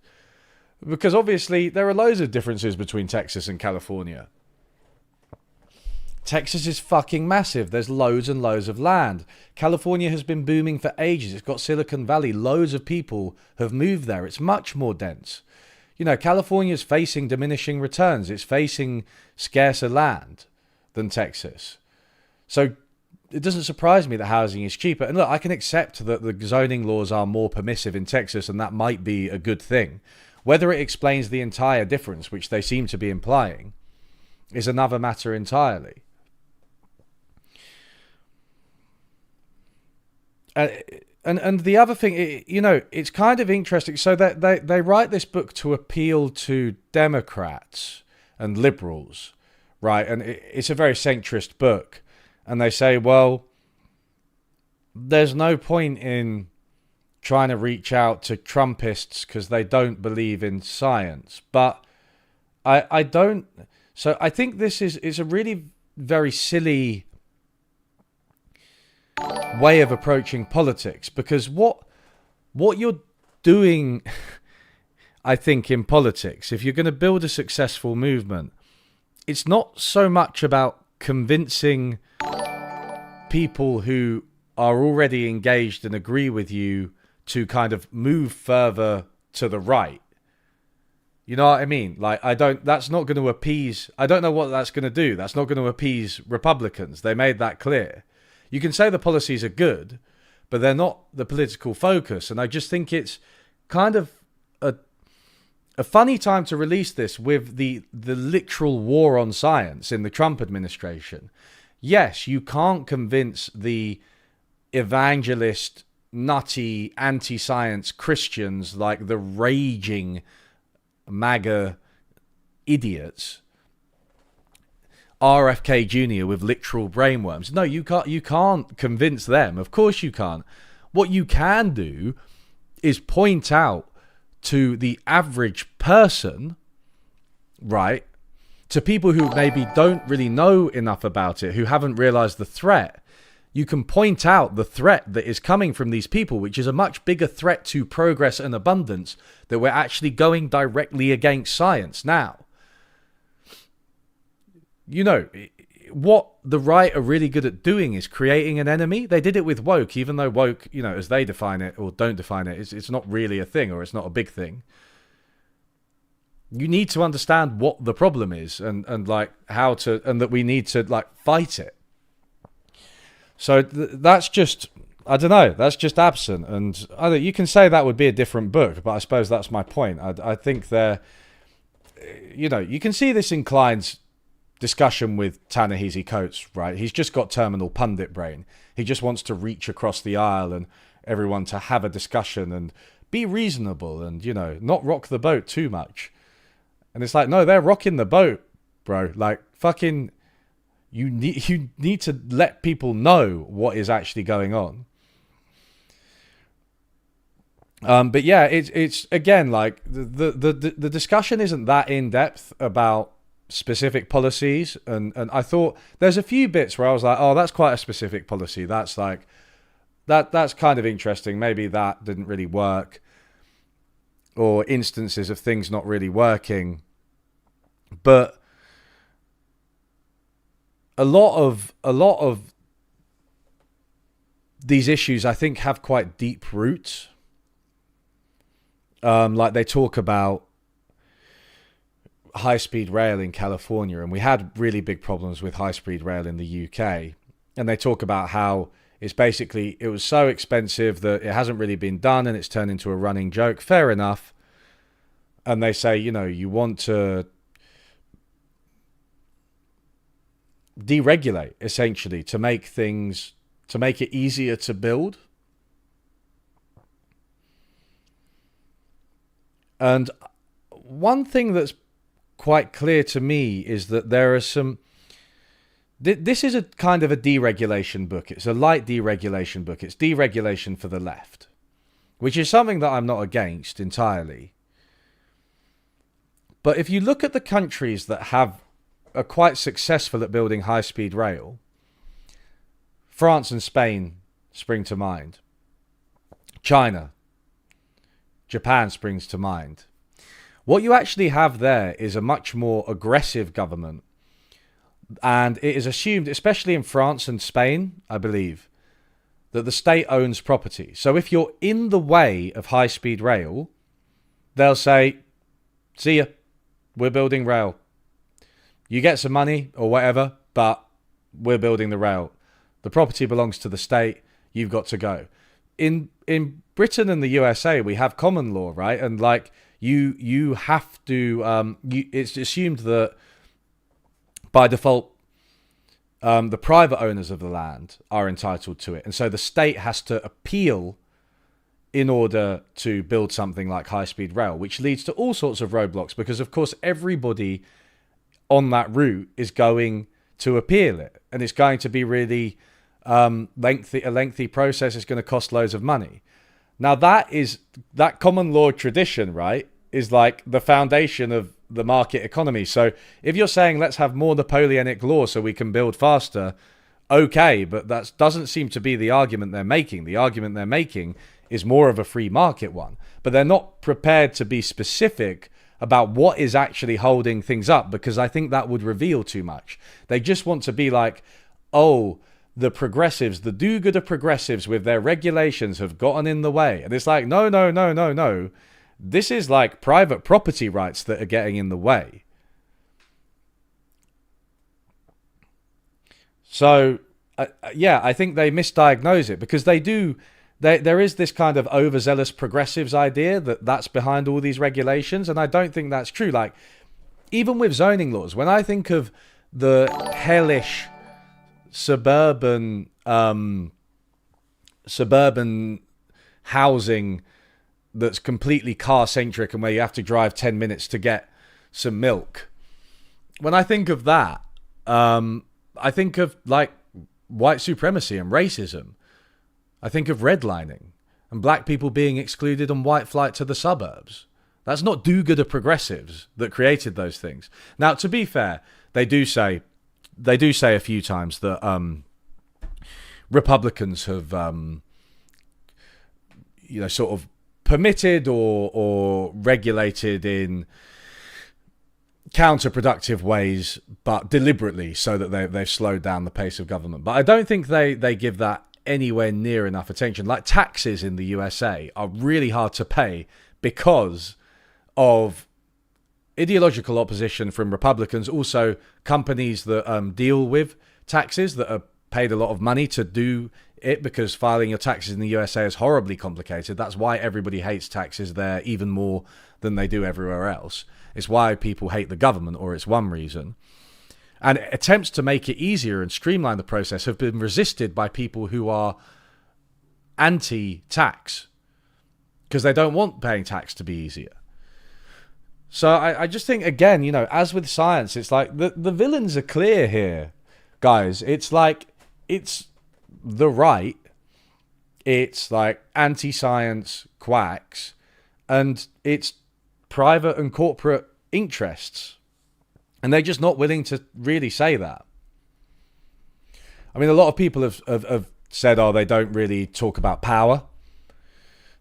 Speaker 1: Because obviously there are loads of differences between Texas and California. Texas is fucking massive. There's loads and loads of land. California has been booming for ages. It's got Silicon Valley. Loads of people have moved there. It's much more dense. You know, California's facing diminishing returns. It's facing scarcer land than Texas. So it doesn't surprise me that housing is cheaper. And look, I can accept that the zoning laws are more permissive in Texas, and that might be a good thing. Whether it explains the entire difference, which they seem to be implying, is another matter entirely. And the other thing, you know, it's kind of interesting. So they write this book to appeal to Democrats and liberals, right? And it's a very centrist book. And they say, well, there's no point in trying to reach out to Trumpists because they don't believe in science. But I don't. So I think this is a really very silly way of approaching politics, because what you're doing, I think, in politics, if you're going to build a successful movement, it's not so much about convincing people who are already engaged and agree with you to kind of move further to the right. You know what I mean? Like, that's not going to appease, I don't know what that's going to do. That's not going to appease Republicans. They made that clear. You can say the policies are good, but they're not the political focus. And I just think it's kind of a funny time to release this with the literal war on science in the Trump administration. Yes, you can't convince the evangelist, nutty, anti-science Christians like the raging MAGA idiots RFK Jr. with literal brainworms. No, you can't convince them. Of course you can't. What you can do is point out to the average person, right, to people who maybe don't really know enough about it, who haven't realized the threat. You can point out the threat that is coming from these people, which is a much bigger threat to progress and abundance, that we're actually going directly against science. Now, you know, what the right are really good at doing is creating an enemy. They did it with woke, even though woke, you know, as they define it or don't define it, it's not really a thing, or it's not a big thing. You need to understand what the problem is and like how to, and that we need to like fight it. So that's just, I don't know, that's just absent. And you can say that would be a different book, but I suppose that's my point. I think they're, you know, you can see this in Klein's discussion with Ta-Nehisi Coates, right? He's just got terminal pundit brain. He just wants to reach across the aisle and everyone to have a discussion and be reasonable and, you know, not rock the boat too much. And it's like, no, they're rocking the boat, bro. Like, fucking... You need to let people know what is actually going on. But yeah, it's again like the discussion isn't that in depth about specific policies, and I thought there's a few bits where I was like, oh, that's quite a specific policy. That's like that's kind of interesting. Maybe that didn't really work, or instances of things not really working, but. A lot of these issues, I think, have quite deep roots. Like they talk about high-speed rail in California, and we had really big problems with high-speed rail in the UK. And they talk about how it was so expensive that it hasn't really been done, and it's turned into a running joke. Fair enough. And they say, you know, you want to deregulate essentially to make it easier to build. And one thing that's quite clear to me is that there are some this is a kind of a deregulation book. It's a light deregulation book. It's deregulation for the left, which is something that I'm not against entirely. But if you look at the countries that are quite successful at building high-speed rail, France and Spain spring to mind. China, Japan springs to mind. What you actually have there is a much more aggressive government. And it is assumed, especially in France and Spain, I believe, that the state owns property. So if you're in the way of high-speed rail, they'll say, see ya, we're building rail. You get some money or whatever, but we're building the rail. The property belongs to the state. You've got to go. In Britain and the USA, we have common law, right? And like you have to. It's assumed that by default, the private owners of the land are entitled to it, and so the state has to appeal in order to build something like high-speed rail, which leads to all sorts of roadblocks because, of course, everybody on that route is going to appeal it, and it's going to be really a lengthy process. It's going to cost loads of money. Now that common law tradition, right, is like the foundation of the market economy. So if you're saying let's have more Napoleonic law so we can build faster, okay, but that doesn't seem to be the argument they're making. The argument they're making is more of a free market one, but they're not prepared to be specific about what is actually holding things up, because I think that would reveal too much. They just want to be like, oh, the progressives, the do-gooder progressives with their regulations have gotten in the way. And it's like, no. This is like private property rights that are getting in the way. So, yeah, I think they misdiagnose it, because they do. There is this kind of overzealous progressives idea that that's behind all these regulations, and I don't think that's true. Like, even with zoning laws, when I think of the hellish suburban housing that's completely car-centric and where you have to drive 10 minutes to get some milk, when I think of that, I think of like white supremacy and racism. I think of redlining and black people being excluded on white flight to the suburbs. That's not do-gooder progressives that created those things. Now, to be fair, they do say a few times that Republicans have, sort of permitted or regulated in counterproductive ways, but deliberately, so that they've slowed down the pace of government. But I don't think they give that anywhere near enough attention. Like taxes in the USA are really hard to pay because of ideological opposition from Republicans. Also, companies that deal with taxes that are paid a lot of money to do it, because filing your taxes in the USA is horribly complicated. That's why everybody hates taxes there even more than they do everywhere else. It's why people hate the government, or it's one reason. And attempts to make it easier and streamline the process have been resisted by people who are anti-tax, because they don't want paying tax to be easier. So I just think, again, as with science, it's like the villains are clear here, guys. It's like, it's the right, it's like anti-science quacks, and it's private and corporate interests. And they're just not willing to really say that. I mean, a lot of people have said, they don't really talk about power.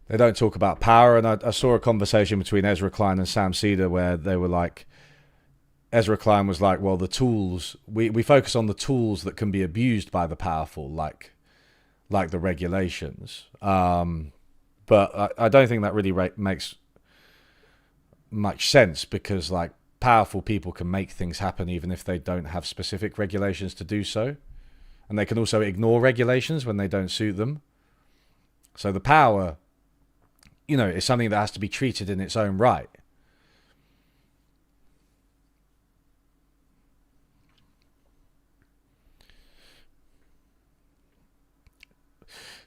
Speaker 1: They don't talk about power. And I saw a conversation between Ezra Klein and Sam Cedar where they were like, Ezra Klein was like, well, the tools, we focus on the tools that can be abused by the powerful, like the regulations. But I don't think that really makes much sense, because like powerful people can make things happen even if they don't have specific regulations to do so. And they can also ignore regulations when they don't suit them. So the power, is something that has to be treated in its own right.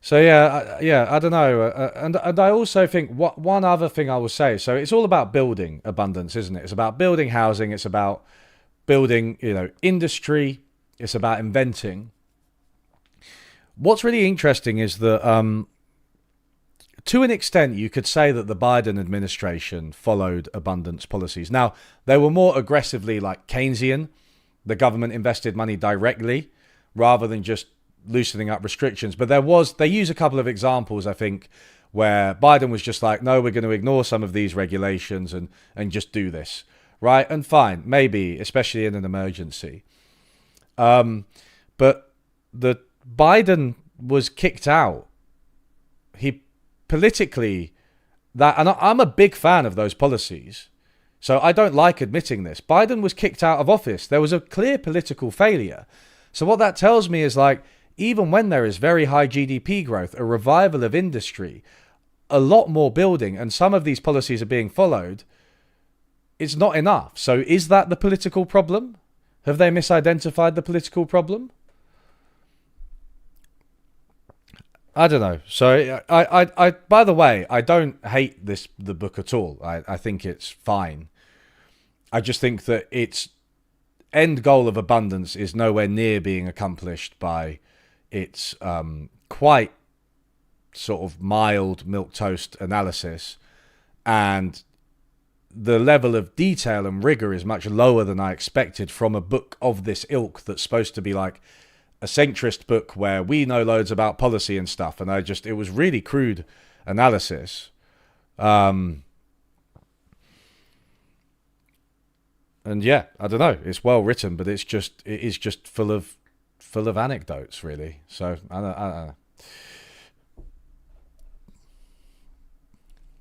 Speaker 1: So I don't know, and I also think one other thing I will say. So it's all about building abundance, isn't it? It's about building housing. It's about building, industry. It's about inventing. What's really interesting is that, to an extent, you could say that the Biden administration followed abundance policies. Now, they were more aggressively like Keynesian. The government invested money directly rather than just loosening up restrictions. But they use a couple of examples, I think, where Biden was just like, no, we're going to ignore some of these regulations and just do this, right? And fine, maybe, especially in an emergency. But the Biden was kicked out. He politically, and I'm a big fan of those policies, so I don't like admitting this. Biden was kicked out of office. There was a clear political failure. So what that tells me is like, even when there is very high GDP growth, a revival of industry, a lot more building, and some of these policies are being followed, it's not enough. So is that the political problem? Have they misidentified the political problem? I don't know. So I by the way, I don't hate the book at all. I think it's fine. I just think that its end goal of abundance is nowhere near being accomplished by its quite sort of mild milquetoast analysis, and the level of detail and rigor is much lower than I expected from a book of this ilk that's supposed to be like a centrist book where we know loads about policy and stuff. And it was really crude analysis. And yeah, I don't know. It's well written, but it is just full of anecdotes, really. So I don't know.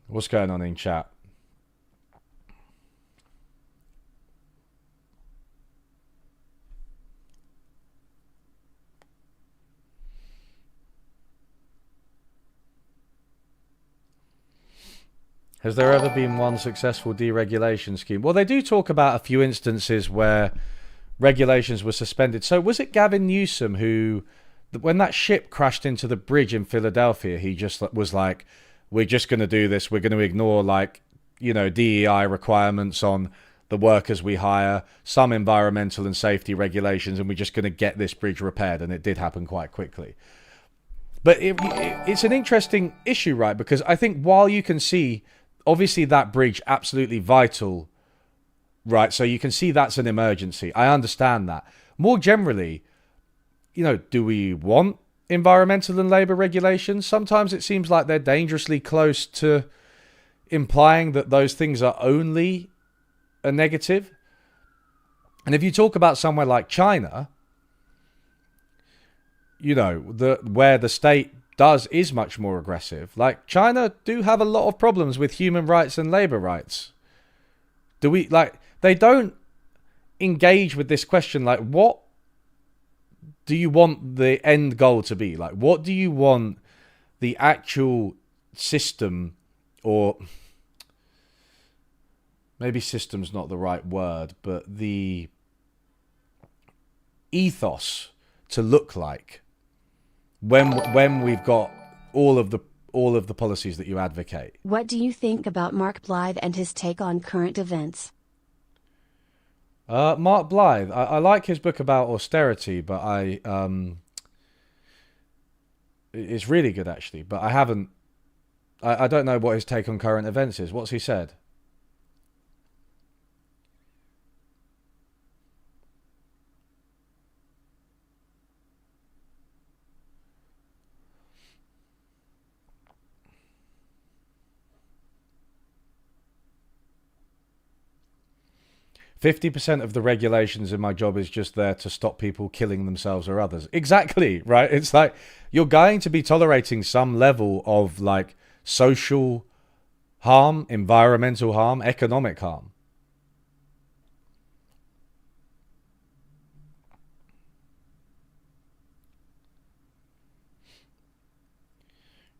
Speaker 1: What's going on in chat? Has there ever been one successful deregulation scheme? Well, they do talk about a few instances where regulations were suspended. So was it Gavin Newsom who, when that ship crashed into the bridge in Philadelphia, he just was like, we're just going to do this. We're going to ignore DEI requirements on the workers we hire, some environmental and safety regulations, and we're just going to get this bridge repaired. And it did happen quite quickly. But it's an interesting issue, right? Because I think while you can see, obviously, that bridge absolutely vital, right? So you can see that's an emergency. I understand that. More generally, you know, do we want environmental and labour regulations? Sometimes it seems like they're dangerously close to implying that those things are only a negative. And if you talk about somewhere like China, you know, where the state is much more aggressive. Like, China do have a lot of problems with human rights and labour rights. They don't engage with this question, like, what do you want the end goal to be? Like, what do you want the actual system, or maybe system's not the right word, but the ethos to look like when we've got all of the policies that you advocate?
Speaker 5: What do you think about Mark Blythe and his take on current events?
Speaker 1: Mark Blythe, I like his book about austerity, but it's really good actually. But I don't know what his take on current events is. What's he said? 50% of the regulations in my job is just there to stop people killing themselves or others. Exactly, right? It's like you're going to be tolerating some level of like social harm, environmental harm, economic harm.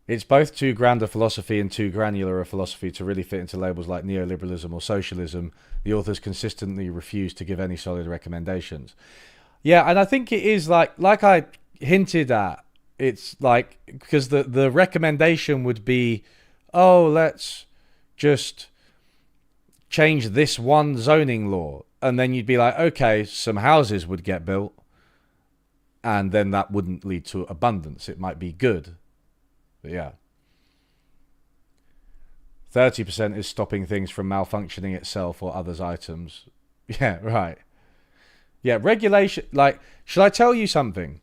Speaker 1: It's both too grand a philosophy and too granular a philosophy to really fit into labels like neoliberalism or socialism. The authors consistently refuse to give any solid recommendations. Yeah, and I think it is like I hinted at, it's like, because the recommendation would be, oh, let's just change this one zoning law. And then you'd be like, okay, some houses would get built. And then that wouldn't lead to abundance. It might be good. But yeah. 30% is stopping things from malfunctioning itself or others' items. Yeah, right. Yeah, regulation. Like, should I tell you something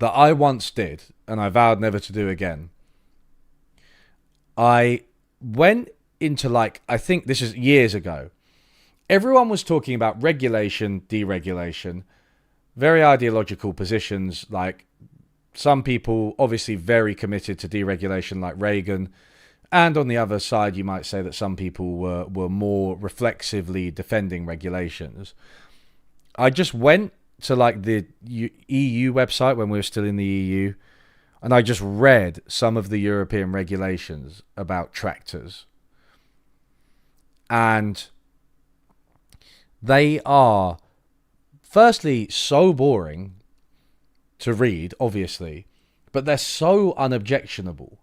Speaker 1: that I once did and I vowed never to do again? I went into, like, I think this is years ago. Everyone was talking about regulation, deregulation, very ideological positions, like, some people obviously very committed to deregulation like Reagan. And on the other side, you might say that some people were more reflexively defending regulations. I just went to like the EU website when we were still in the EU, and I just read some of the European regulations about tractors. And they are, firstly, so boring to read, obviously, but they're so unobjectionable.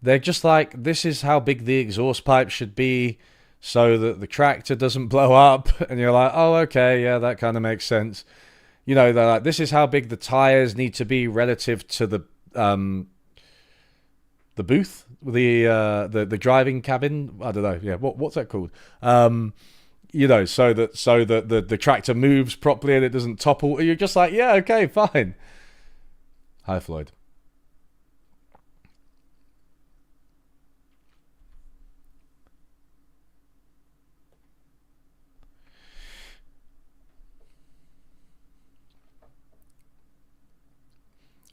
Speaker 1: They're just like, this is how big the exhaust pipe should be so that the tractor doesn't blow up. And you're like, oh, okay, yeah, that kind of makes sense. You know, they're like, this is how big the tires need to be relative to the booth, the driving cabin. I don't know. Yeah, what's that called? You know, so that the tractor moves properly and it doesn't topple. You're just like, yeah, okay, fine. Hi, Floyd.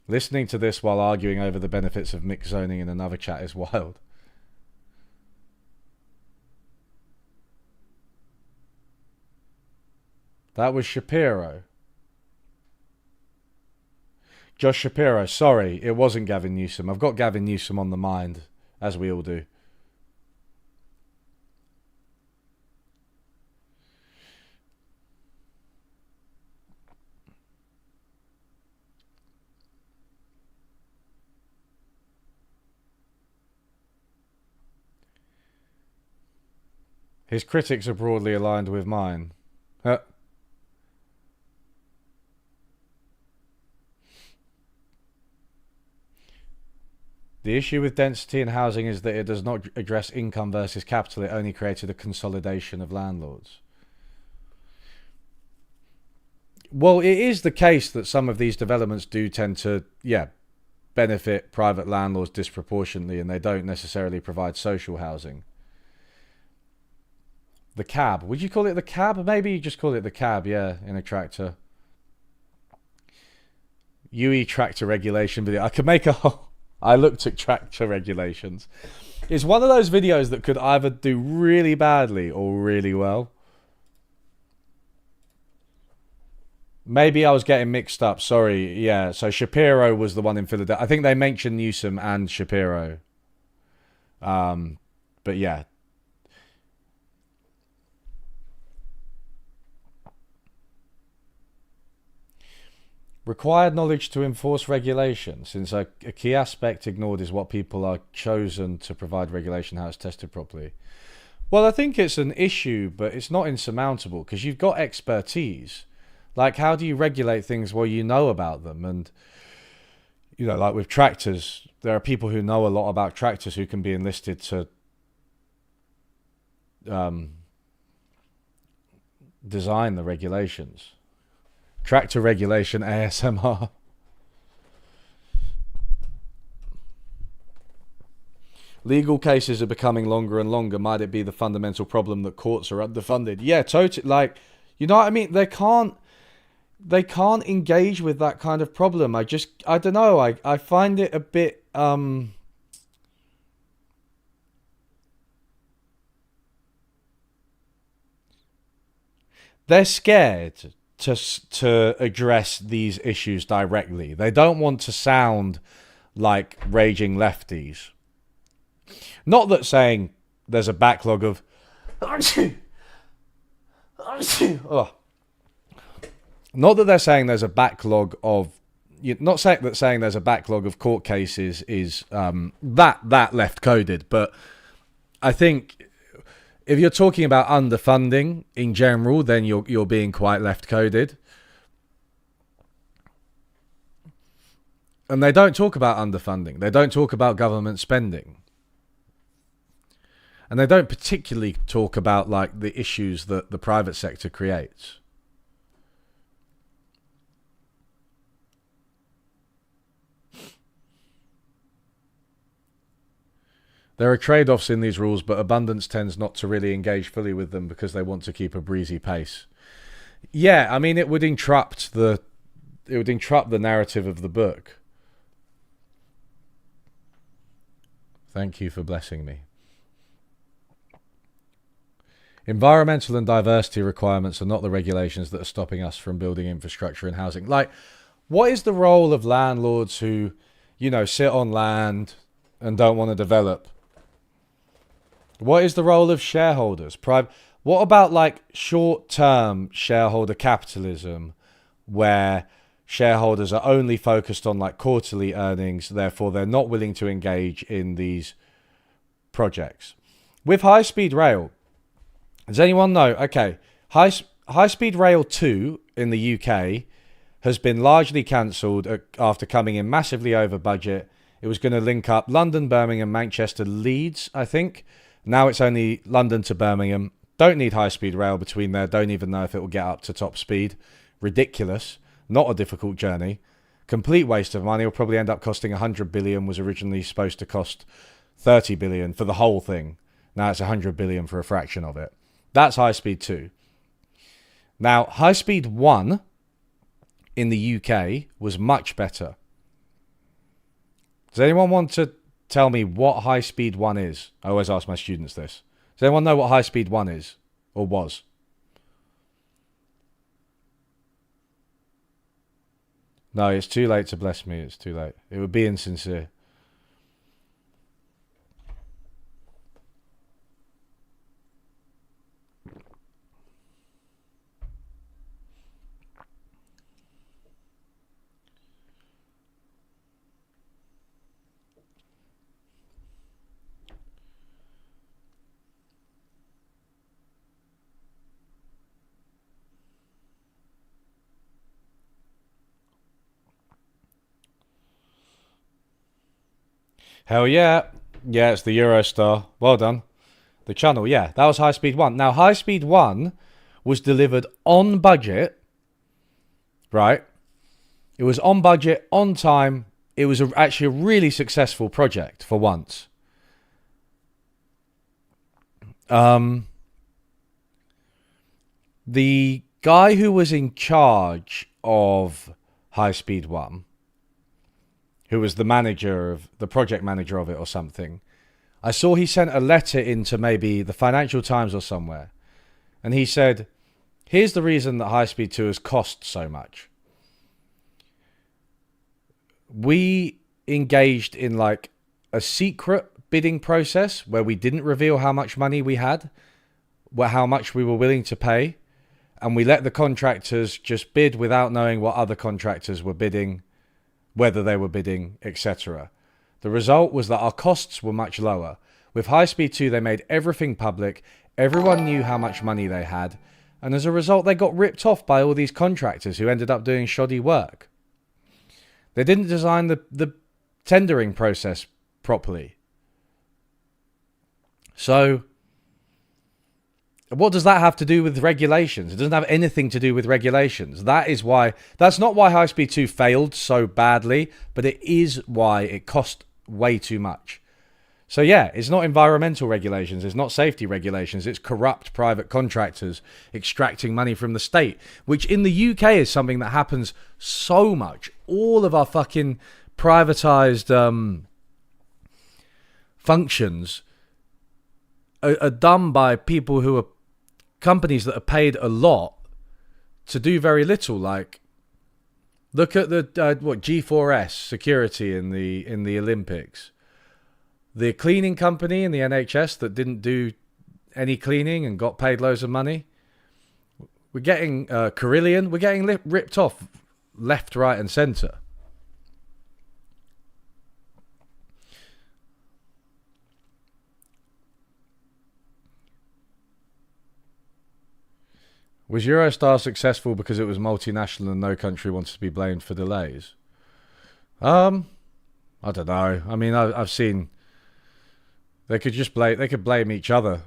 Speaker 1: Listening to this while arguing over the benefits of mixed zoning in another chat is wild. That was Shapiro. Josh Shapiro, sorry, it wasn't Gavin Newsom. I've got Gavin Newsom on the mind, as we all do. His critics are broadly aligned with mine. The issue with density in housing is that it does not address income versus capital. It only created a consolidation of landlords. Well, it is the case that some of these developments do tend to, benefit private landlords disproportionately, and they don't necessarily provide social housing. The cab. Would you call it the cab? Maybe you just call it the cab, in a tractor. UE tractor regulation video. I could make a whole... I looked at tractor regulations. It's one of those videos that could either do really badly or really well. Maybe I was getting mixed up. Sorry. Yeah, so Shapiro was the one in Philadelphia. I think they mentioned Newsom and Shapiro. But yeah. Required knowledge to enforce regulation, since a key aspect ignored is what people are chosen to provide regulation, how it's tested properly. Well, I think it's an issue, but it's not insurmountable because you've got expertise. Like, how do you regulate things where you know about them? And, like with tractors, there are people who know a lot about tractors who can be enlisted to design the regulations. Tractor regulation ASMR. Legal cases are becoming longer and longer. Might it be the fundamental problem that courts are underfunded? Yeah, totally. Like, you know what I mean? They can't engage with that kind of problem. I don't know. I find it a bit they're scared to address these issues directly. They don't want to sound like raging lefties. Not that saying there's a backlog of not that they're saying there's a backlog of not saying there's a backlog of court cases is that left coded, but I think if you're talking about underfunding in general, then you're being quite left-coded. And they don't talk about underfunding. They don't talk about government spending. And they don't particularly talk about like the issues that the private sector creates. There are trade-offs in these rules, but abundance tends not to really engage fully with them because they want to keep a breezy pace. Yeah, I mean, it would interrupt the narrative of the book. Thank you for blessing me. Environmental and diversity requirements are not the regulations that are stopping us from building infrastructure and housing. Like, what is the role of landlords who, sit on land and don't want to develop? What is the role of shareholders? What about like short-term shareholder capitalism where shareholders are only focused on like quarterly earnings, therefore they're not willing to engage in these projects? With high-speed rail, does anyone know? Okay, high-speed rail 2 in the UK has been largely cancelled after coming in massively over budget. It was going to link up London, Birmingham, Manchester, Leeds, I think. Now it's only London to Birmingham. Don't need high-speed rail between there. Don't even know if it will get up to top speed. Ridiculous. Not a difficult journey. Complete waste of money. Will probably end up costing 100 billion. Was originally supposed to cost 30 billion for the whole thing. Now it's 100 billion for a fraction of it. That's high-speed 2. Now, high-speed 1 in the UK was much better. Does anyone want to tell me what high-speed 1 is? I always ask my students this. Does anyone know what high-speed 1 is? Or was? No, it's too late to bless me. It's too late. It would be insincere. Hell yeah. Yeah, it's the Eurostar. Well done. The channel, yeah. That was High Speed 1. Now, High Speed 1 was delivered on budget, right? It was on budget, on time. It was actually a really successful project for once. The guy who was in charge of High Speed 1, who was the manager of the project manager of it or something, I saw he sent a letter into maybe the Financial Times or somewhere, and he said, here's the reason that High Speed 2 has cost so much. We engaged in like a secret bidding process where we didn't reveal how much money we had, how much we were willing to pay, and we let the contractors just bid without knowing what other contractors were bidding, whether they were bidding, etc. The result was that our costs were much lower. With High Speed 2, they made everything public, everyone knew how much money they had, and as a result, they got ripped off by all these contractors who ended up doing shoddy work. They didn't design the tendering process properly. So, what does that have to do with regulations? It doesn't have anything to do with regulations. That's not why High Speed 2 failed so badly, but it is why it cost way too much. So yeah, it's not environmental regulations, it's not safety regulations, it's corrupt private contractors extracting money from the state, which in the UK is something that happens so much. All of our fucking privatized functions are done by people who are companies that are paid a lot to do very little. Like, look at the G4S security in the Olympics. The cleaning company in the NHS that didn't do any cleaning and got paid loads of money. We're getting Carillion. We're getting ripped off left, right, and centre. Was Eurostar successful because it was multinational and no country wanted to be blamed for delays? I don't know. I mean, I've seen they could blame each other.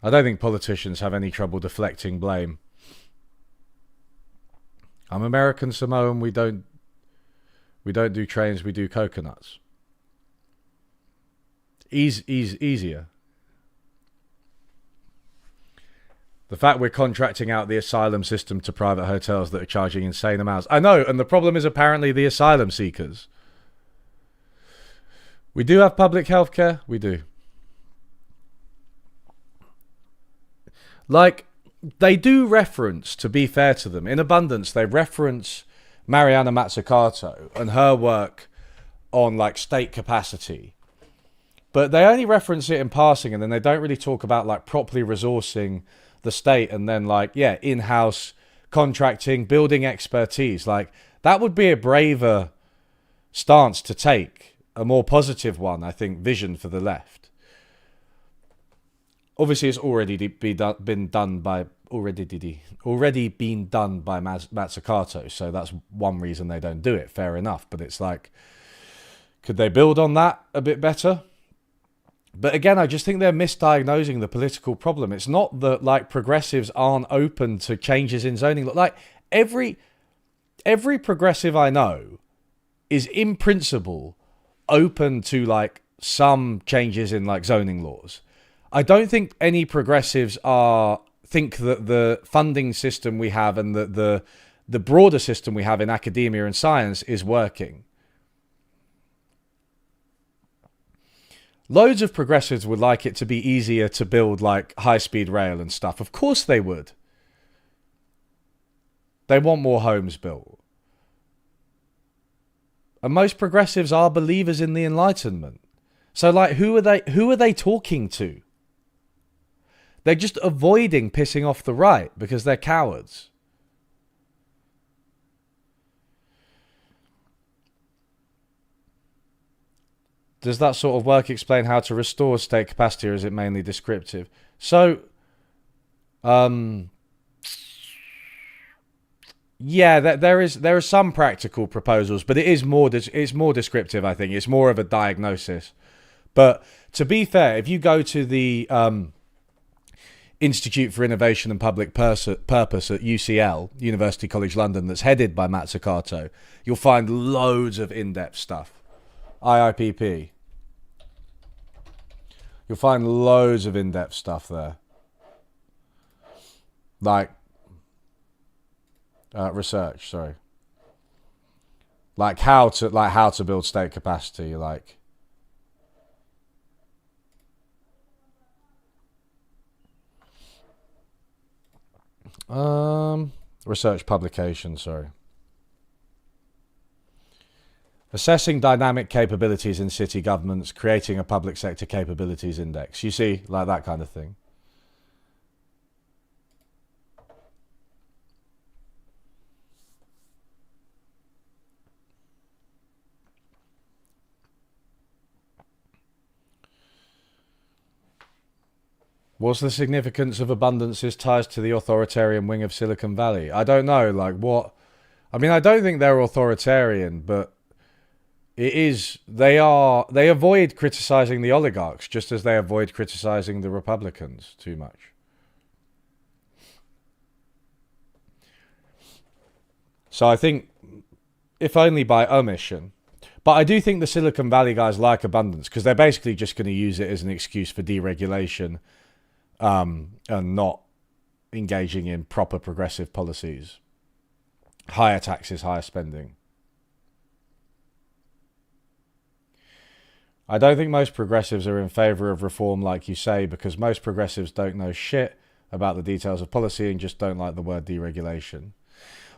Speaker 1: I don't think politicians have any trouble deflecting blame. I'm American Samoan. We don't do trains. We do coconuts. Easier. The fact we're contracting out the asylum system to private hotels that are charging insane amounts. I know, and the problem is apparently the asylum seekers. We do have public healthcare. We do. Like, they do reference, to be fair to them, in Abundance, they reference Mariana Mazzucato and her work on, like, state capacity. But they only reference it in passing, and then they don't really talk about, like, properly resourcing the state and then, like, yeah, in-house contracting, building expertise. Like, that would be a braver stance to take. A more positive one, I think, vision for the left. Obviously, it's already been done by Mazzucato, so that's one reason they don't do it. Fair enough, but it's like, could they build on that a bit better? But again, I just think they're misdiagnosing the political problem. It's not that, like, progressives aren't open to changes in zoning. Like, every progressive I know is in principle open to, like, some changes in, like, zoning laws. I don't think any progressives think that the funding system we have and the broader system we have in academia and science is working. Loads of progressives would like it to be easier to build, like, high-speed rail and stuff. Of course they would. They want more homes built. And most progressives are believers in the Enlightenment. So, like, who are they talking to? They're just avoiding pissing off the right because they're cowards. Does that sort of work explain how to restore state capacity, or is it mainly descriptive? So, Yeah, there are some practical proposals, but it's more descriptive. I think it's more of a diagnosis. But to be fair, if you go to the Institute for Innovation and Public Purpose at UCL, University College London, that's headed by Mazzucato, you'll find loads of in-depth stuff. IIPP. You'll find loads of in-depth stuff there. Like research, sorry. Like how to build state capacity, like research publication, sorry. Assessing dynamic capabilities in city governments, creating a public sector capabilities index. You see, like that kind of thing. What's the significance of abundance's ties to the authoritarian wing of Silicon Valley? I don't know, like what... I mean, I don't think they're authoritarian, but it is... They avoid criticizing the oligarchs, just as they avoid criticizing the Republicans too much. So I think, if only by omission... But I do think the Silicon Valley guys like abundance, because they're basically just going to use it as an excuse for deregulation, and not engaging in proper progressive policies. Higher taxes, higher spending. I don't think most progressives are in favour of reform like you say, because most progressives don't know shit about the details of policy and just don't like the word deregulation.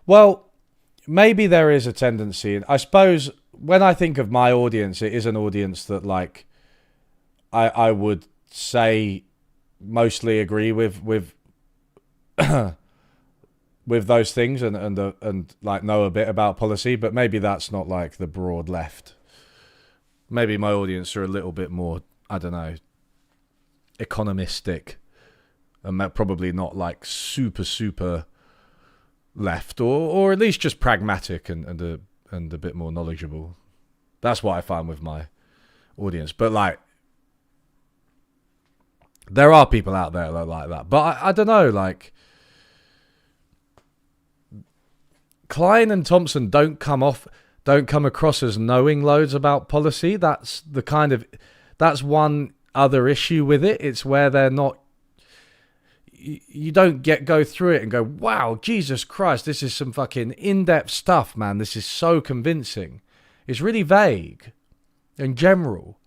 Speaker 1: Well, maybe there is a tendency, and I suppose when I think of my audience, it is an audience that, like, I would say mostly agree with with those things and like know a bit about policy, but maybe that's not like the broad left. Maybe my audience are a little bit more, I don't know, economistic, and probably not like super left, or at least just pragmatic and a bit more knowledgeable. That's what I find with my audience. But like, there are people out there like that. But I don't know, like, Klein and Thompson don't come across as knowing loads about policy. That's one other issue with it. It's where they're not, you don't go through it and go, wow, Jesus Christ, this is some fucking in-depth stuff, man. This is so convincing. It's really vague and general.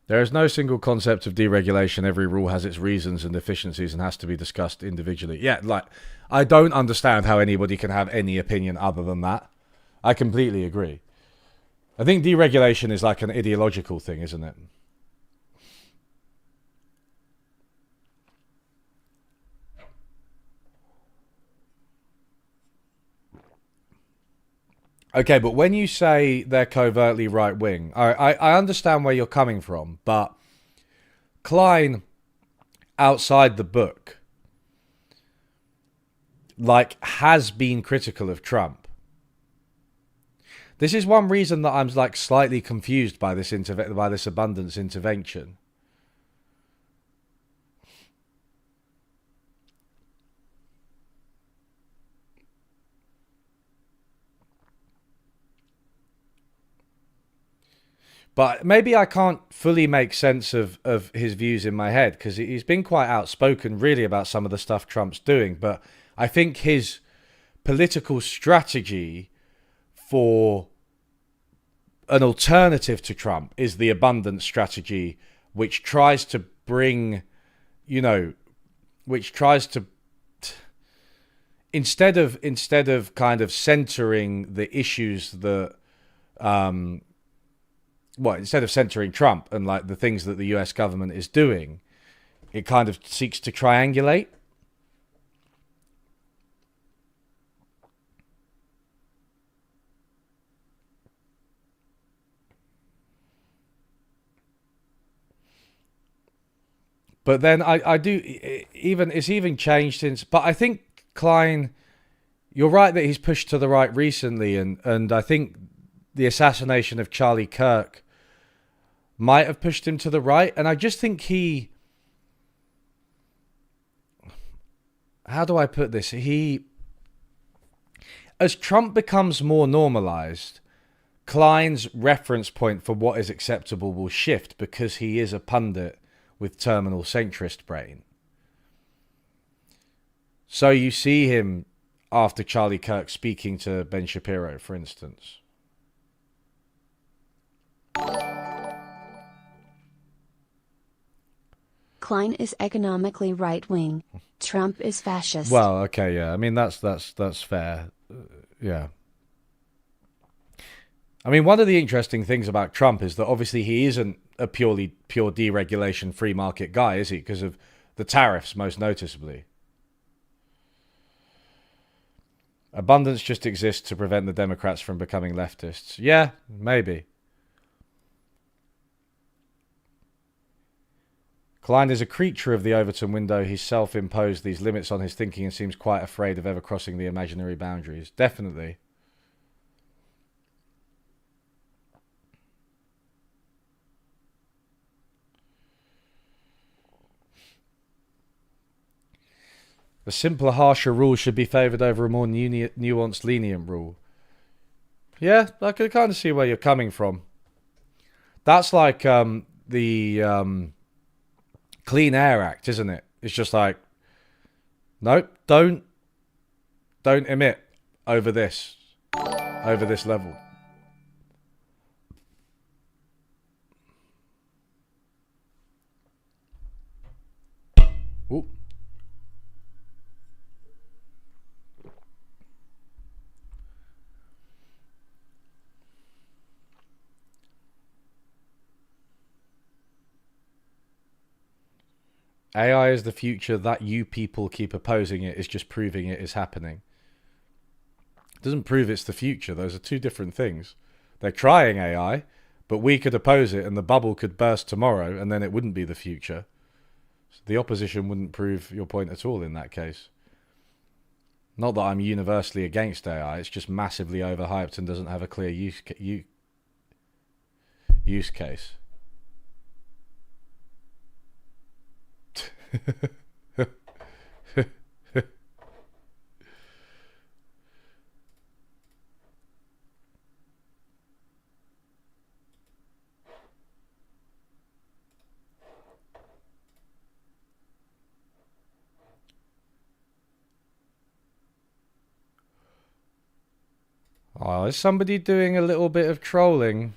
Speaker 1: There is no single concept of deregulation. Every rule has its reasons and deficiencies and has to be discussed individually. Yeah, like, I don't understand how anybody can have any opinion other than that. I completely agree. I think deregulation is like an ideological thing, isn't it? Okay, but when you say they're covertly right-wing, I understand where you're coming from, but Klein, outside the book, like, has been critical of Trump. This is one reason that I'm like slightly confused by this abundance intervention. But maybe I can't fully make sense of his views in my head, because he's been quite outspoken really about some of the stuff Trump's doing. But I think his political strategy for an alternative to Trump is the abundance strategy, which tries to bring, instead of kind of centering the issues that, instead of centering Trump and like the things that the US government is doing, it kind of seeks to triangulate. But then I do even it's even changed since. But I think Klein, you're right that he's pushed to the right recently, and I think the assassination of Charlie Kirk might have pushed him to the right. And I just think how do I put this? As Trump becomes more normalized, Klein's reference point for what is acceptable will shift because he is a pundit with terminal centrist brain. So you see him after Charlie Kirk speaking to Ben Shapiro, for instance.
Speaker 5: Klein is economically right-wing. Trump is fascist.
Speaker 1: Well, okay, yeah. I mean, that's fair. Yeah. I mean, one of the interesting things about Trump is that obviously he isn't a pure deregulation free market guy, is he? Because of the tariffs, most noticeably. Abundance just exists to prevent the Democrats from becoming leftists. Yeah, maybe. Klein is a creature of the Overton window. He's self-imposed these limits on his thinking and seems quite afraid of ever crossing the imaginary boundaries. Definitely. A simpler, harsher rule should be favoured over a more nuanced, lenient rule. Yeah, I can kind of see where you're coming from. That's like the Clean Air Act, isn't it? It's just like, nope, don't emit over this level. Ooh. AI is the future. That you people keep opposing it is just proving it is happening. It doesn't prove it's the future. Those are two different things. They're trying AI, but we could oppose it and the bubble could burst tomorrow and then it wouldn't be the future. So the opposition wouldn't prove your point at all in that case. Not that I'm universally against AI. It's just massively overhyped and doesn't have a clear use case. Oh, is somebody doing a little bit of trolling?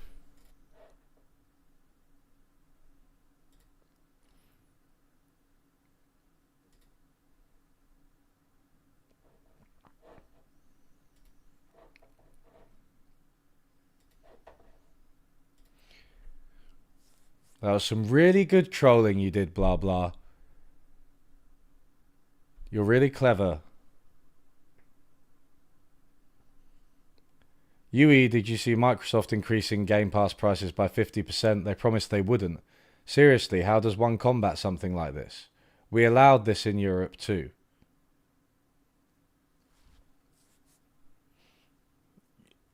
Speaker 1: That was some really good trolling you did, blah blah. You're really clever. Yui, did you see Microsoft increasing Game Pass prices by 50%? They promised they wouldn't. Seriously, how does one combat something like this? We allowed this in Europe too.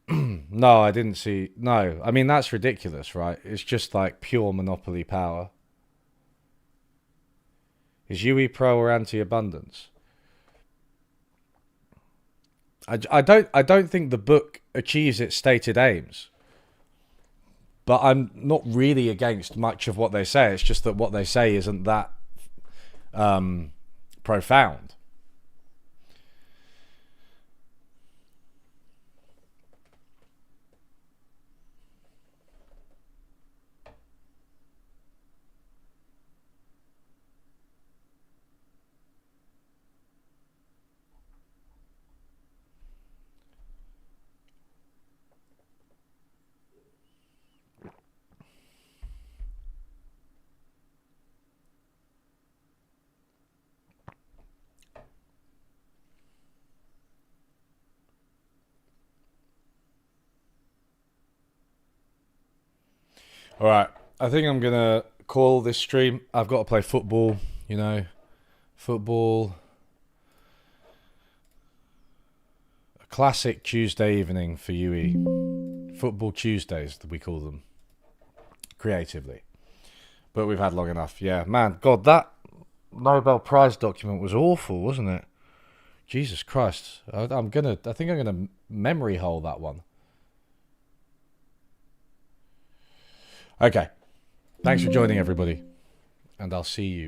Speaker 1: No, I didn't see. No, I mean, that's ridiculous, right? It's just like pure monopoly power. Is Yui pro or anti-abundance? I don't think the book achieves its stated aims. But I'm not really against much of what they say. It's just that what they say isn't that profound. All right, I think I'm going to call this stream. I've got to play football, you know. Football. A classic Tuesday evening for UE. Football Tuesdays, we call them. Creatively. But we've had long enough. Yeah, man. God, that Nobel Prize document was awful, wasn't it? Jesus Christ. I think I'm gonna memory hole that one. Okay. Thanks for joining, everybody. And I'll see you